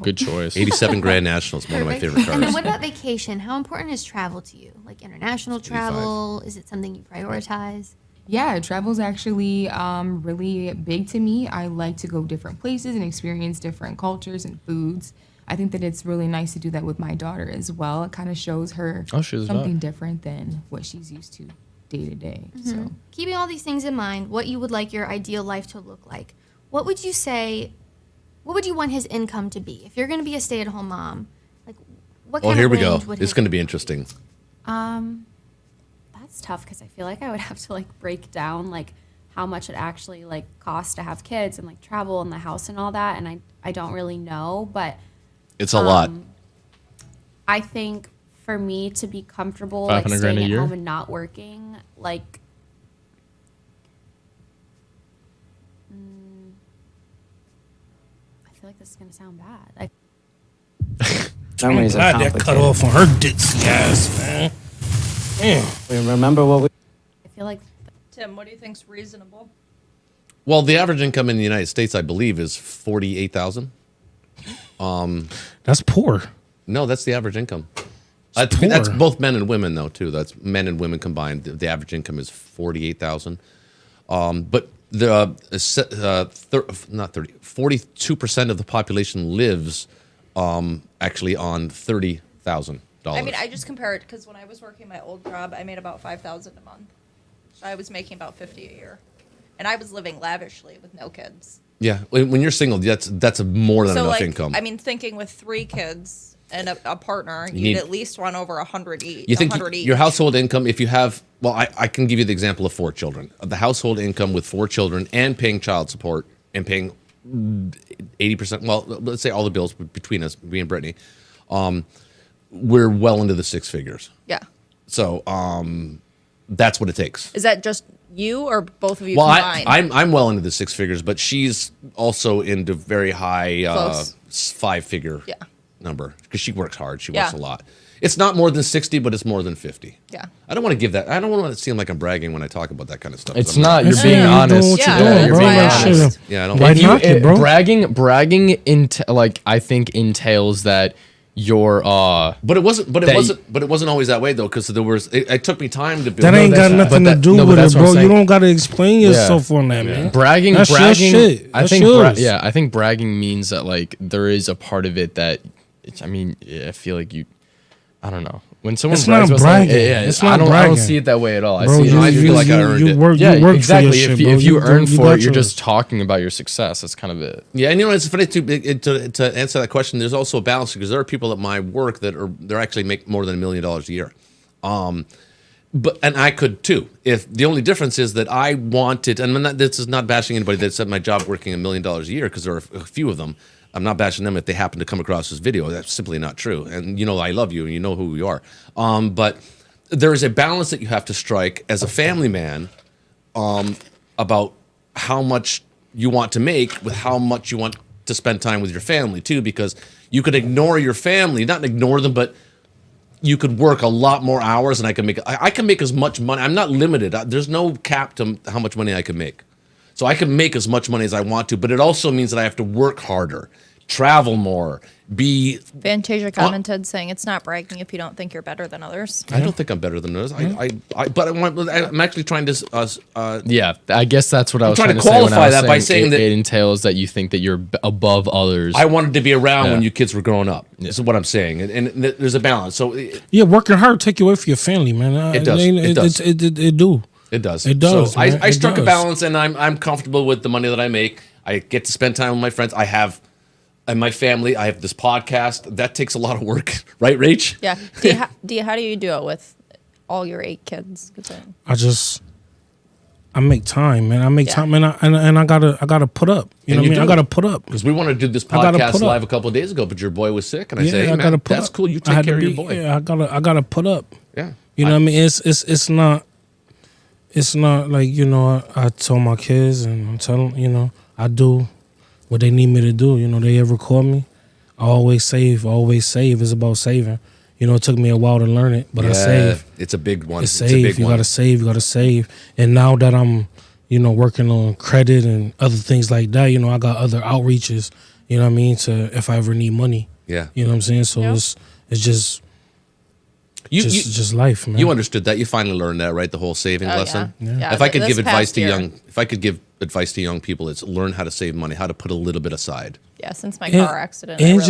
Good choice. 87 Grand National is one of my favorite cars. And then what about vacation? How important is travel to you? Like international travel? Is it something you prioritize? Yeah, travel's actually really big to me. I like to go different places and experience different cultures and foods. I think that it's really nice to do that with my daughter as well. It kind of shows her something different than what she's used to day to day. So, keeping all these things in mind, what you would like your ideal life to look like, what would you say, what would you want his income to be? If you're going to be a stay-at-home mom, like what kind here of we go. range would It's going to be interesting. That's tough because I feel like I would have to like break down like how much it actually like costs to have kids and like travel and the house and all that, and I don't really know, but it's a lot. I think for me to be comfortable like staying at home and not working, like I feel like this is gonna sound bad. I'm glad that cut off on her ditzy ass, man. We remember what we. I feel like. Tim, what do you think's reasonable? Well, the average income in the United States, I believe, is $48,000. That's poor. No, that's the average income. That's both men and women, though, too. That's men and women combined. The average income is $48,000. But the 42% of the population lives actually on $30,000. I mean, I just compare it because when I was working my old job, I made about $5,000 a month. I was making about $50 a year, and I was living lavishly with no kids. Yeah, when you're single, that's more than enough income. I mean, thinking with 3 kids and a partner, you'd at least run over 100 each. You think your household income, if you have, well, I can give you the example of 4 children. The household income with 4 children and paying child support and paying 80%, well, let's say all the bills between us, me and Brittany, we're well into the 6 figures. Yeah. So that's what it takes. Is that just you or both of you combined? I'm well into the 6 figures, but she's also into very high 5-figure number because she works hard. She works a lot. It's not more than 60, but it's more than 50. Yeah. I don't want to give that. I don't want to seem like I'm bragging when I talk about that kind of stuff. It's not. You're being honest. You're being honest. Yeah, I don't. Why knock it, bro? Bragging I think entails that your but it wasn't always that way though, because there was it took me time to build. That ain't got nothing to do with it, bro. You don't got to explain yourself on that, man. Bragging, that's your shit. I think bragging means that like there is a part of it that I feel like I don't know. When someone brags about something, it's not bragging. I don't see it that way at all. Bro, I feel like I earned it. Work exactly. If you earn for it, you're just talking about your success. That's kind of it. Yeah, and it's funny to answer that question. There's also a balance because there are people at my work that they're actually make more than $1 million a year. But I could too. If the only difference is that I wanted, and this is not bashing anybody that's at my job working $1 million a year because there are a few of them. I'm not bashing them if they happen to come across this video. That's simply not true. And I love you and you know who you are. But there is a balance that you have to strike as a family man about how much you want to make with how much you want to spend time with your family too, because you could ignore your family, not ignore them, but you could work a lot more hours and I can make as much money. I'm not limited. There's no cap to how much money I can make. So I can make as much money as I want to, but it also means that I have to work harder, travel more, be... Fantasia commented saying it's not bragging if you don't think you're better than others. I don't think I'm better than others. But I'm actually trying to... yeah, I guess that's what I was trying to qualify that by saying that it entails that you think that you're above others. I wanted to be around when you kids were growing up. Yeah. This is what I'm saying. And there's a balance. So working hard take you away from your family, man. It does. It do. It does. It does. So I struck a balance, and I'm comfortable with the money that I make. I get to spend time with my friends. And my family. I have this podcast that takes a lot of work, right, Rach? Yeah. How do you do it with all your 8 kids? I make time, man. I make time, and I gotta put up. You know what I mean? I gotta put up because we want to do this podcast live a couple of days ago, but your boy was sick, and I say, hey, man, that's cool. You take care of your boy. Yeah, I gotta put up. Yeah. You know what I mean? It's not like, I tell my kids and I'm telling, I do what they need me to do. They ever call me, I always save. It's about saving. It took me a while to learn it, but I save. It's a big one. It's save. You gotta save. And now that I'm, working on credit and other things like that. I got other outreaches, you know what I mean, to if I ever need money. Yeah. You know what I'm saying? So it's just life, man. You understood that. You finally learned that, right? The whole saving lesson. Yeah, if I could this give advice past to year. advice to young people, it's learn how to save money, how to put a little bit aside. Yeah, since my car accident. And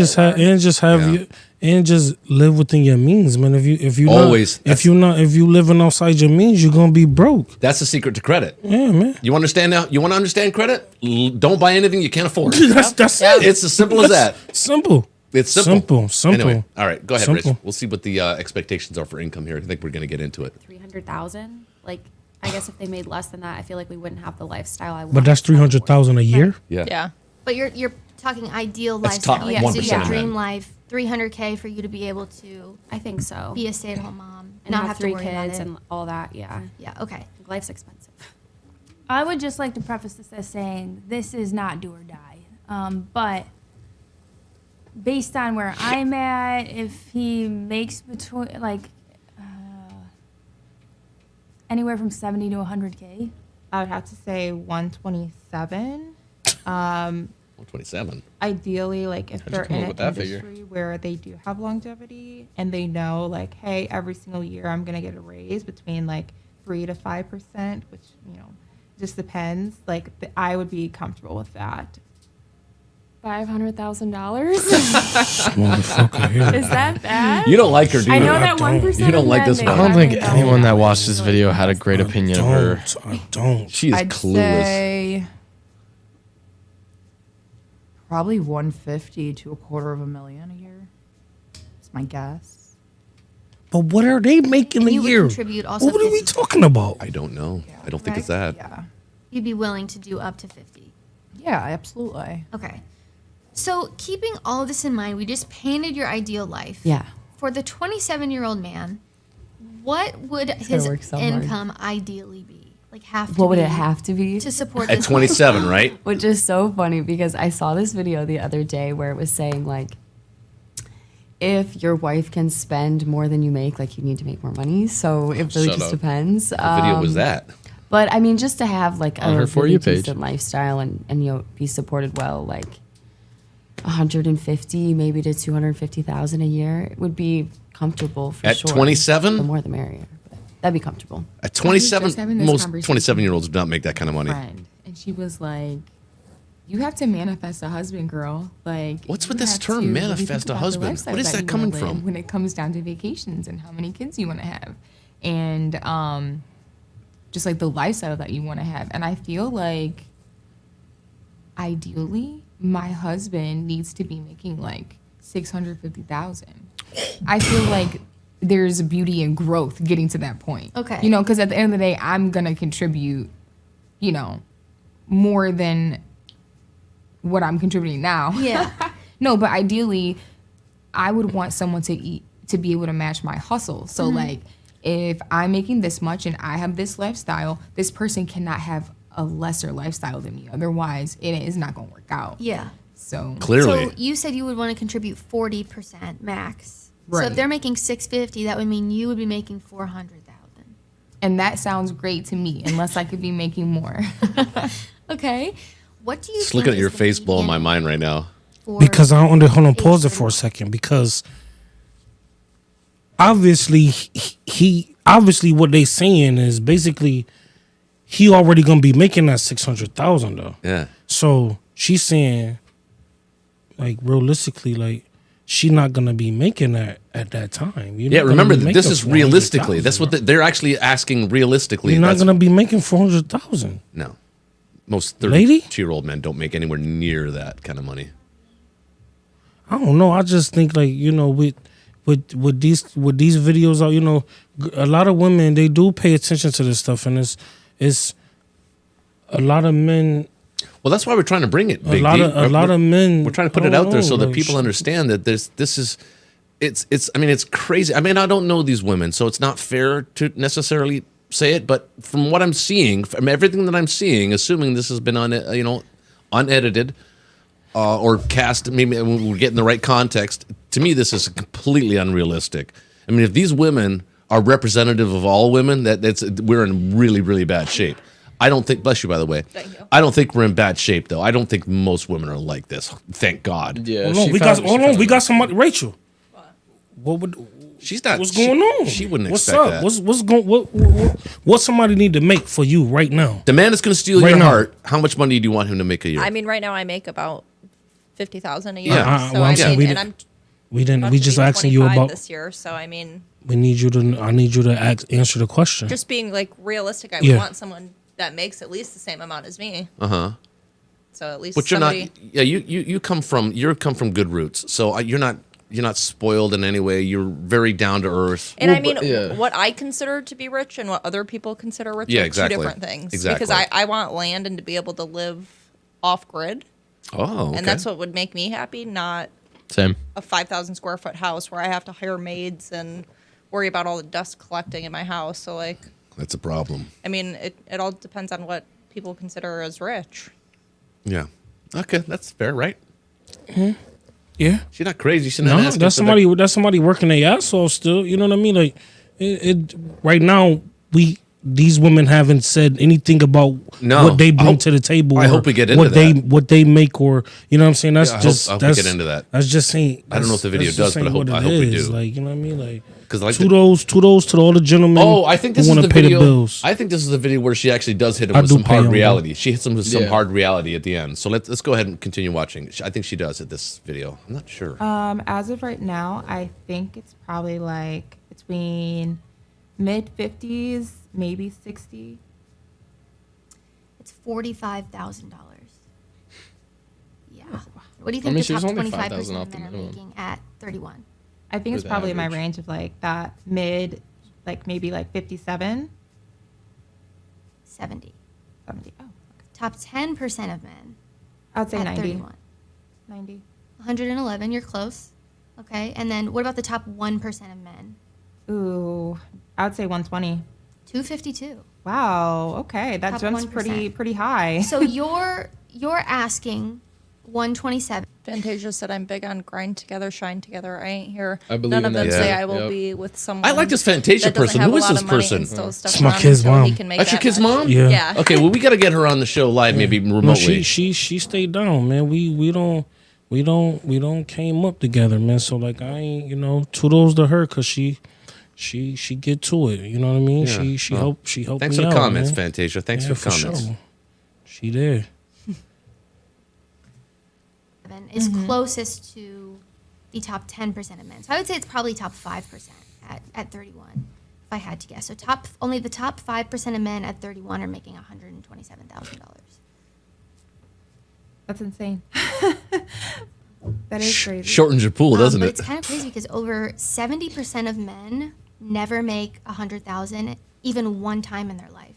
just live within your means, man. If you living outside your means, you're gonna be broke. That's the secret to credit. Yeah, man. You understand now? You want to understand credit? Don't buy anything you can't afford. That's it. It's as simple as that. Simple. It's simple. Simple. Anyway, all right, go ahead, Simple. Rich. We'll see what the expectations are for income here. I think we're going to get into it. 300,000. Like, I guess if they made less than that, I feel like we wouldn't have the lifestyle I want. But that's 300,000 a year. Yeah. But you're talking ideal That's lifestyle. top Like, 1% so your of dream men. life, $300K for you to be able to. I think so. Be a stay-at-home mom, And not have have to 3 worry about kids it. and all that. Yeah. Yeah. Okay. Life's expensive. I would just like to preface this as saying this is not do or die. But based on where I'm at, if he makes between anywhere from 70 to 100K, I would have to say 127. 127. Ideally, like if How'd you they're come in up an with that figure? industry where they do have longevity and they know, like, hey, every single year I'm gonna get a raise between like 3 to 5%, which just depends. Like, I would be comfortable with that. $500,000. Motherfucker here. Is that bad? You don't like her, do you? I know that 1%. You don't like this I one. don't think anyone that watched this video had a great opinion of her. I don't. She is I'd clueless. say probably 150 to $250,000 a year. That's my guess. But what are they making a You would year? contribute also What are we 50. talking about? I don't know. I don't think it's that. Yeah. You'd be willing to do up to 50. Yeah, absolutely. Okay. So keeping all of this in mind, we just painted your ideal life. Yeah. For the 27-year-old man, what would gonna his work so hard. income ideally be? Like have to What would be it have to be? to support At this 27, right? Which is so funny because I saw this video the other day where it was saying like, if your wife can spend more than you make, like you need to make more money. So it really Shut just up. depends. What video was that? But I mean, just to have like On a her For really You page. decent lifestyle and be supported well, like 150 maybe to 250,000 a year would be comfortable for At sure. 27? The more the merrier. But that'd be comfortable. At just having 27, this most conversation 27-year-olds do not make that kind of money. friend, and she was like, "You have to manifest a husband, girl. Like, What's you with this have term, to really manifest think a about the husband? lifestyle What is that you coming wanna live from? when it comes down to vacations and how many kids you want to have, and just like the lifestyle that you want to have. And I feel like, ideally, my husband needs to be making like 650,000. I feel like there's beauty in growth getting to that point. Okay. Because at the end of the day, I'm gonna contribute, more than what I'm contributing now. Yeah. No, but ideally, I would want someone to be able to match my hustle. So like, if I'm making this much and I have this lifestyle, this person cannot have a lesser lifestyle than me. Otherwise, it is not going to work out. Yeah. So Clearly. So you said you would want to contribute 40% max. So Right. if they're making 650, that would mean you would be making 400,000. and that sounds great to me, unless I could be making more. Okay. What do you Just think looking at is your the face blowing my median mind right now. for Because I don't hold on, pause it age for a second. Because obviously, he obviously what they saying is basically he already gonna be making that 600,000 though. Yeah. So she's saying, like realistically, like she not gonna be making that at that time. You're Yeah, not gonna remember, be this making is realistically. 400,000, That's what bro. they're actually asking realistically. You're not That's- gonna be making 400,000. No. Most Lady? 32-year-old men don't make anywhere near that kind of money. I don't know. I just think like with these videos out, a lot of women they do pay attention to this stuff, and it's a lot of men. Well, that's why we're trying to bring it. A Big lot D. of men. We're trying to put I it don't out there know, so that like, people shit. understand that it's. I mean, it's crazy. I mean, I don't know these women, so it's not fair to necessarily say it. But from what I'm seeing, from everything that I'm seeing, assuming this has been unedited or cast, maybe we're getting the right context. To me, this is completely unrealistic. I mean, if these women are representative of all women, we're in really, really bad shape. I don't think, bless you, by the way. Thank you. I don't think we're in bad shape, though. I don't think most women are like this. Thank God. Yeah. Hold on. We got somebody, Rachel. What would? She's not. What's going on? She wouldn't What's expect up? that. What somebody need to make for you right now? The man that's going to steal Right your now. heart. How much money do you want him to make a year? I mean, right now I make about $50,000 a year. Yeah. So well, I'm I saying mean, and I'm we didn't. about We to just be asking you 25 about. this year. So I mean, I need you to answer the question. just being like realistic, I Yeah. would want someone that makes at least the same amount as me. So at least But you're somebody. not. Yeah, you come from good roots. So you're not spoiled in any way. You're very down to earth. And I mean, what I consider to be rich and what other people consider rich Yeah, are exactly. two different things. Exactly. Because I want land and to be able to live off grid. Oh, okay. And that's what would make me happy, not Same. a 5,000 square foot house where I have to hire maids and worry about all the dust collecting in my house. So like, That's a problem. I mean, it all depends on what people consider as rich. Yeah. Okay, that's fair, right? Yeah. She's not crazy. She's No, not asking that's for the- that's somebody working their ass off still. You know what I mean? Like, right now these women haven't said anything about No, what they I bring hope- to the table. I or hope we get into what they make, or you know what I'm saying. That's Yeah, just I hope we that's get into that. That's just saying. I don't know if the video that's does, just but I saying hope- what I it hope we is. do. Like, you know what I mean? Like, 'Cause I like kudos to all the gentlemen. Oh, I think this who is wanna the pay video. the bills. I think this is the video where she actually does hit him I with do some pay hard him, reality. She hits him with some Yeah. hard reality at the end. So let's go ahead and continue watching. I think she does at this video. I'm not sure. As of right now, I think it's probably like between mid 50s, maybe 60. It's $45,000. Yeah. What do you think mean, the she was top only 25% 5,000 off of the men are minimum. making at 31? I think it's For the probably in my average. range of like that mid, like maybe like 57, 70. 70. Oh, Top 10% of men I'd say at 90. 31. 90. 111, you're close. Okay. And then what about the top 1% of men? Ooh, I would say 120. 252. Wow. Okay, that Top jumps 1%. pretty high. So you're asking 127. Fantasia said I'm big on grind together, shine together. I ain't here. I believe None in of them that, say yeah. I will Yep. be with someone. I like this Fantasia that doesn't person. have Who a is lot this of money person? and still stuff It's my around kid's until he mom. can make That's your that kid's much. mom? Yeah. Okay, well, we got to get her on the show live, maybe remotely. No, she stayed down, man. We don't came up together, man. So like I ain't, kudos to her because she get to it. You know what I mean? Yeah. She Well, helped Thanks me for the out, comments, man. Fantasia. Thanks Yeah, for the comments. sure. She there. Is closest to the top 10% of men. So I would say it's probably top 5% at 31, if I had to guess. So only the top 5% of men at 31 are making $127,000. That's insane. That is crazy. Shortens your pool, doesn't but it? it's kind of crazy because over 70% of men never make $100,000 even one time in their life.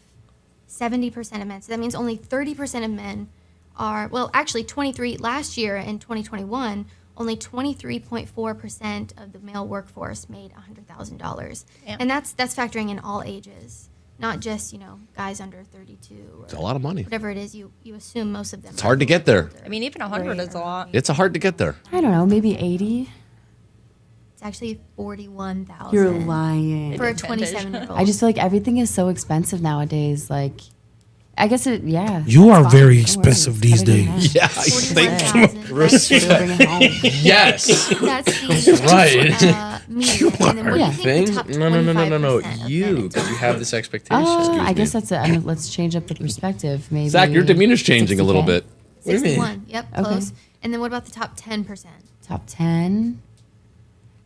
70% of men. So that means only 30% of men are, well, actually 23 last year in 2021, only 23.4% of the male workforce made $100,000. And that's factoring in all ages, not just, guys under 32 or It's a lot of money. whatever it is you assume most of them. It's hard to get there. I mean, even 100 is a lot. It's hard to get there. I don't know, maybe 80. It's actually 41,000. You're lying. For a 27-year-old. I just feel like everything is so expensive nowadays. Like, I guess yeah. You are that's very fine. expensive Don't worry. these Cut it in half. days. Yeah, I think. 41,000. Bring it home. Yes. That's the Right. median. And then what do you think Thing? the top No. 25% of You, men because you have this expectation. I guess that's it. I mean, let's change up the perspective. Maybe. Zach, your demeanor's changing a little 60K. bit. What do you mean? 61. Yep, close. And then what about the top 10%? Top 10.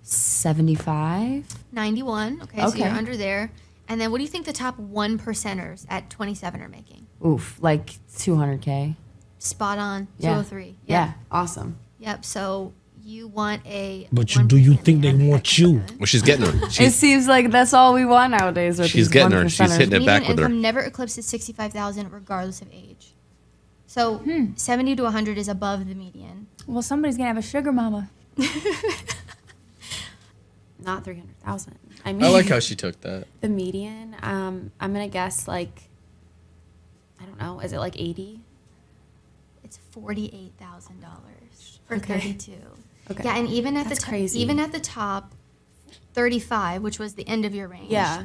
75. 91. Okay, so you're Okay. under there. And then what do you think the top 1%ers at 27 are making? Oof, like 200K. Spot on. Yeah. 203. Yeah, awesome. Yep. So you want a. But do you think they want you? Well, she's getting her. It She's, seems like that's all we want nowadays. With she's these getting her. She's 1%ers. hitting it Median back with her. income never eclipses 65,000 regardless of age. So 70 to 100 is above the median. Well, somebody's gonna have a sugar mama. Not 300,000. I mean, I like how she took that. the median. I'm gonna guess like, I don't know. Is it like 80? It's $48,000 for Okay. 32. Okay. Yeah, and even at That's the crazy. even at the top 35, which was the end of your range. Yeah.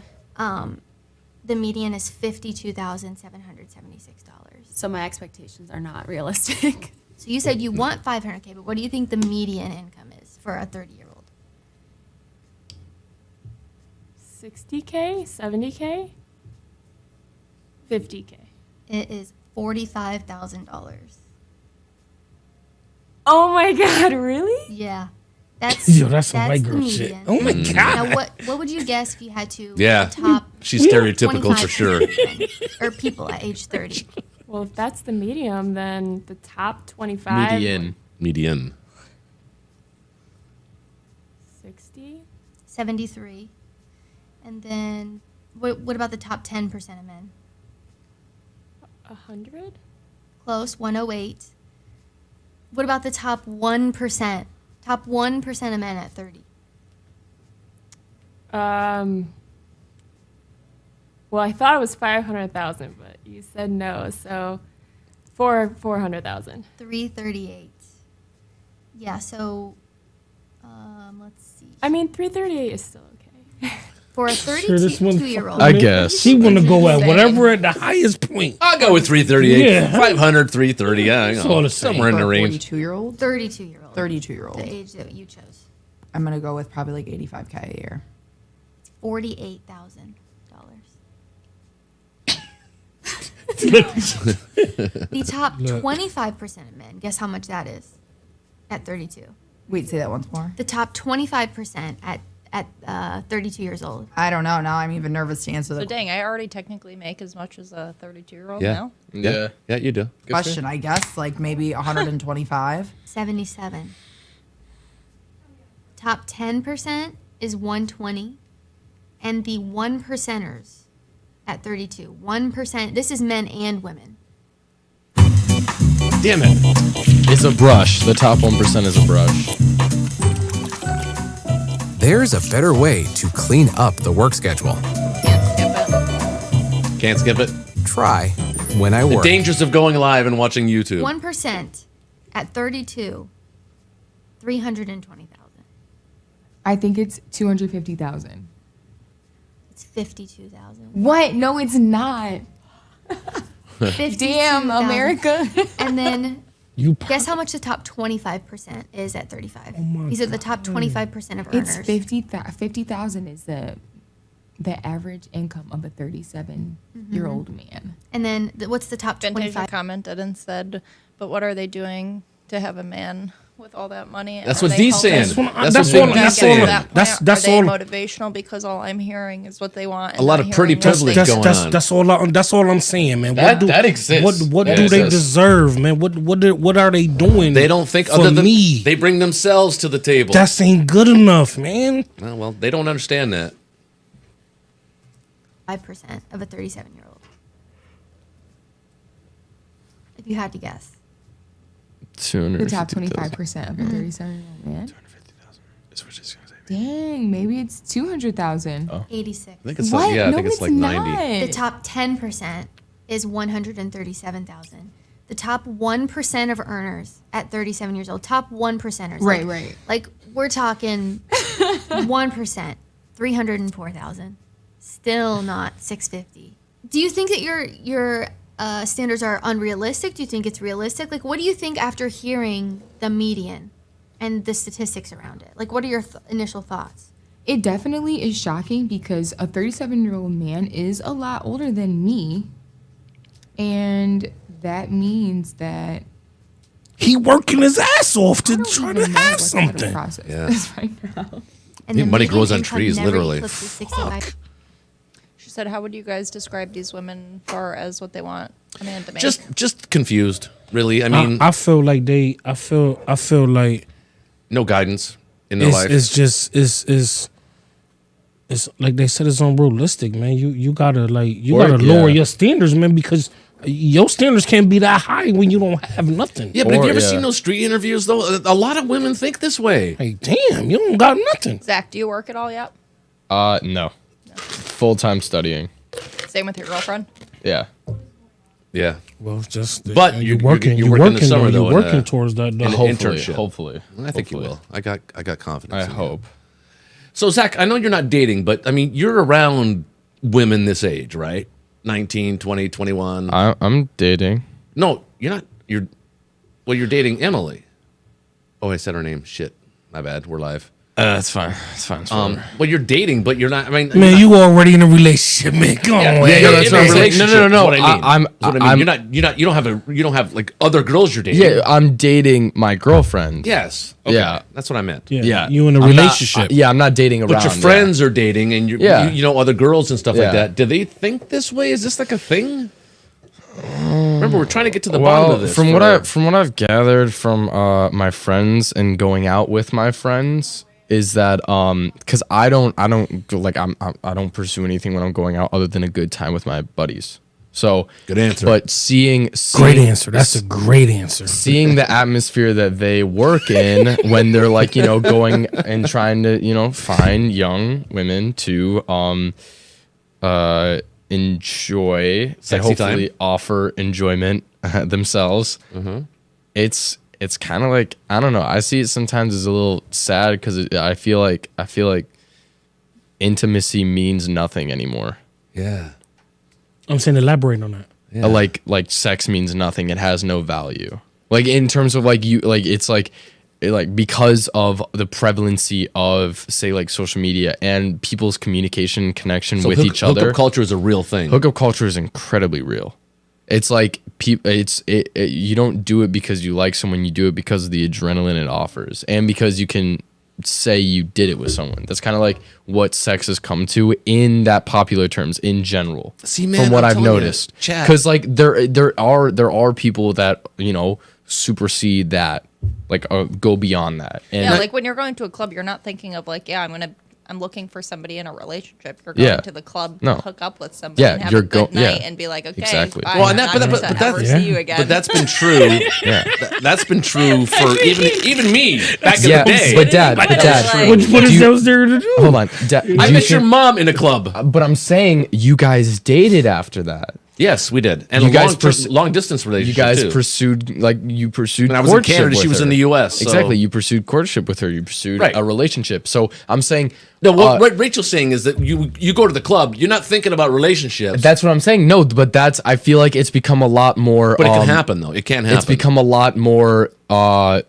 the median is $52,776. So my expectations are not realistic. So you said you want 500K, but what do you think the median income is for a 30-year-old? 60K, 70K, 50K. It is $45,000. Oh my God! Really? Yeah, that's that's some white girl shit. median. Oh my God! Now, what would you guess if you had to? Yeah, the top she's stereotypical for sure. Or people at age 30. Well, if that's the medium, then the top 25. Median. 60. 73. And then, what about the top 10% of men? 100. Close, 108. What about the top 1%? Top 1% of men at 30. Well, I thought it was 500,000, but you said no, so 400,000. 338. Yeah, so let's see. I mean, 338 is still okay. For a 32-year-old. I guess. She want to go at whatever at the highest point. I'll go with 338. Yeah. 500, 330. Yeah, It's all the same. somewhere in the range. 42-year-old? 32-year-old. 32-year-old. The age that you chose. I'm going to go with probably like $85K a year. $48,000. The top 25% of men, guess how much that is at 32? Wait, say that once more. The top 25% at 32 years old. I don't know. Now I'm even nervous to answer the So dang, I already technically make as much as a 32-year-old Yeah. now. Yeah, you do. Good question, I guess. Like maybe 125. 77. Top 10% is 120. And the 1%ers at 32. 1%. This is men and women. Damn it. It's a brush. The top 1% is a brush. There's a better way to clean up the work schedule. Can't skip it. Try when I The work. dangers of going live and watching YouTube. 1% at 32. 320,000. I think it's 250,000. It's 52,000. What? No, it's not. 52,000. Damn, America. And then guess how much the top 25% is at 35? These are the top 25% of earners. It's 50,000 is the average income of a 37-year-old man. And then what's the top 25? Commented and said, but what are they doing to have a man with all that money? That's Are what they Dee's saying. helping? That's what Dee's saying. That's Are they all. motivational? Because all I'm hearing is what they want. A lot of pretty privilege going on. That's all I'm saying, man. That exists. What That do they exists. deserve, man? What are they doing? They don't think for other than me. they bring themselves to the table. That ain't good enough, man. Well, they don't understand that. 5% of a 37-year-old. If you had to guess. The top 25% of a 37-year-old man. 250,000 is what she's gonna say. Dang, maybe it's 200,000. 86. I think it's What? like, I No, think it's like 90. The top 10% is 137,000. The top 1% of earners at 37 years old. Top 1%ers. Right. Like we're talking 1%, 304,000. Still not 650. Do you think that your standards are unrealistic? Do you think it's realistic? Like, what do you think after hearing the median and the statistics around it? Like, what are your initial thoughts? It definitely is shocking because a 37-year-old man is a lot older than me. And that means that he working his ass off to try to have something. Yeah. Right now. And the money median grows on income trees, never literally. eclipses 65. She said, how would you guys describe these women far as what they want a man to make? Just confused, really. I mean, I feel like I feel like no guidance in their life. It's like they said, it's unrealistic, man. You gotta lower your standards, man, because your standards can't be that high when you don't have nothing. Yeah, but have you ever seen those street interviews though? A lot of women think this way. Hey, damn, you don't got nothing. Zach, do you work at all yet? No. Full-time studying. Same with your girlfriend? Yeah. Yeah. Well, just but you're working. You're working in the summer though. You're working towards that. In Though. an Hopefully. internship. Hopefully. I think you will. I got confidence. I in you. hope. So Zach, I know you're not dating, but I mean you're around women this age, right? 19, 20, 21. I'm dating. No, you're not. You're dating Emily. Oh, I said her name. Shit. My bad. We're live. It's fine. It's fine. It's fine. Well, you're dating, but you're not. I mean, man, you already in a relationship, man. Come on, that's what I'm saying. No. You don't have like other girls you're dating. Yeah, I'm dating my girlfriend. Yes. Okay. Yeah, that's what I meant. Yeah, you in a relationship. I'm not dating around. But your friends are dating, and you know other girls and stuff like that. Do they think this way? Is this like a thing? Remember, we're trying to get to the bottom of this. From what I've gathered from my friends and going out with my friends is that because I don't pursue anything when I'm going out other than a good time with my buddies. So good answer. But seeing great answer. That's a great answer. Seeing the atmosphere that they work in when they're like going and trying to find young women to enjoy sexy and hopefully time. Offer enjoyment themselves. Mm-hmm. It's kind of like, I don't know. I see it sometimes as a little sad because I feel like intimacy means nothing anymore. Yeah, I'm saying elaborate on that. Yeah. Like sex means nothing. It has no value. Like in terms of it's because of the prevalency of say like social media and people's communication connection with each other. Hookup culture is a real thing. Hookup culture is incredibly real. It's like you don't do it because you like someone. You do it because of the adrenaline it offers, and because you can say you did it with someone. That's kind of like what sex has come to in that popular terms in general. See, man, from what I've noticed, because like there are people that supersede that, like go beyond that. And like when you're going to a club, you're not thinking of like, I'm looking for somebody in a relationship. You're going to the club to hook up with somebody and have a good night and be like, okay, exactly. Well, and see you again. But that's been true. That's been true for even me back in the day. But Dad, what is those there to do? Hold on, I met your mom in a club. But I'm saying you guys dated after that. Yes, we did, and you long distance relationship. You guys too. pursued When I was in Canada, she was in the U.S. So. Exactly, you pursued courtship with her. You pursued a relationship. So I'm saying what Rachel's saying is that you go to the club, you're not thinking about relationships. That's what I'm saying. No, but I feel like it's become a lot more. But it can happen though. It can happen. It's become a lot more. What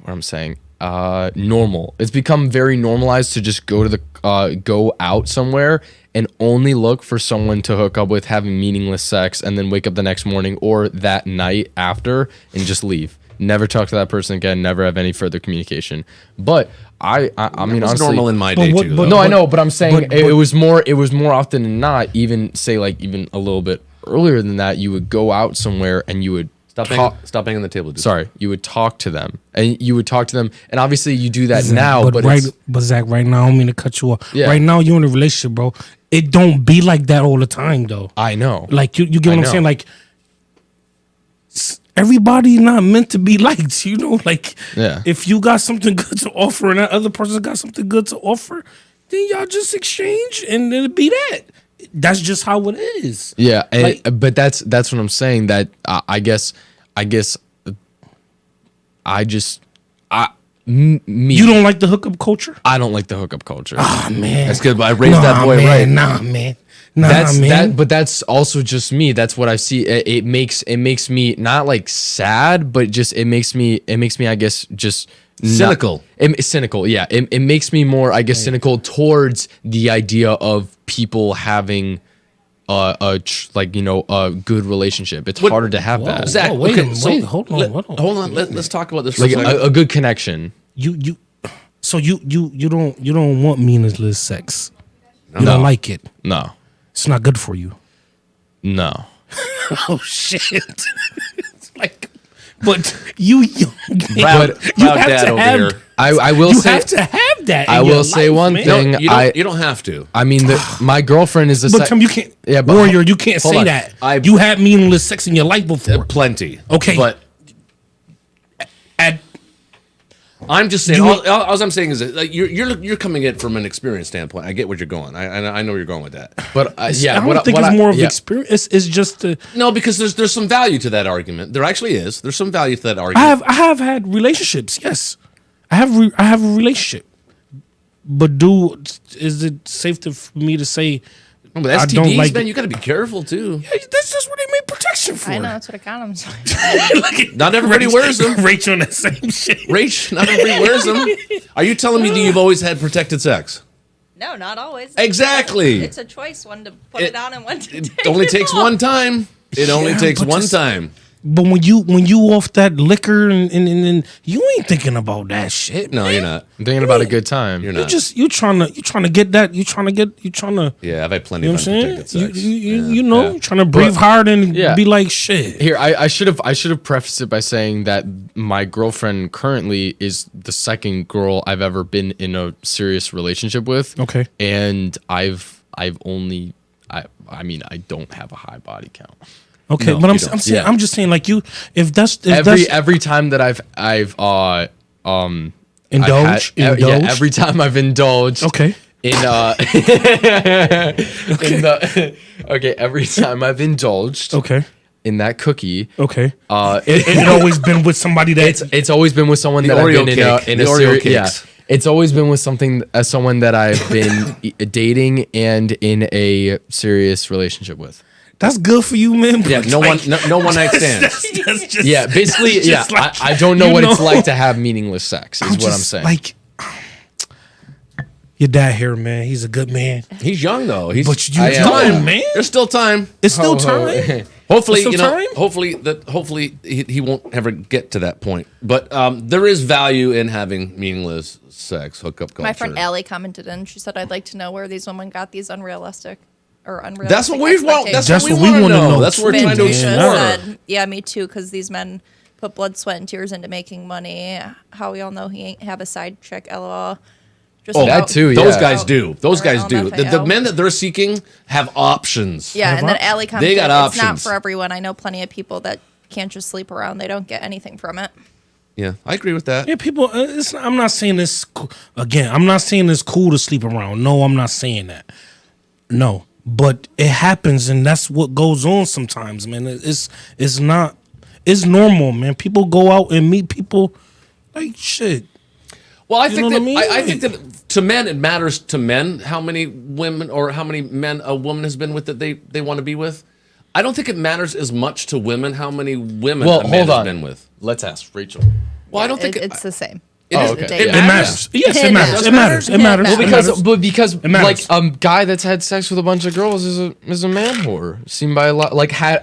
I'm saying. Normal. It's become very normalized to just go out somewhere and only look for someone to hook up with, having meaningless sex, and then wake up the next morning or that night after and just leave. Never talk to that person again. Never have any further communication. But I mean, honestly, normal in my day too. I know, but I'm saying it was more often than not. Even say like even a little bit earlier than that, you would go out somewhere and you would. Stop banging on the table, dude. Sorry, you would talk to them, and obviously you do that now. But Zach, right now, I don't mean to cut you off. Yeah. Right now, you're in a relationship, bro. It don't be like that all the time, though. I know. Like you get what I'm saying? Like everybody not meant to be liked, Like if you got something good to offer and that other person got something good to offer, then y'all just exchange and then it be that. That's just how it is. Yeah, but that's what I'm saying. That I guess you don't like the hookup culture? I don't like the hookup culture. Oh man, that's good. I raised that boy right. Man. But that's also just me. That's what I see. It makes me not like sad, but just it makes me I guess just cynical. Cynical, yeah. It makes me more, I guess, cynical towards the idea of people having a good relationship. It's harder to have that. Zach, hold on. Let's talk about this. Like a good connection. You don't want meaningless sex. You don't like it. No, it's not good for you. No. Oh shit! It's like. But you proud dad over here. I will say you have to have that. I will say one thing. No, you don't have to. I mean, my girlfriend is But Tom, you can't. Yeah, but Warrior, you can't say that. You had meaningless sex in your life before. Plenty. Okay, but I'm just saying. All I'm saying is that like, you're coming in from an experience standpoint. I get what you're going. I know where you're going with that. But I don't think it's more of experience. It's just no, because there's some value to that argument. There actually is. There's some value to that argument. I have had relationships. Yes, I have a relationship. But is it safe for me to say But STDs, I don't like man, you got to be careful too. Yeah, that's just what they made protection for. I know, that's what a condom's for. Not everybody wears them. Rachel on that same shit. Rach, not everybody wears them. Are you telling me that you've always had protected sex? No, not always. Exactly. It's a choice, when to put it on and when to take It only takes off. one time. It only takes one time. But when you off that liquor and you ain't thinking about that shit. No, you're not. I'm thinking about a good time. You're You not. just you trying to get that. You trying to. Yeah, I've had plenty You know of what I'm saying? unprotected sex. You know, Yeah. trying to breathe But- hard and Yeah. be like shit. Here, I should have prefaced it by saying that my girlfriend currently is the second girl I've ever been in a serious relationship with. Okay. And I've only I don't have a high body count. Okay, No, but you don't. Yeah. I'm just saying like you if that's Every time that I've Indulged? yeah, Indulged? every time I've indulged. Okay. In every time I've indulged. Okay. In that cookie. Okay. It always been with somebody that it's always been with someone The that I've Oreo been cake. in The a Oreo series. cakes. Yeah. It's always been with someone that I've been dating and in a serious relationship with. That's good for you, man. Yeah, no one night stands. That's just, Yeah, basically, that's yeah. just like, I don't know you what it's know. like to have meaningless sex. Is what I'm just saying. Like your dad here, man. He's a good man. He's young though. He's But you there's young, time, man. There's still time. It's still time. Hopefully, Still you know. time? Hopefully he won't ever get to that point. But there is value in having meaningless sex, hookup culture. My friend Allie commented in. She said, "I'd like to know where these women got these unrealistic." That's what we want. That's That's what we what we want to wanna know. know That's what we're too, trying to man. explore. Said, yeah, me too, because these men put blood, sweat, and tears into making money. How we all know he ain't have a side chick, lol. Just Oh, about- that too. Those Yeah. guys do. Those Or guys do. The LMFAO. men that they're seeking have options. Yeah, and then Allie commented, They got it's not options. for everyone. I know plenty of people that can't just sleep around. They don't get anything from it. Yeah, I agree with that. Yeah, people. I'm not saying this again. I'm not saying it's cool to sleep around. No, I'm not saying that. No, but it happens, and that's what goes on sometimes, man. It's not. It's normal, man. People go out and meet people like shit. Well, I You think know that what I mean? I think that to men it matters to men how many women or how many men a woman has been with that they want to be with. I don't think it matters as much to women how many women a man has been with. Let's ask Rachel. Well, I don't think it's the same. It Oh, is- okay. It It matters. Yes, it matters. It matters. It matters. Well, It because It matters. like guy that's had sex with a bunch of girls is a man whore. Seen by a lot. Like had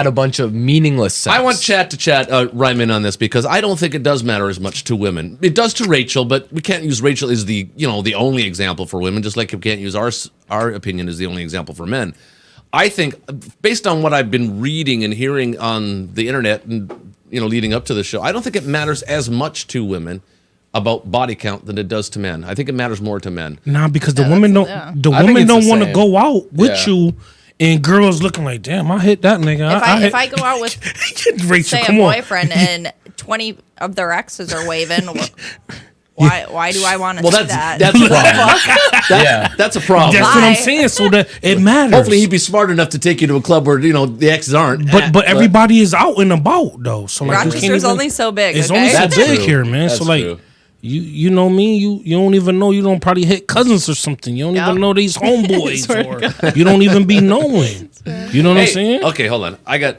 a bunch of meaningless sex. I want chat to rhyme in on this because I don't think it does matter as much to women. It does to Rachel, but we can't use Rachel as the the only example for women. Just like we can't use our opinion as the only example for men. I think based on what I've been reading and hearing on the internet and leading up to the show, I don't think it matters as much to women about body count than it does to men. I think it matters more to men. Nah, because the women don't. The I think women it's don't the want to same. go out with Yeah. you, and girls looking like, damn, I hit that nigga. If I go out with Rachel, say a come on. boyfriend and 20 of their exes are waving, why do I want to Well, do that's that? a problem. That's a problem. That's what I'm Why? saying. So that it matters. Hopefully, he'd be smart enough to take you to a club where the exes aren't. But everybody is out and about though. So like you can't Rochester's even- only so big. It's okay? only so That's big true. here, man. That's so like true. you know me, you don't even know, you don't probably hit cousins or something. You don't Yep. even know these homeboys or you don't even be knowing. You know what I'm saying? Okay, hold on. We're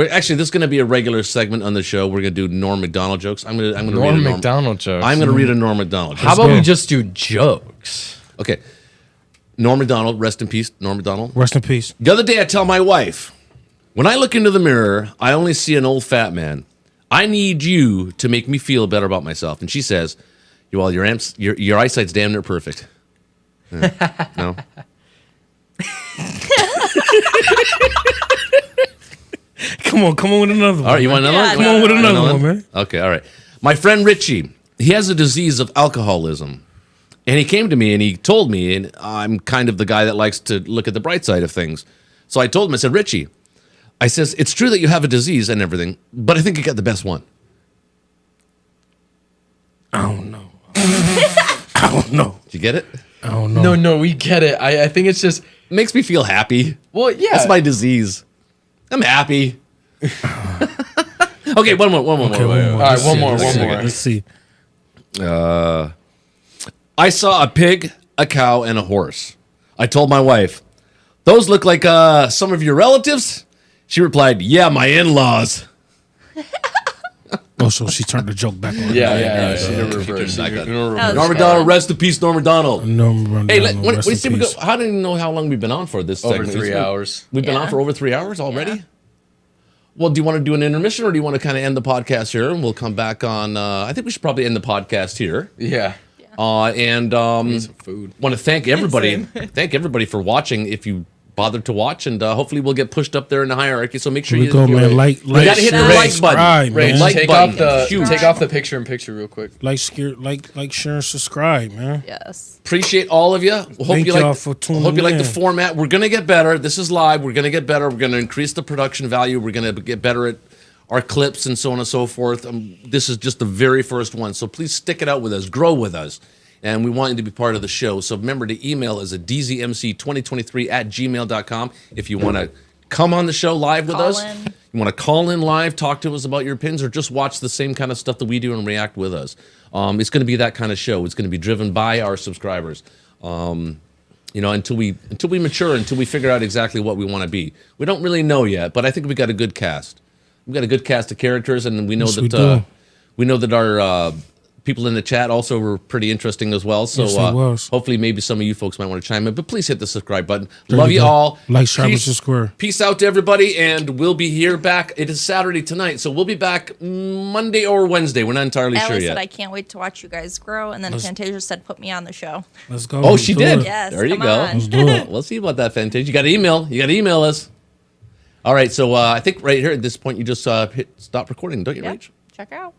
actually this is gonna be a regular segment on the show. We're gonna do Norm Macdonald jokes. I'm gonna read a Norm Macdonald jokes. I'm gonna read a Norm Macdonald joke. How about we just do jokes? Okay. Norm Macdonald, rest in peace, Norm Macdonald. Rest in peace. The other day I tell my wife, when I look into the mirror, I only see an old fat man. I need you to make me feel better about myself. And she says, well, your eyesight's damn near perfect. No? Come on with another one. All right, you want another one? Come on with another one, man. Okay, all right. My friend Richie, he has a disease of alcoholism. And he came to me and he told me, and I'm kind of the guy that likes to look at the bright side of things. So I told him, I said, Richie, I says, it's true that you have a disease and everything, but I think you got the best one. I don't know. I don't know. Did you get it? I don't know. No, we get it. I think it's just makes me feel happy. Well, yeah. That's my disease. I'm happy. Okay, one more. Okay, All right, one more. Let's see. I saw a pig, a cow, and a horse. I told my wife, those look like some of your relatives? She replied, yeah, my in-laws. Oh, so she turned the joke back on. Yeah. She never reversed. Norm Macdonald, rest in peace, Norm Macdonald. Hey, how do you know how long we've been on for this over segment? 3 hours. We've been on for over 3 hours already? Yeah. Well, do you want to do an intermission, or do you want to kind of end the podcast here, and we'll come back on? I think we should probably end the podcast here. Yeah. And some food. Want to thank everybody. Thank everybody for watching. If you bothered to watch, and hopefully we'll get pushed up there in the hierarchy. So make sure you go, man. Like, you gotta hit the like button. Right, take off the picture real quick. Like, share, and subscribe, man. Yes. Appreciate all of you. Thank y'all for tuning in. Hope you like the format. We're gonna get better. This is live. We're gonna get better. We're gonna increase the production value. We're gonna get better at our clips and so on and so forth. This is just the very first one. So please stick it out with us. Grow with us. And we want you to be part of the show. So remember to email us at dzmc2023@gmail.com if you want to come on the show live with us. You want to call in live, talk to us about your pins, or just watch the same kind of stuff that we do and react with us. It's going to be that kind of show. It's going to be driven by our subscribers. Until we mature, until we figure out exactly what we want to be. We don't really know yet, but I think we got a good cast. We've got a good cast of characters, and we know we know that our people in the chat also were pretty interesting as well. So hopefully maybe some of you folks might want to chime in, but please hit the subscribe button. Love you all. Like, share, square. Peace out to everybody, and we'll be here back. It is Saturday tonight, so we'll be back Monday or Wednesday. We're not entirely sure Allie yet. said, I can't wait to watch you guys grow, and then Fantasia said, put me on the show. Let's go. Oh, she did? Yes, there you go. Let's do it. We'll see about that, Fantasia. You got to email us. All right, so I think right here at this point, you just hit stop recording, don't you, Rach? Check out.